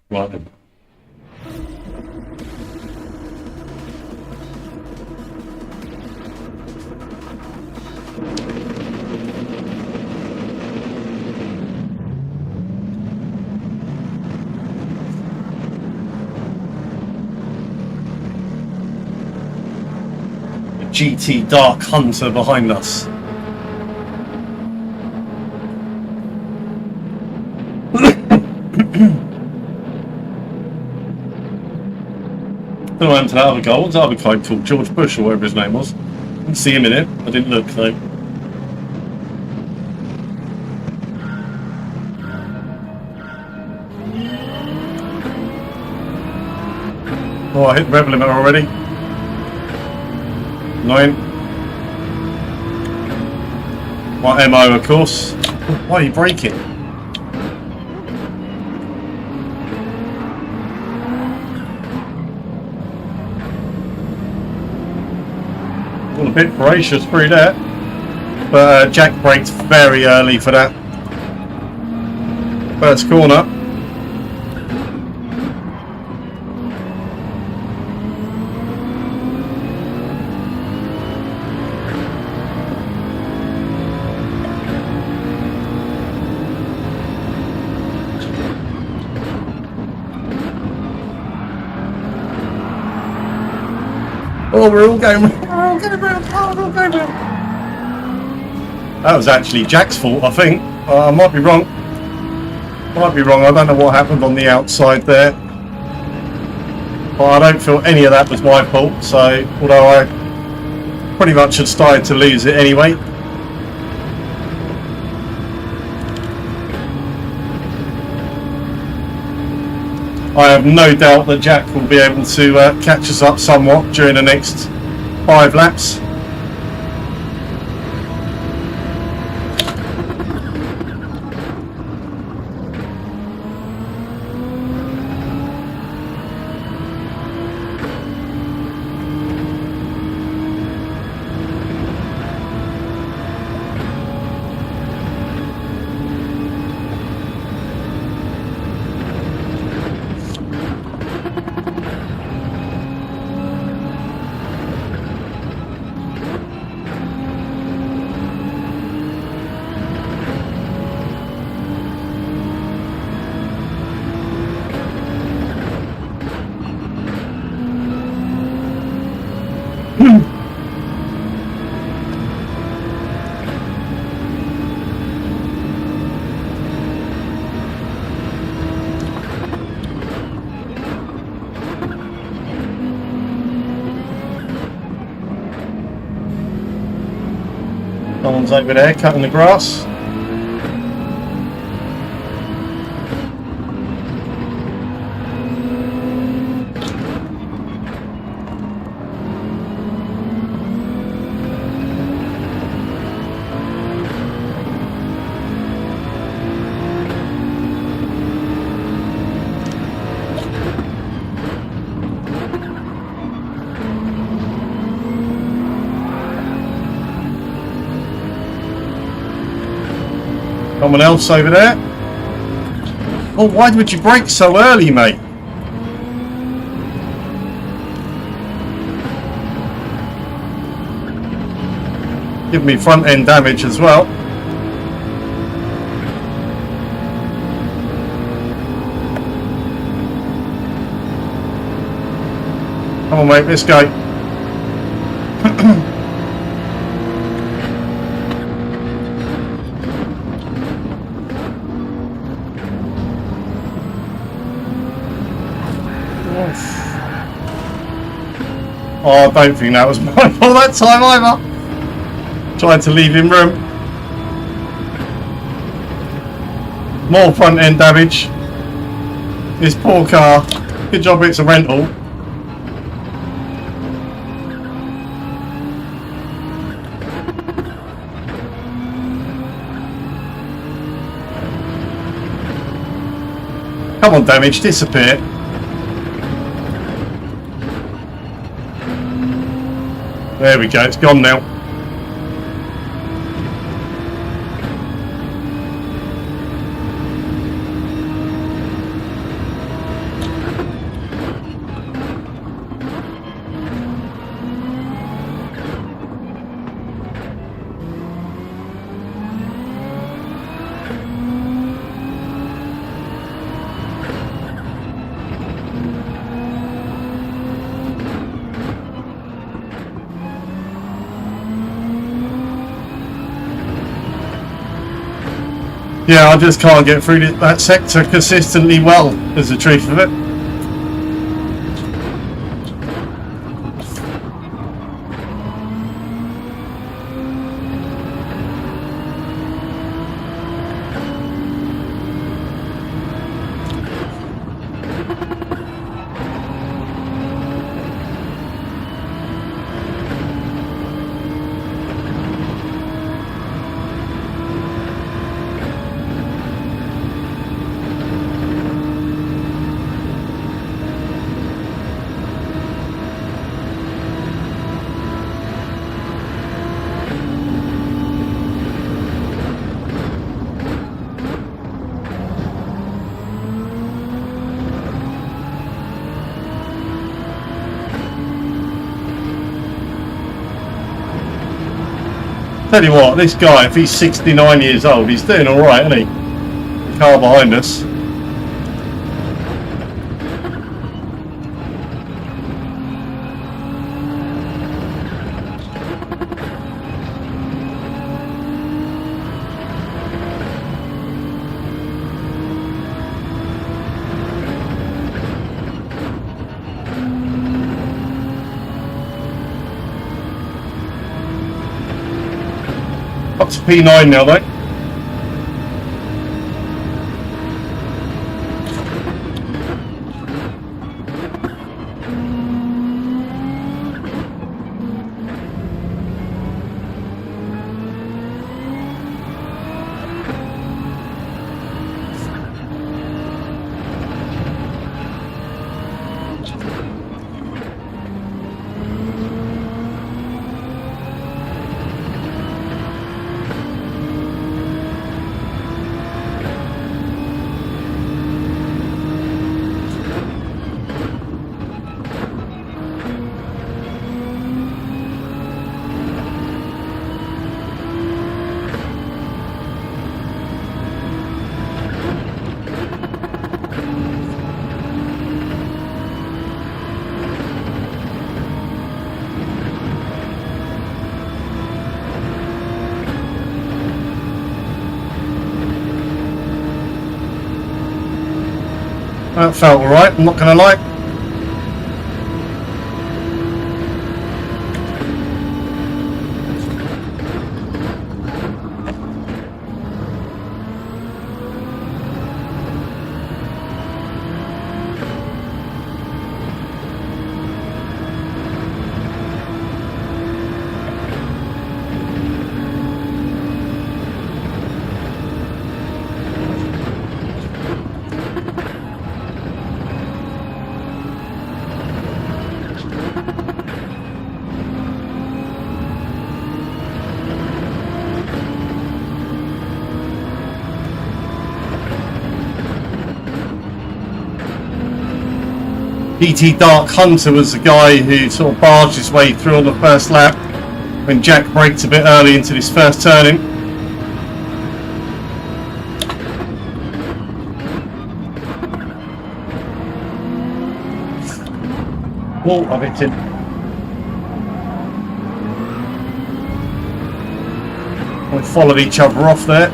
Right then. GT Dark Hunter behind us. I don't know what happened to that other guy. What's that other guy called? George Bush or whatever his name was. Didn't see him in it. I didn't look though. Oh, I hit the rev limiter already. 9. My MO, of course. Why are you braking? All a bit voracious through that. But Jack braked very early for that first corner. Oh, we're all going round. We're all going round. Oh, we're all going round. That was actually Jack's fault, I think. I might be wrong. I don't know what happened on the outside there. But I don't feel any of that was my fault. So, although I pretty much had started to lose it anyway. I have no doubt that Jack will be able to catch us up somewhat during the next 5 laps. Someone's over there cutting the grass. Someone else over there. Oh, why would you brake so early, mate? Give me front end damage as well. Come on, mate, let's go. Oh, I don't think that was my fault that time either. Tried to leave him room. More front end damage. This poor car. Good job it's a rental. Come on, damage, disappear. There we go, it's gone now. Yeah, I just can't get through that sector consistently well, is the truth of it. Tell you what, this guy, if he's 69 years old, he's doing alright, isn't he? The car behind us. up to P9 now, though. That felt alright, I'm not going to lie. PT Dark Hunter was the guy who sort of barged his way through on the first lap when Jack braked a bit early into this first turning. Oh, I've hit him. We followed each other off there.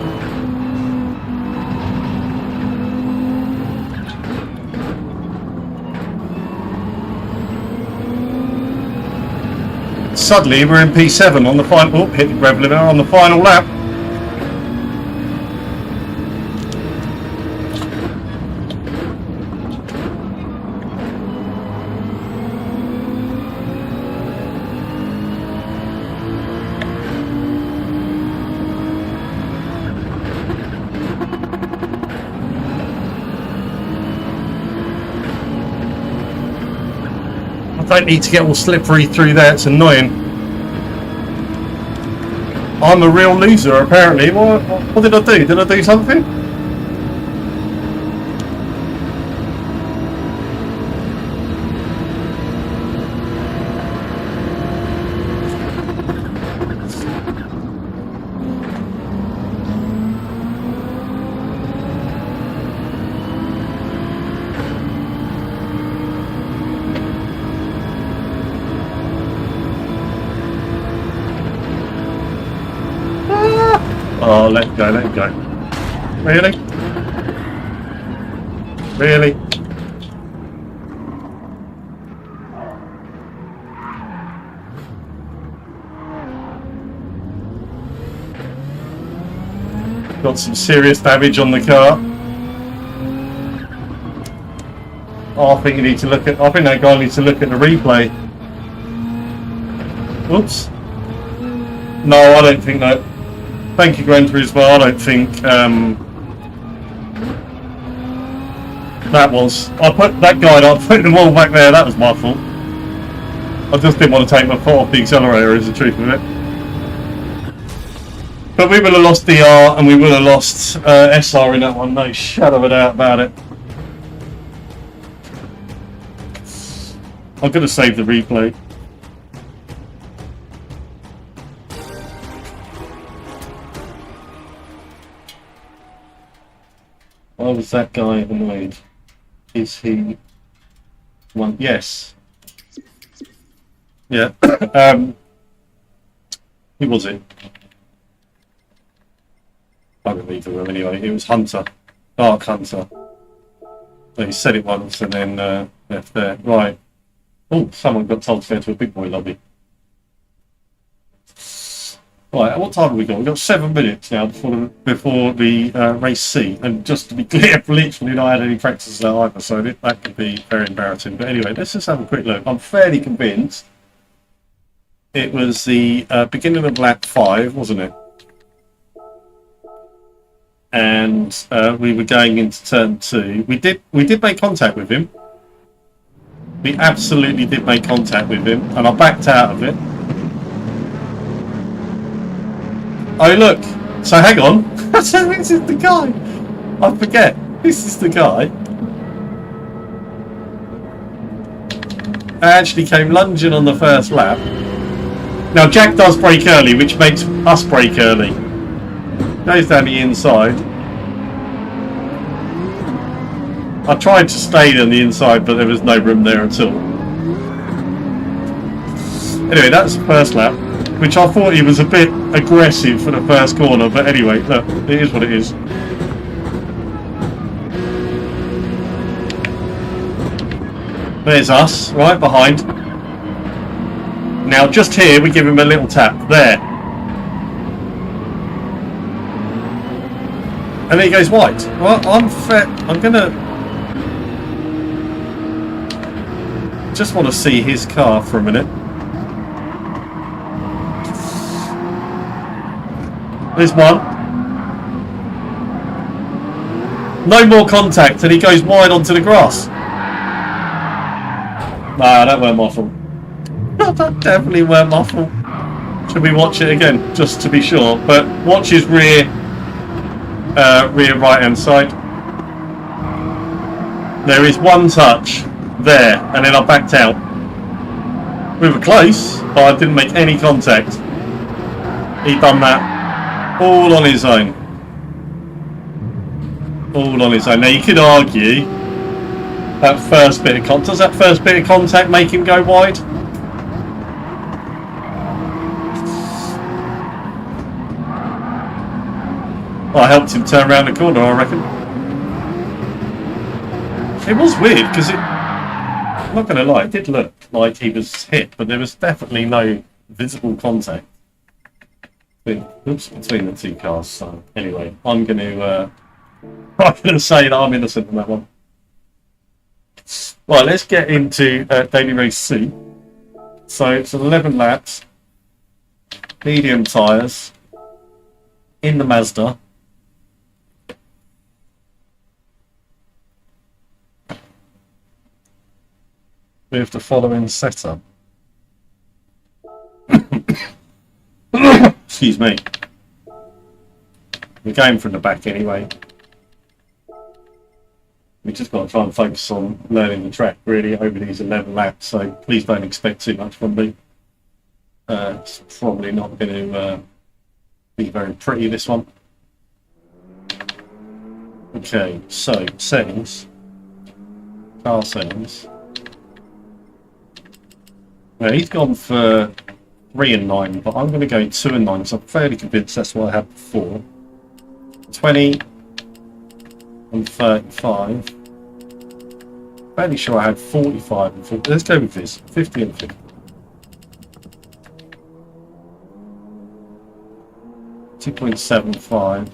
Suddenly we're in P7 on the final. Oh, hit the rev limiter on the final lap. I don't need to get all slippery through there, it's annoying. I'm a real loser apparently. What did I do? Did I do something? Oh, let it go, let it go. Really? Really? Got some serious damage on the car. Oh, I think you need to look at. I think that guy needs to look at the replay. Oops. No, I don't think that. Thank you, Gran Turismo. I don't think that was. I put that guy up, put them all back there. That was my fault. I just didn't want to take my foot off the accelerator. Is the truth of it. But we would have lost DR and we would have lost SR in that one. No shadow of a doubt about it. I'm going to save the replay. Why was that guy annoyed? Is he one? Yes. Yeah. Who was it? I don't remember anyway. It was Hunter. Dark Hunter. So he said it once and then left there. Right. Oh, someone got told to go to a big boy lobby. Right, what time have we got? We've got 7 minutes now before the race C. And just to be clear, I've literally not had any practice there either, so that could be very embarrassing. But anyway, let's just have a quick look. I'm fairly convinced it was the beginning of lap 5, wasn't it? And we were going into turn 2. We did make contact with him. We absolutely did make contact with him, and I backed out of it. Oh look, so hang on. So this is the guy. I forget. This is the guy. I actually came lunging on the first lap. Now Jack does brake early, which makes us brake early. Goes down the inside. I tried to stay on the inside, but there was no room there at all. Anyway, that's the first lap, which I thought he was a bit aggressive for the first corner, but anyway, look, it is what it is. There's us, right behind. Now, just here, we give him a little tap. There. And then he goes wide. Well, I'm gonna... just want to see his car for a minute. There's one. No more contact, and he goes wide onto the grass. Nah, that weren't my fault. That definitely weren't my fault. Should we watch it again, just to be sure? But watch his rear right hand side. There is one touch there, and then I backed out. We were close, but I didn't make any contact. He done that all on his own. All on his own. Now you could argue that first bit of contact. Does that first bit of contact make him go wide? Well, I helped him turn around the corner, I reckon. It was weird because I'm not going to lie, it did look like he was hit, but there was definitely no visible contact between the two cars. So anyway, I'm going to say that I'm innocent in that one. Right, let's get into daily race C. So it's 11 laps, medium tyres, in the Mazda. With the following setup. Excuse me. We're going from the back anyway. We just got to try and focus on learning the track really over these 11 laps, so please don't expect too much from me. It's probably not going to be very pretty, this one. Okay, so settings. Car settings. Now he's gone for 3 and 9, but I'm going to go 2 and 9, so I'm fairly convinced that's what I had before. 20 and 35. Fairly sure I had 45 and 40. Let's go with this. 50 and 50. 2.75.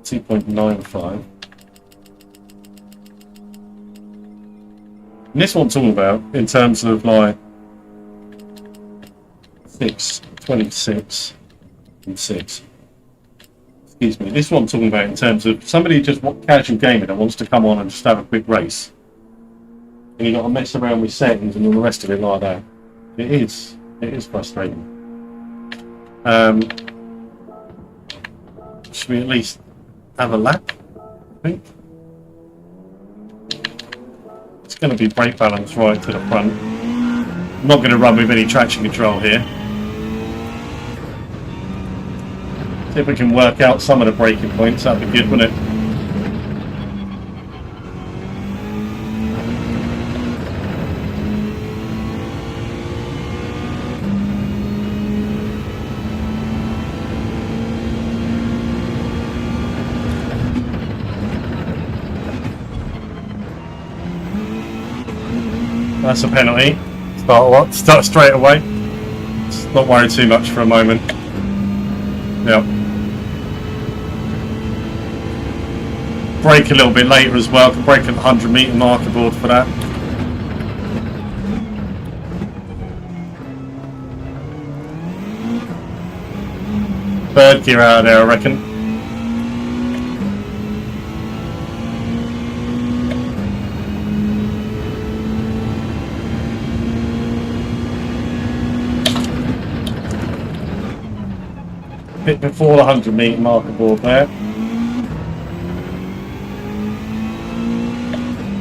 2.95. And this one's all about in terms of like 6, 26 and 6. Excuse me. This one I'm talking about in terms of somebody just casual gaming that wants to come on and just have a quick race. And you got to mess around with settings and all the rest of it like that. It is frustrating. Should we at least have a lap? I think. It's going to be brake balance right to the front. I'm not going to run with any traction control here. See if we can work out some of the braking points. That'd be good, wouldn't it? That's a penalty. Start straight away. Not worry too much for a moment. Yep. Brake a little bit later as well. Can brake at the 100-metre marker board for that. Third gear out of there, I reckon. Bit before the 100-metre marker board there.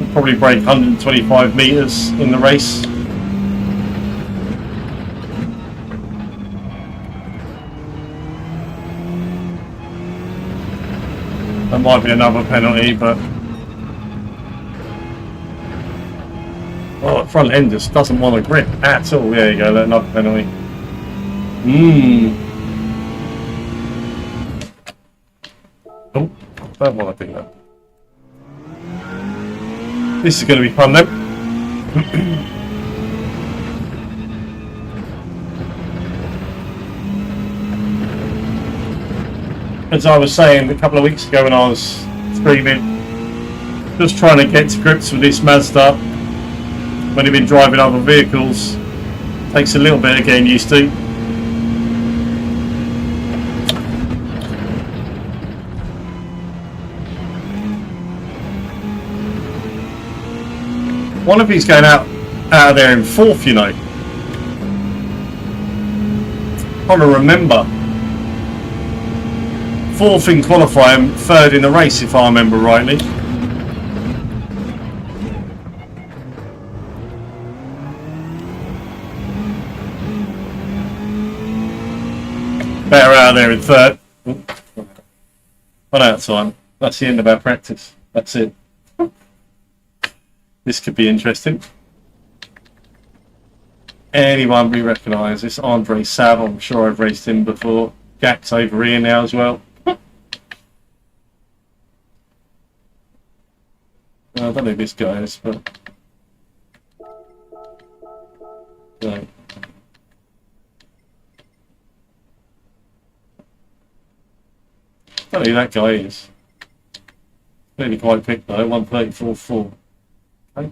We'll probably break 125 metres in the race. That might be another penalty, but oh, the front end just doesn't want to grip at all. There you go, another penalty. Oh, don't want to do that. This is going to be fun then. As I was saying a couple of weeks ago when I was streaming, just trying to get to grips with this Mazda when you've been driving other vehicles takes a little bit of getting used to. One of these going out of there in fourth, you know. Trying to remember. Fourth in qualifying, third in the race, if I remember rightly. Better out there in third. Run out of time. That's the end of our practice. That's it. This could be interesting. Anyone we recognise? This Andre Sav, I'm sure I've raced him before. Gak's over here now as well. I don't know who this guy is, but no. I don't know who that guy is. Really quite quick though, 1:34.4. Okay.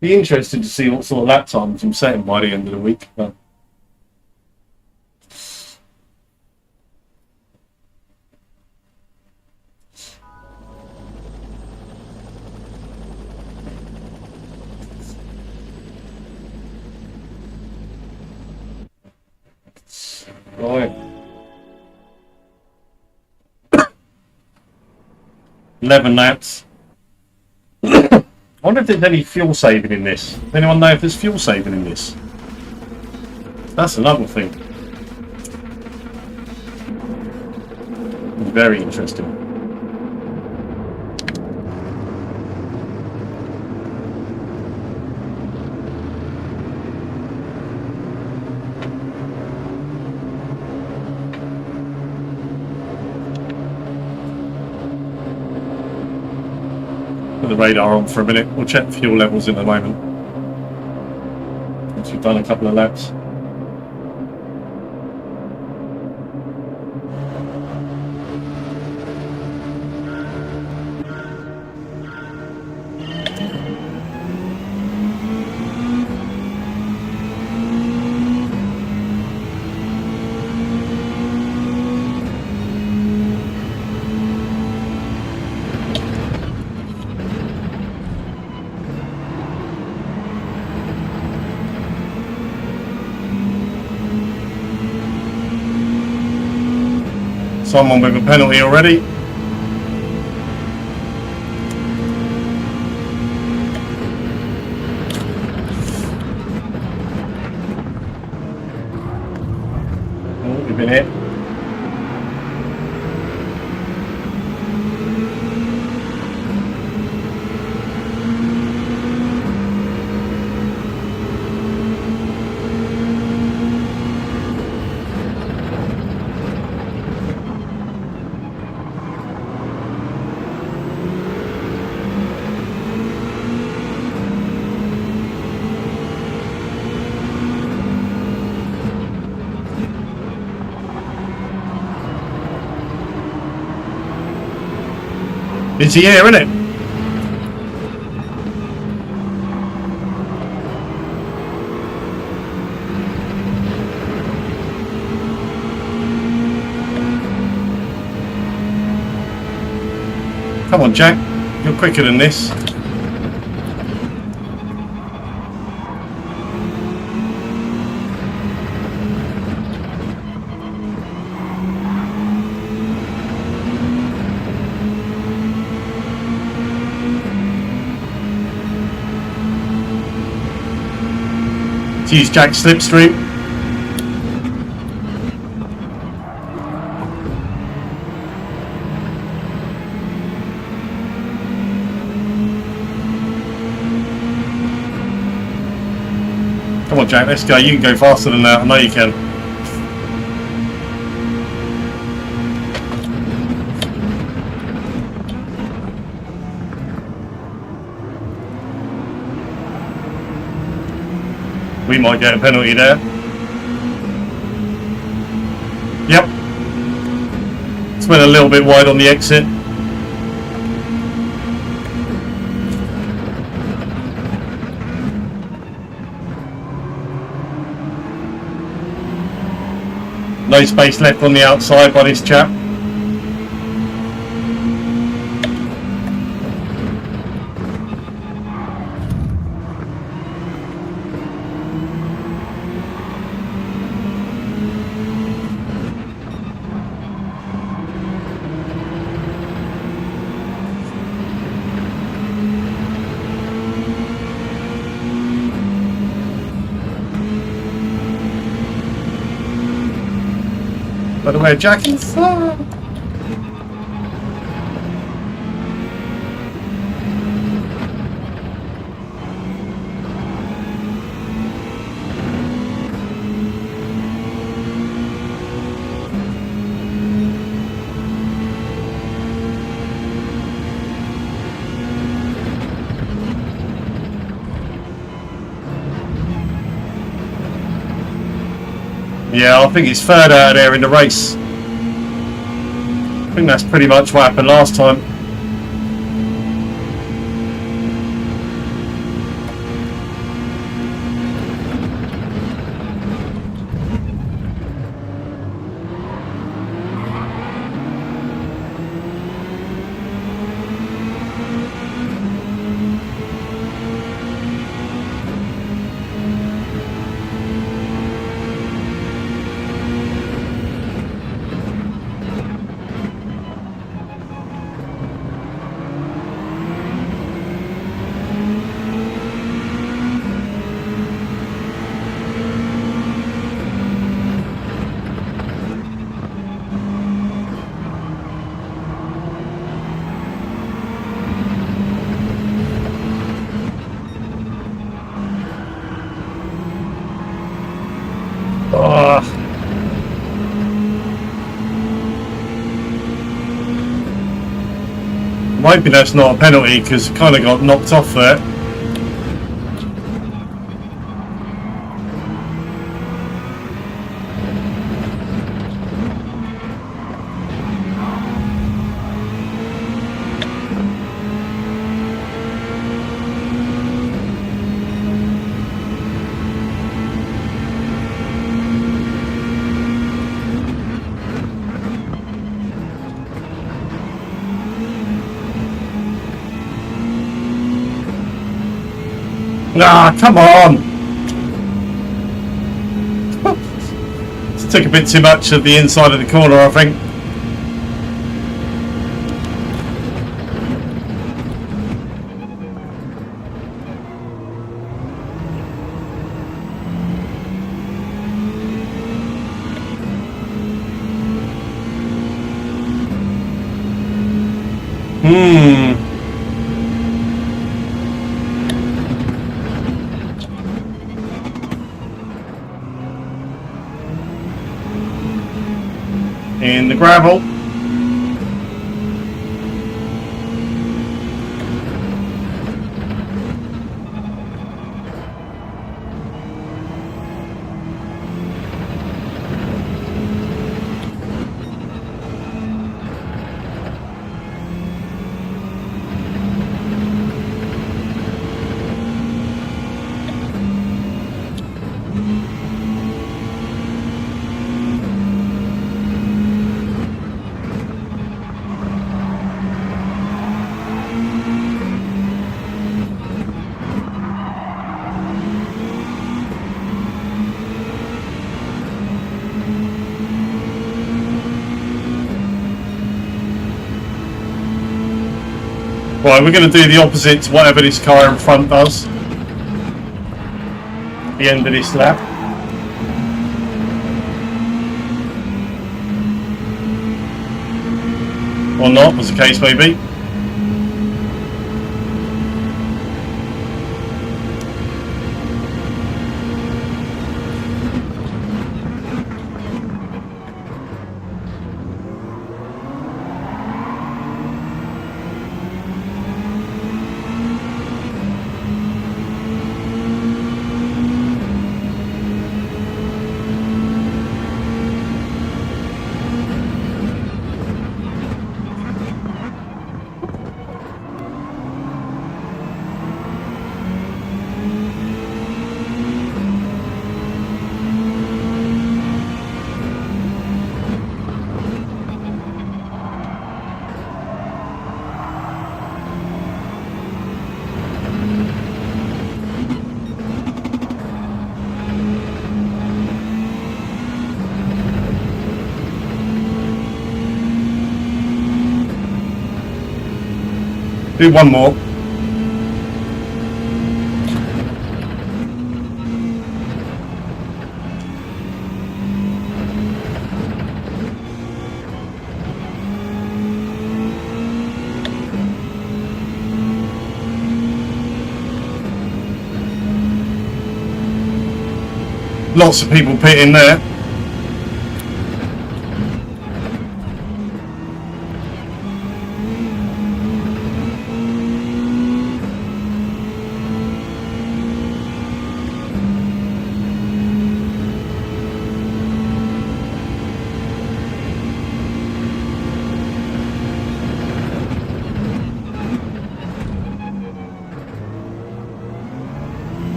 Be interested to see what sort of lap times I'm setting by the end of the week. But right. 11 laps. I wonder if there's any fuel saving in this. Does anyone know if there's fuel saving in this? That's another thing. Very interesting. Put the radar on for a minute. We'll check the fuel levels in a moment. Once we've done a couple of laps. Someone with a penalty already. Oh, we've been hit. Busy here, isn't it? Come on, Jack. You're quicker than this. Use Jack's slipstream. Come on, Jack, let's go. You can go faster than that. I know you can. We might get a penalty there. Yep. It's went a little bit wide on the exit. No space left on the outside by this chap. By the way, Jack is... Yeah, I think it's third out of there in the race. I think that's pretty much what happened last time. I'm hoping that's not a penalty because I kind of got knocked off there. Ah, come on! Took a bit too much of the inside of the corner, I think. In the gravel. Right, we're going to do the opposite to whatever this car in front does. At the end of this lap. Or not, as the case may be. Do one more. Lots of people pitting there.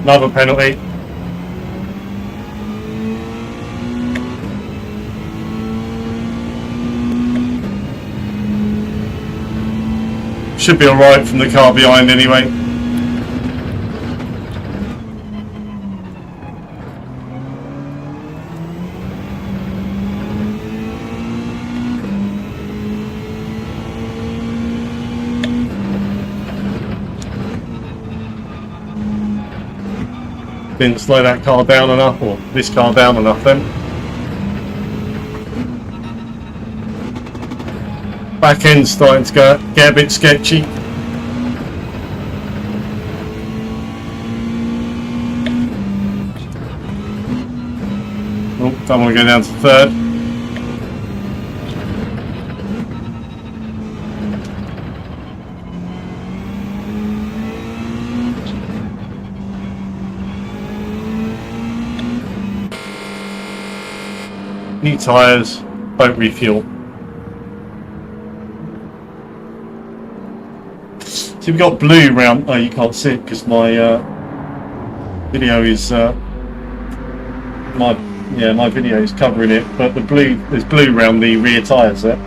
Another penalty. Should be alright from the car behind anyway. Didn't slow that car down enough, or this car down enough then. Back end's starting to get a bit sketchy. Oh, don't want to go down to third. New tyres, don't refuel. So we've got blue round. Oh, you can't see it because my video is my video is covering it. But there's blue around the rear tyres there.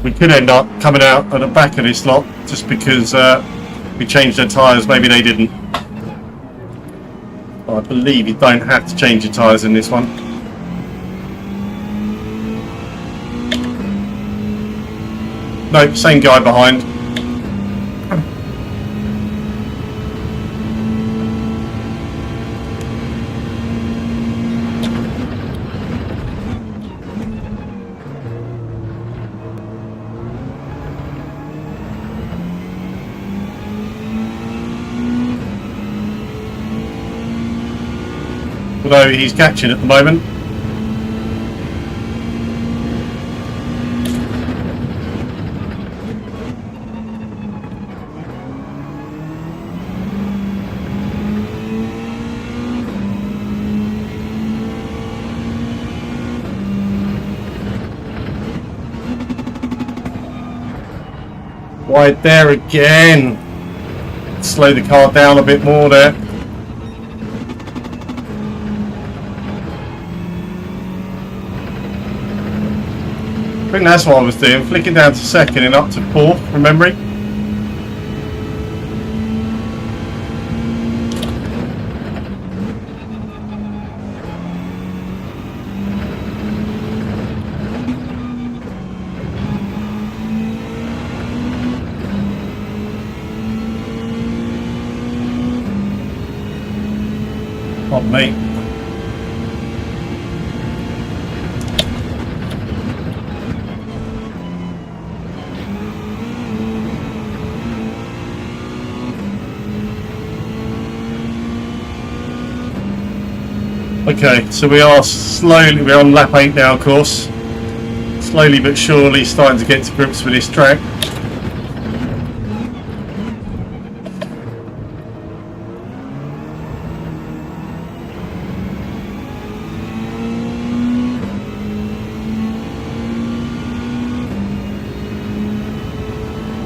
We could end up coming out at the back of this lot just because we changed their tyres. Maybe they didn't. I believe you don't have to change your tyres in this one. Nope, same guy behind. Although he's catching at the moment. Wide there again. Slow the car down a bit more there. I think that's what I was doing, flicking down to second and up to fourth from memory. On me. Okay, so we're on lap 8 now, of course. Slowly but surely starting to get to grips with this track.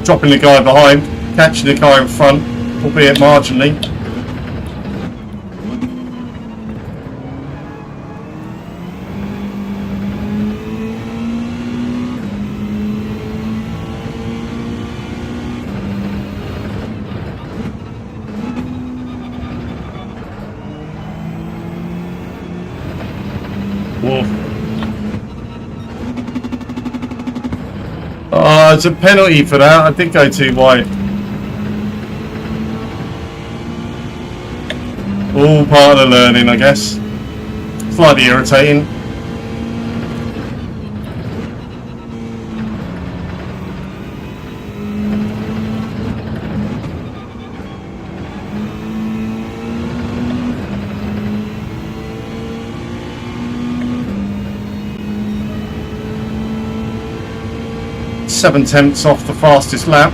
Dropping the guy behind, catching the car in front, albeit marginally. Oh, it's a penalty for that. I did go too wide. All part of the learning, I guess. Slightly irritating. Seven tenths off the fastest lap.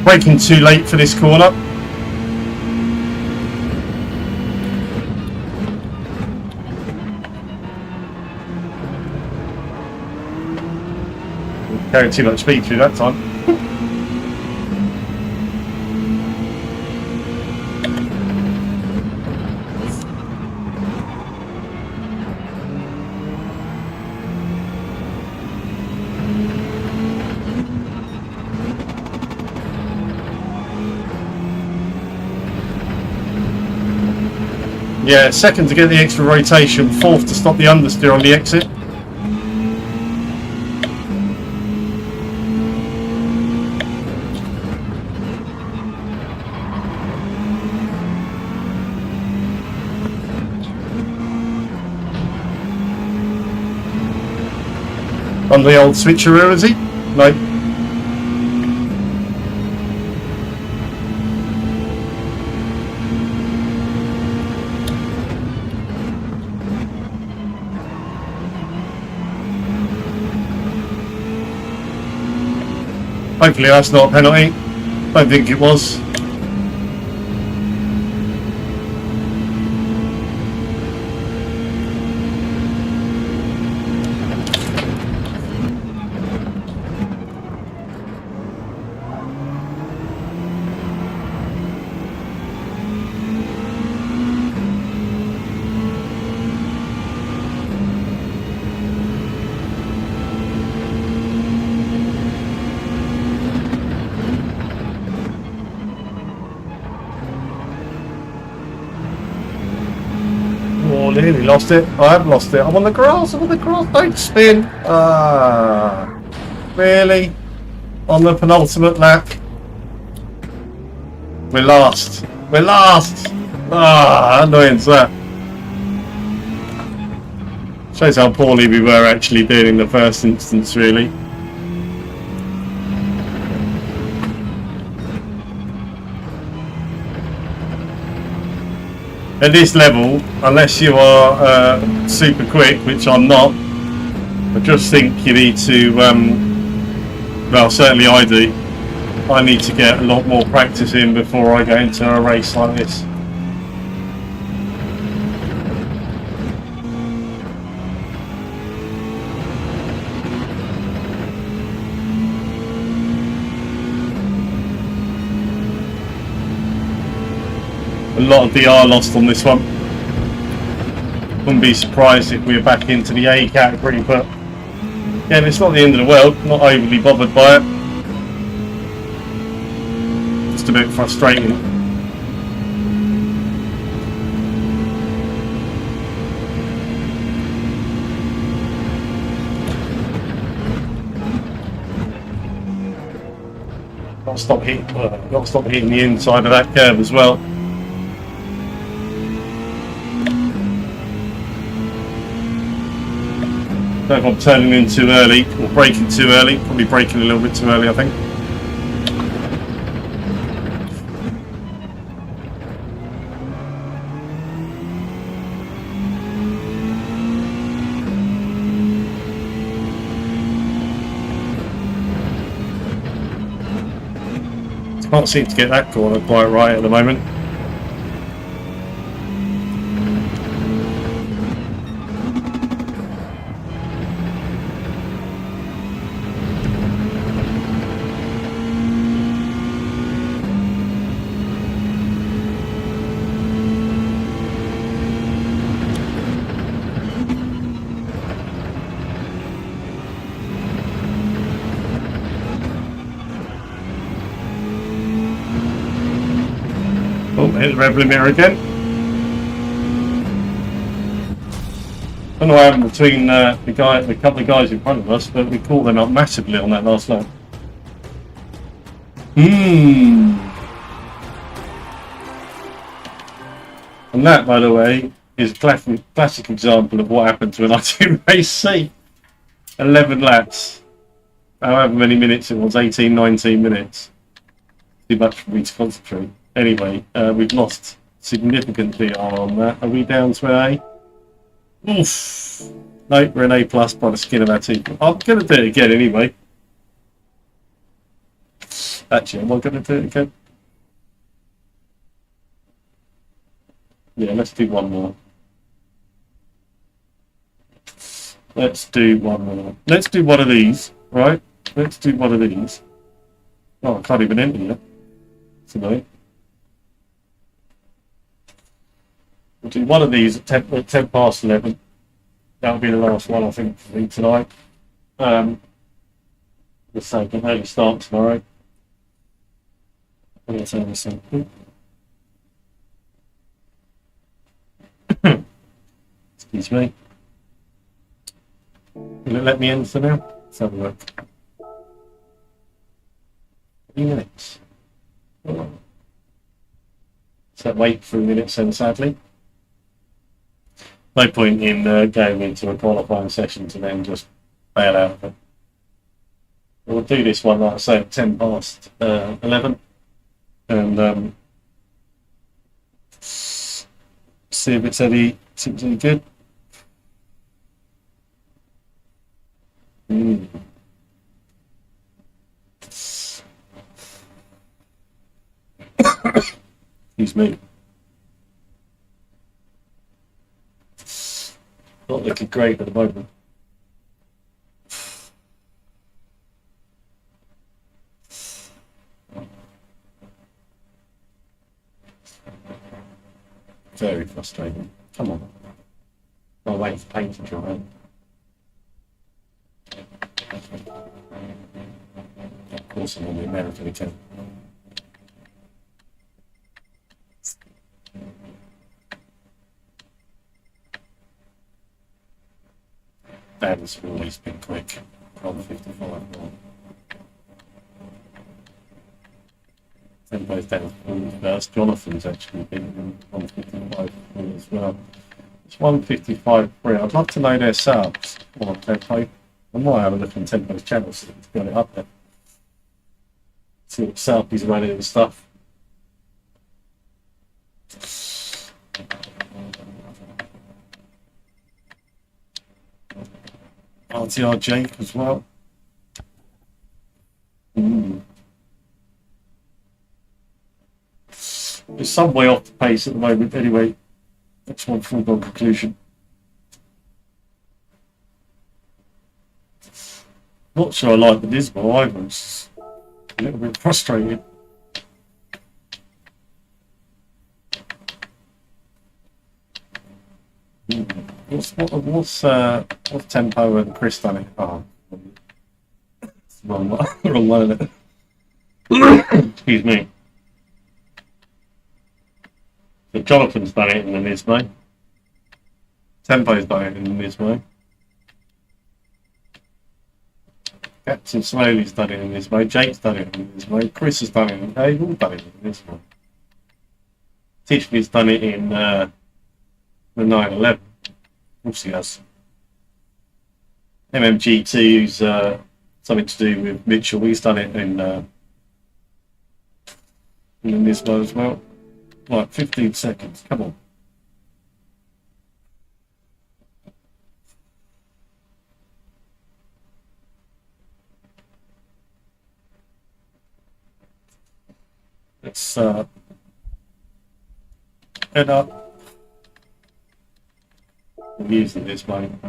Braking too late for this corner. Carrying too much speed through that time. Yeah, second to get the extra rotation, fourth to stop the understeer on the exit. On the old switcheroo, is he? No. Hopefully that's not a penalty. Don't think it was. Nearly lost it. I have lost it. I'm on the grass. I'm on the grass. Don't spin. Really? On the penultimate lap. We're last. We're last. How annoying's that? Shows how poorly we were actually doing in the first instance, really. At this level, unless you are super quick, which I'm not, I just think you need to, well certainly I do, I need to get a lot more practice in before I go into a race like this. A lot of DR lost on this one. Wouldn't be surprised if we were back into the A category, but again, it's not the end of the world. Not overly bothered by it. Just a bit frustrating. Got to stop hitting the inside of that curve as well. Don't know if I'm turning in too early or braking too early. Probably braking a little bit too early, I think. Can't seem to get that corner quite right at the moment. Oh, hit the rev limiter again. I don't know what happened between the couple of guys in front of us, but we caught them up massively on that last lap. And that, by the way, is a classic example of what happens when I do race C. 11 laps. However many minutes it was, 18, 19 minutes. Too much for me to concentrate. Anyway, we've lost significant DR on that. Are we down to an A? Oof. No, we're an A plus by the skin of our teeth. I'm going to do it again anyway. Actually, am I going to do it again? Yeah, let's do one more. Let's do one more. Let's do one of these, right? Let's do one of these. Oh, I can't even enter yet. It's annoying. We'll do one of these at 10 past 11. That'll be the last one, I think, for me tonight. Let's say an early start tomorrow. Let's have a second. Excuse me. Will it let me enter now? Let's have a look. 3 minutes. Oh. So wait 3 minutes then, sadly. No point in going into a qualifying session to then just bail out of it. We'll do this one, like I say, at 10 past 11. And see if it's any good. Excuse me. Not looking great at the moment. Very frustrating. Come on. I'll wait for paint to dry. Of course, I'm on the American account. That has always been quick. 12:55. Tempo's down first. Jonathan's actually been 155 as well. It's 155.3. I'd love to know their subs on Tempo. I might have a look on Tempo's channel to get it up there. See what sub he's running and stuff. RTR Jake as well. It's some way off the pace at the moment. Anyway, that's one foregone conclusion. Not sure I like the Nismo either. It's a little bit frustrating. What's tempo and Chris done it? Oh, it's the wrong one. Wrong one, isn't it? Excuse me. So Jonathan's done it in the Nismo. Tempo's done it in the Nismo. Captain Slowly's done it in this way, Jake's done it in this way, Chris has done it in they've all done it in this way. Tiffany's done it in the 911. Of course he has. MMG2's something to do with Mitchell, he's done it in this one as well. Right, 15 seconds, come on. Let's head up. I'm using this one.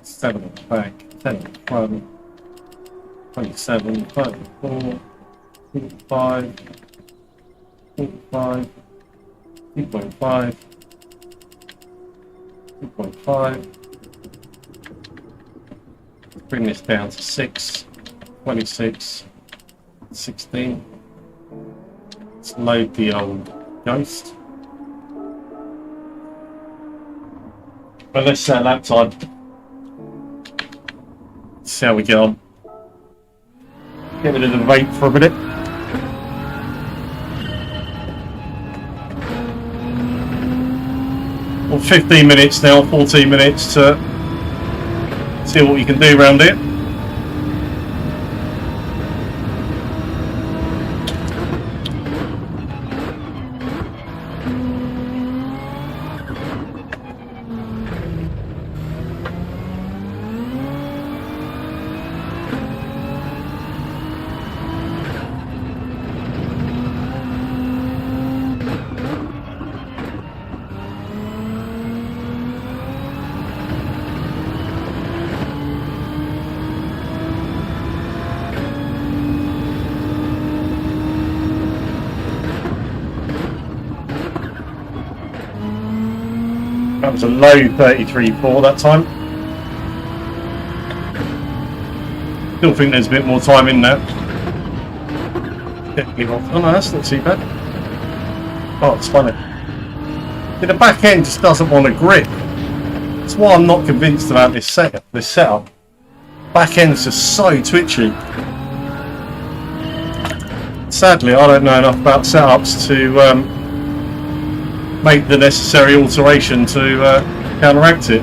Seven at the back, 10 at the front, 27, 34, 45. 45, 2.5, 2.5. Bring this down to 6, 26, 16. Let's load the old Ghost. Well, let's set lap time. See how we get on. Get rid of the vape for a minute. Well, 15 minutes now, 14 minutes to see what we can do around it. That was a low 33.4 that time. Still think there's a bit more time in there. Oh no, that's not too bad. Oh, it's funny. The back end just doesn't want to grip. That's why I'm not convinced about this setup. Back end's just so twitchy. Sadly, I don't know enough about setups to make the necessary alteration to counteract it.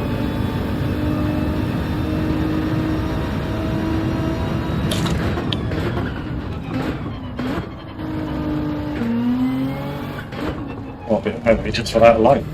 Well, a bit of memory just for that alone.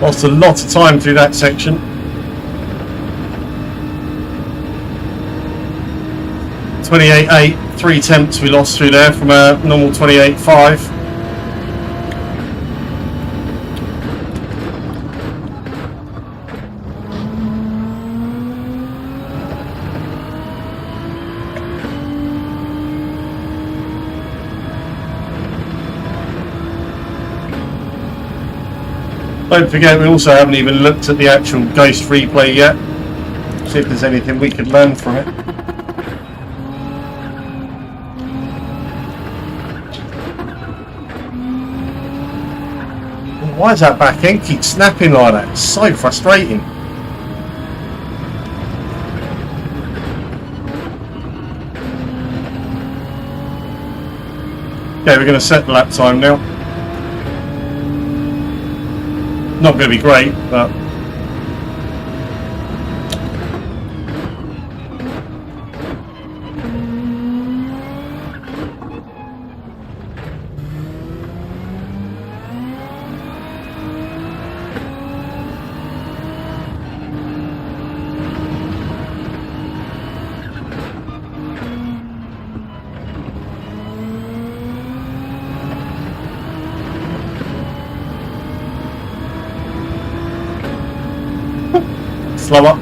Lost a lot of time through that section. .28.8, 3 tenths we lost through there from a normal 28.5. Don't forget, we also haven't even looked at the actual Ghost replay yet. See if there's anything we could learn from it. Why is that back end keep snapping like that? It's so frustrating. Okay, we're going to set the lap time now. Not going to be great, but slower.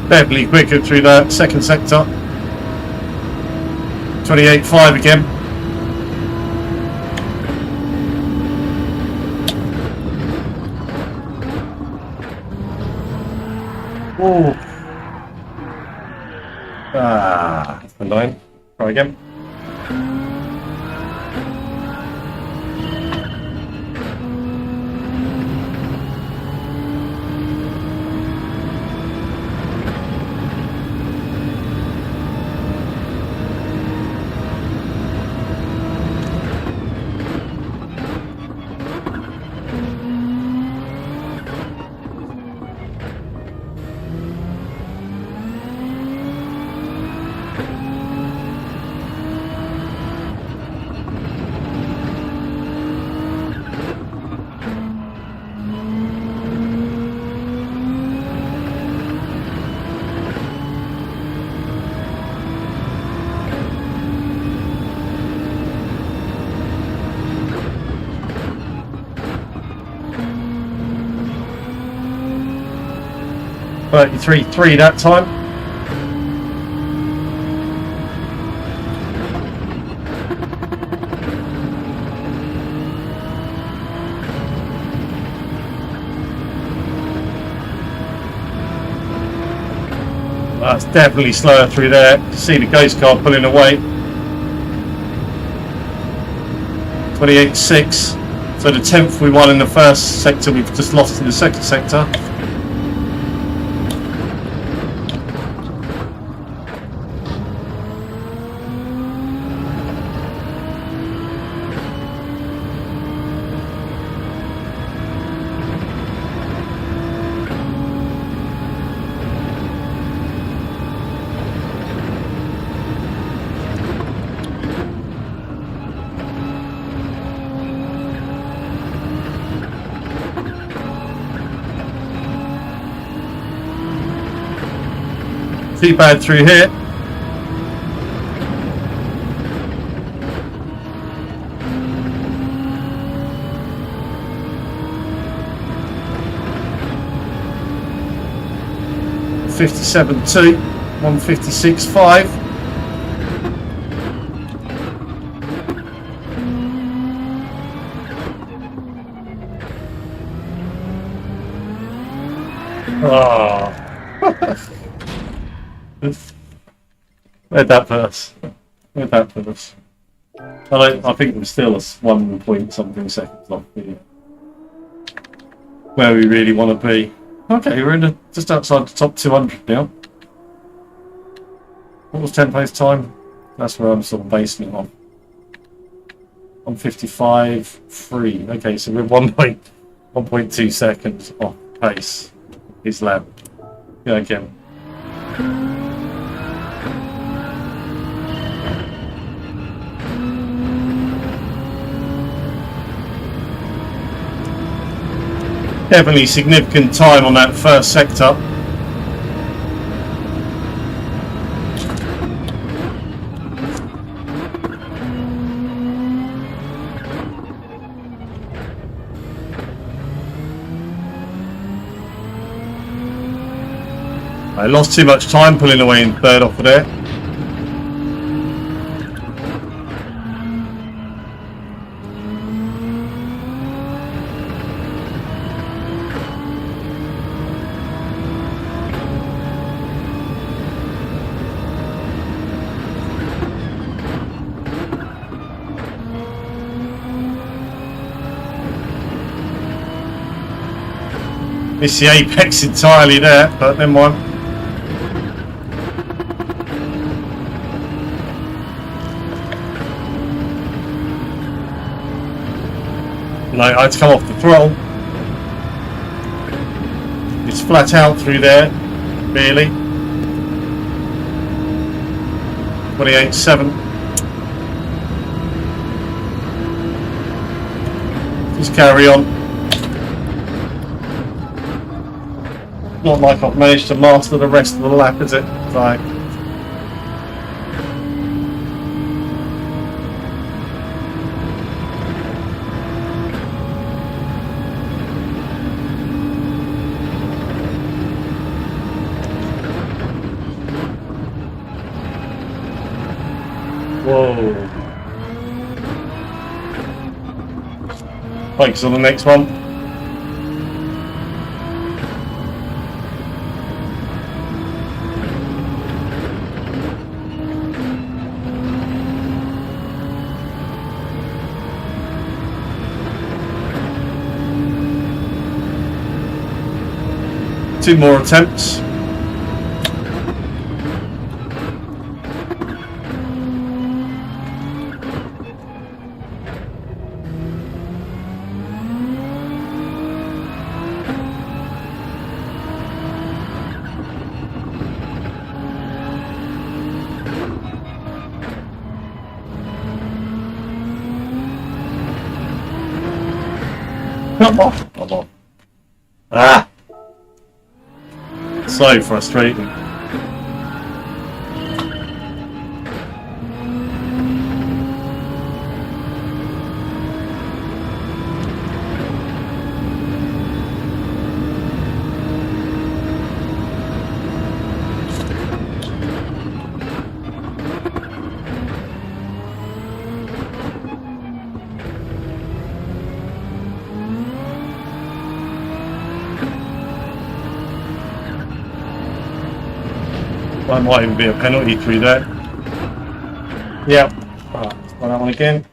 Barely quicker through the second sector. 28.5 again. Oh. That's annoying. Try again. .33.3 that time. That's definitely slower through there. See the ghost car pulling away. 28.6. So the 10th we won in the first sector, we've just lost in the second sector. Too bad through here. .57.2, 156.5. Oh. Where'd that put us? Where'd that put us? I think we're still 1 point something seconds off where we really want to be. Okay, we're just outside the top 200 now. What was Tempo's time? That's where I'm sort of basing it on. 155.3. Okay, so we're 1.2 seconds off pace. His lap. Yeah, again. Definitely significant time on that first sector. I lost too much time pulling away in third off of there. Missed the apex entirely there, but never mind. No, I had to come off the throttle. It's flat out through there, really. 28.7. Just carry on. Not like I've managed to master the rest of the lap, is it? Like, whoa. Focus on the next one. Two more attempts. Come on, come on. Ah! So frustrating. That might even be a penalty through there. Yep. Alright, let's try that one again.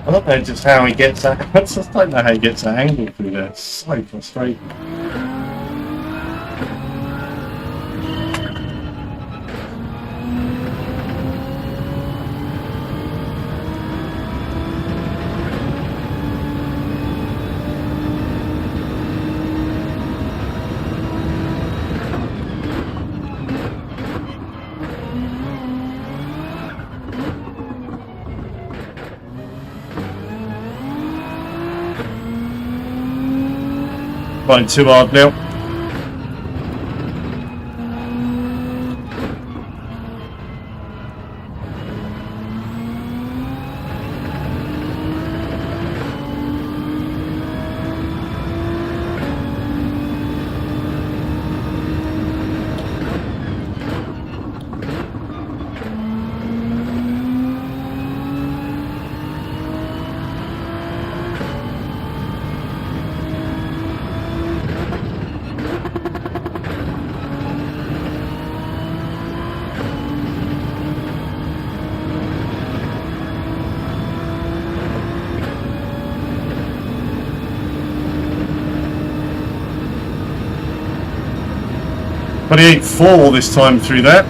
I don't know just how he gets that. I just don't know how he gets that angle through there. It's so frustrating. Going too hard now. .28.4 this time through that.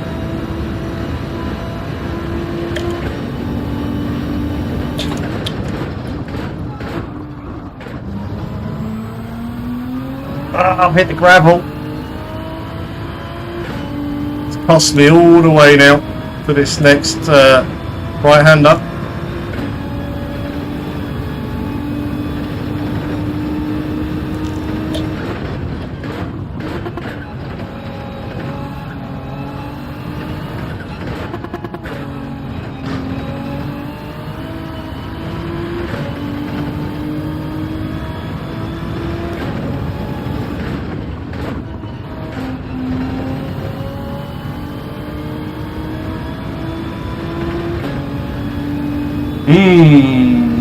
I've hit the gravel. It's cost me all the way now for this next right-hander.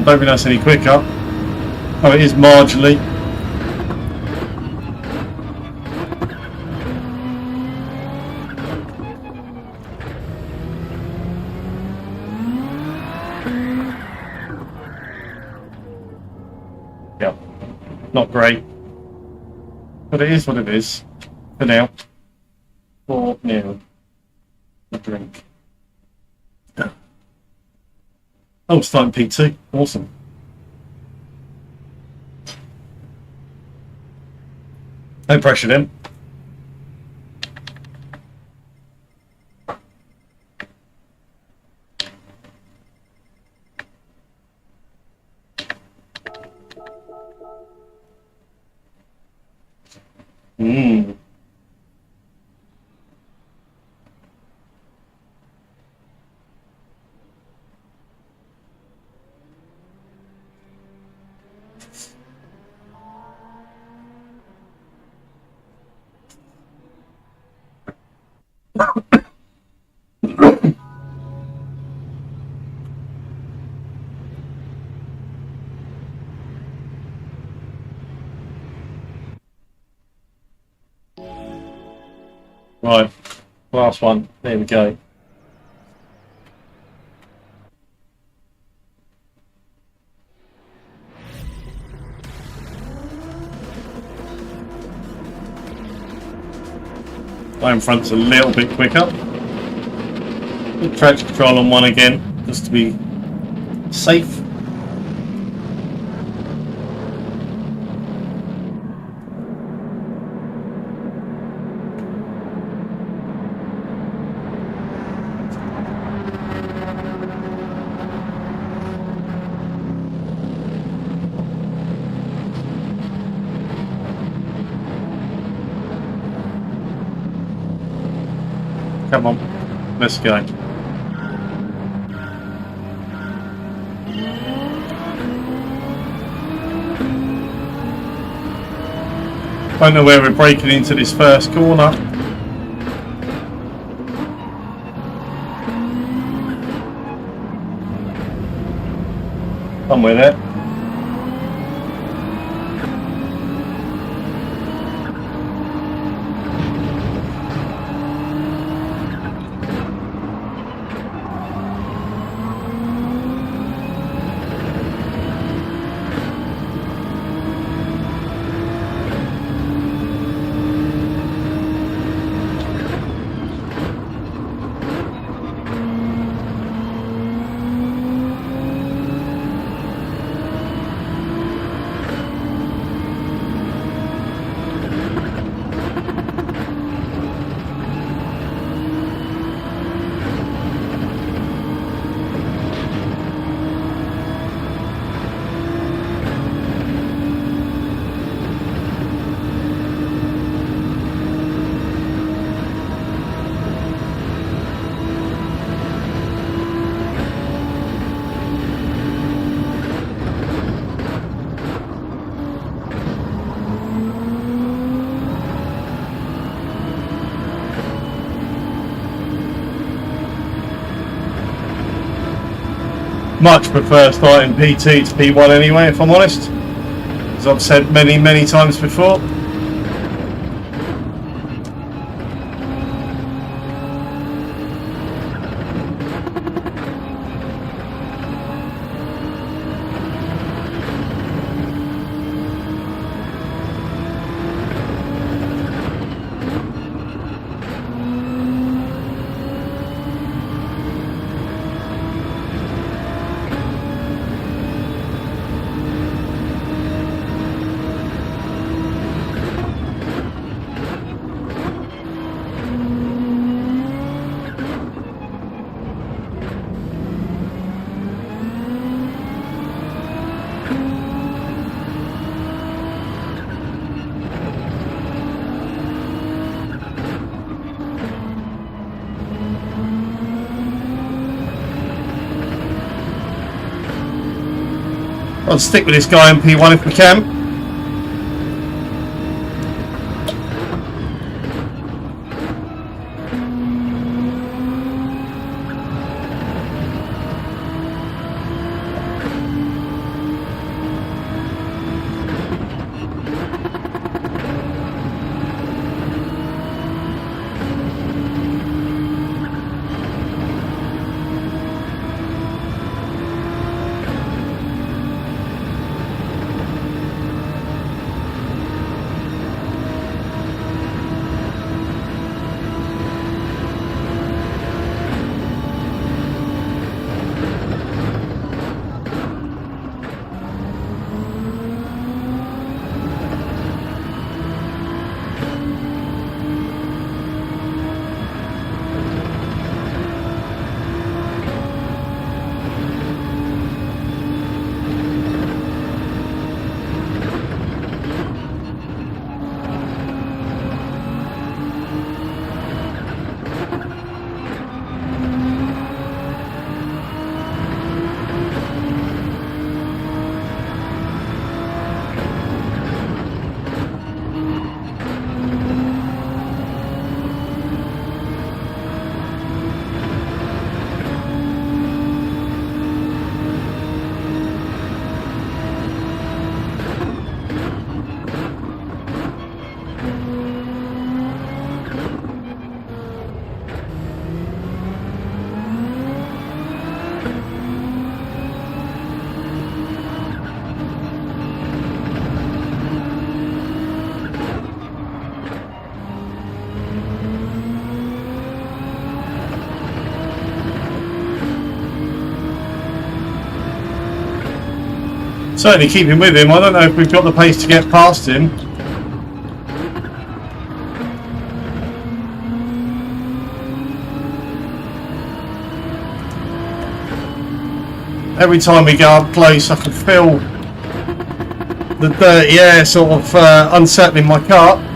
Don't think that's any quicker. Oh, it is marginally. Yeah, not great. But it is what it is. For now. For now. A drink. Oh, starting P2. Awesome. No pressure then. Right, last one. There we go. Line front's a little bit quicker. Put traction control on one again, just to be safe. Come on, let's go. Don't know where we're breaking into this first corner. Somewhere there. Much prefer starting P2 to P1 anyway, if I'm honest. As I've said many times before. I'll stick with this guy in P1 if we can. Certainly keeping with him. I don't know if we've got the pace to get past him. Every time we go up close, I can feel the dirty air sort of unsettling my car.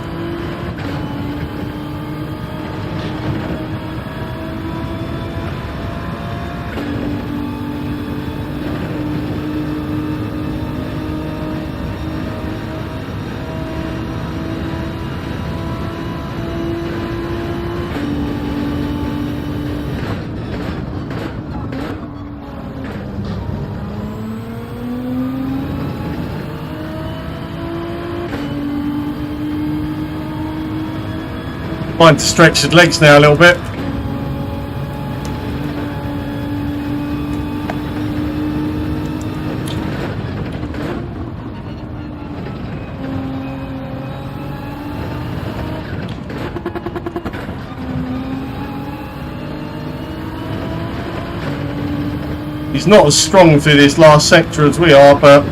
Trying to stretch his legs now a little bit. He's not as strong through this last sector as we are, but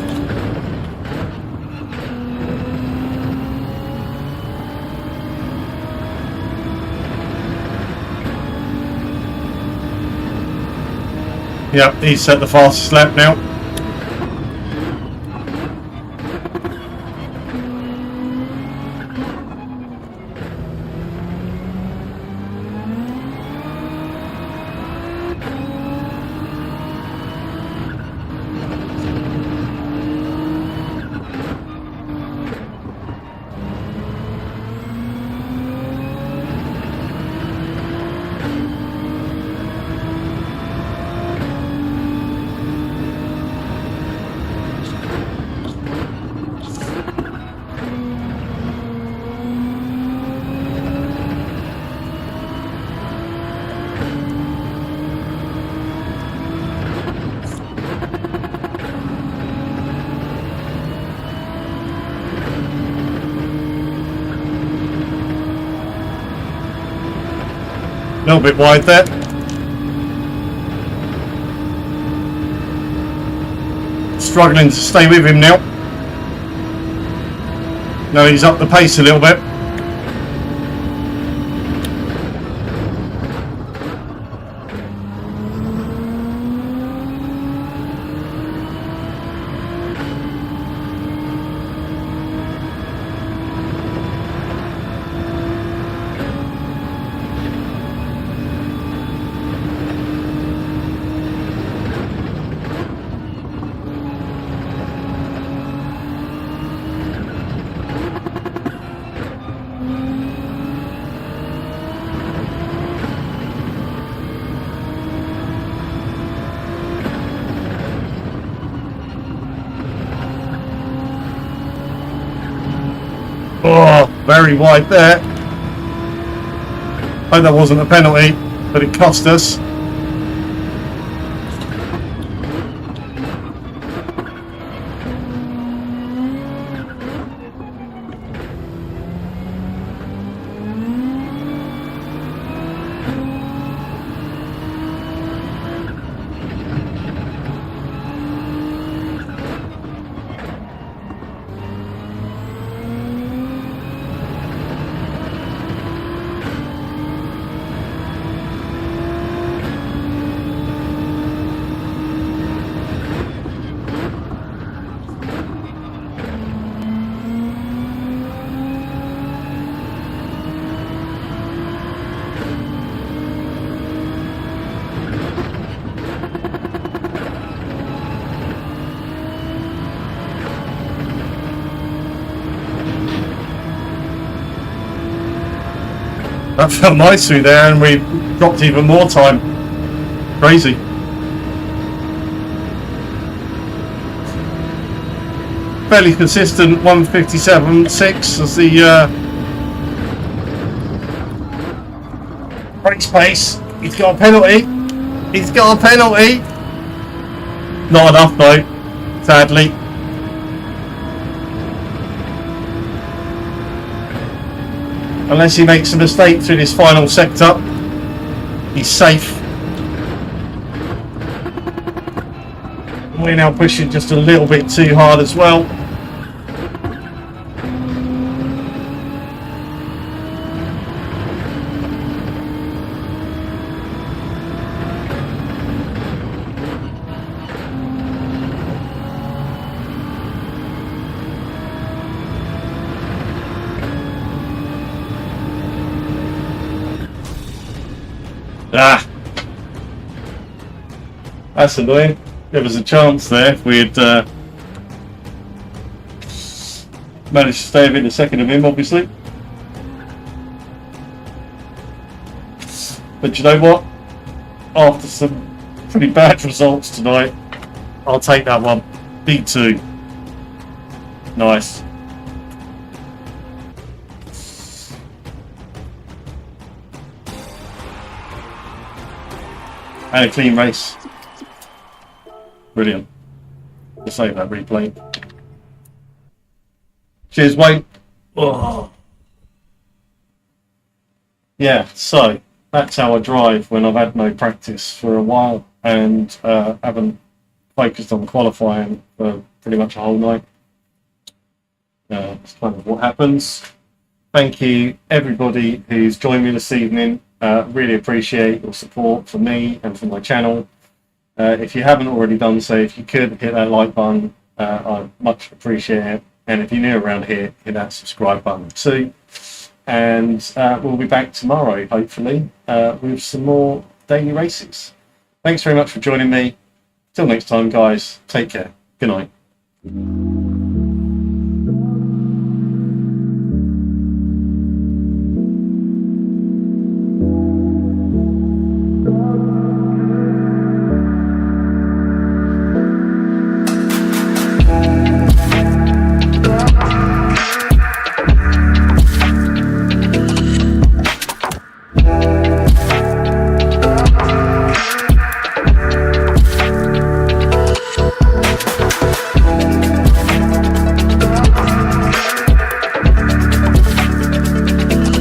yeah, he's set the fastest lap now. A little bit wide there. Struggling to stay with him now. No, he's up the pace a little bit. Very wide there. Hope that wasn't a penalty, but it cost us. That felt nice through there, and we dropped even more time. Crazy. Fairly consistent 1:57.6 as the race pace. He's got a penalty. He's got a penalty. Not enough though, sadly. Unless he makes a mistake through this final sector, he's safe. We're now pushing just a little bit too hard as well. Ah, that's annoying. There was a chance there if we had managed to stay within a second of him, obviously. But you know what? After some pretty bad results tonight, I'll take that one. B2. Nice. And a clean race. Brilliant. We'll save that replay. Cheers, Wayne. Oh. Yeah, so that's how I drive when I've had no practice for a while and haven't focused on qualifying for pretty much a whole night. It's kind of what happens. Thank you, everybody who's joined me this evening. Really appreciate your support for me and for my channel. If you haven't already done so, if you could hit that like button, I'd much appreciate it. And if you're new around here, hit that subscribe button too. And we'll be back tomorrow, hopefully, with some more daily races. Thanks very much for joining me. Till next time, guys. Take care. Good night.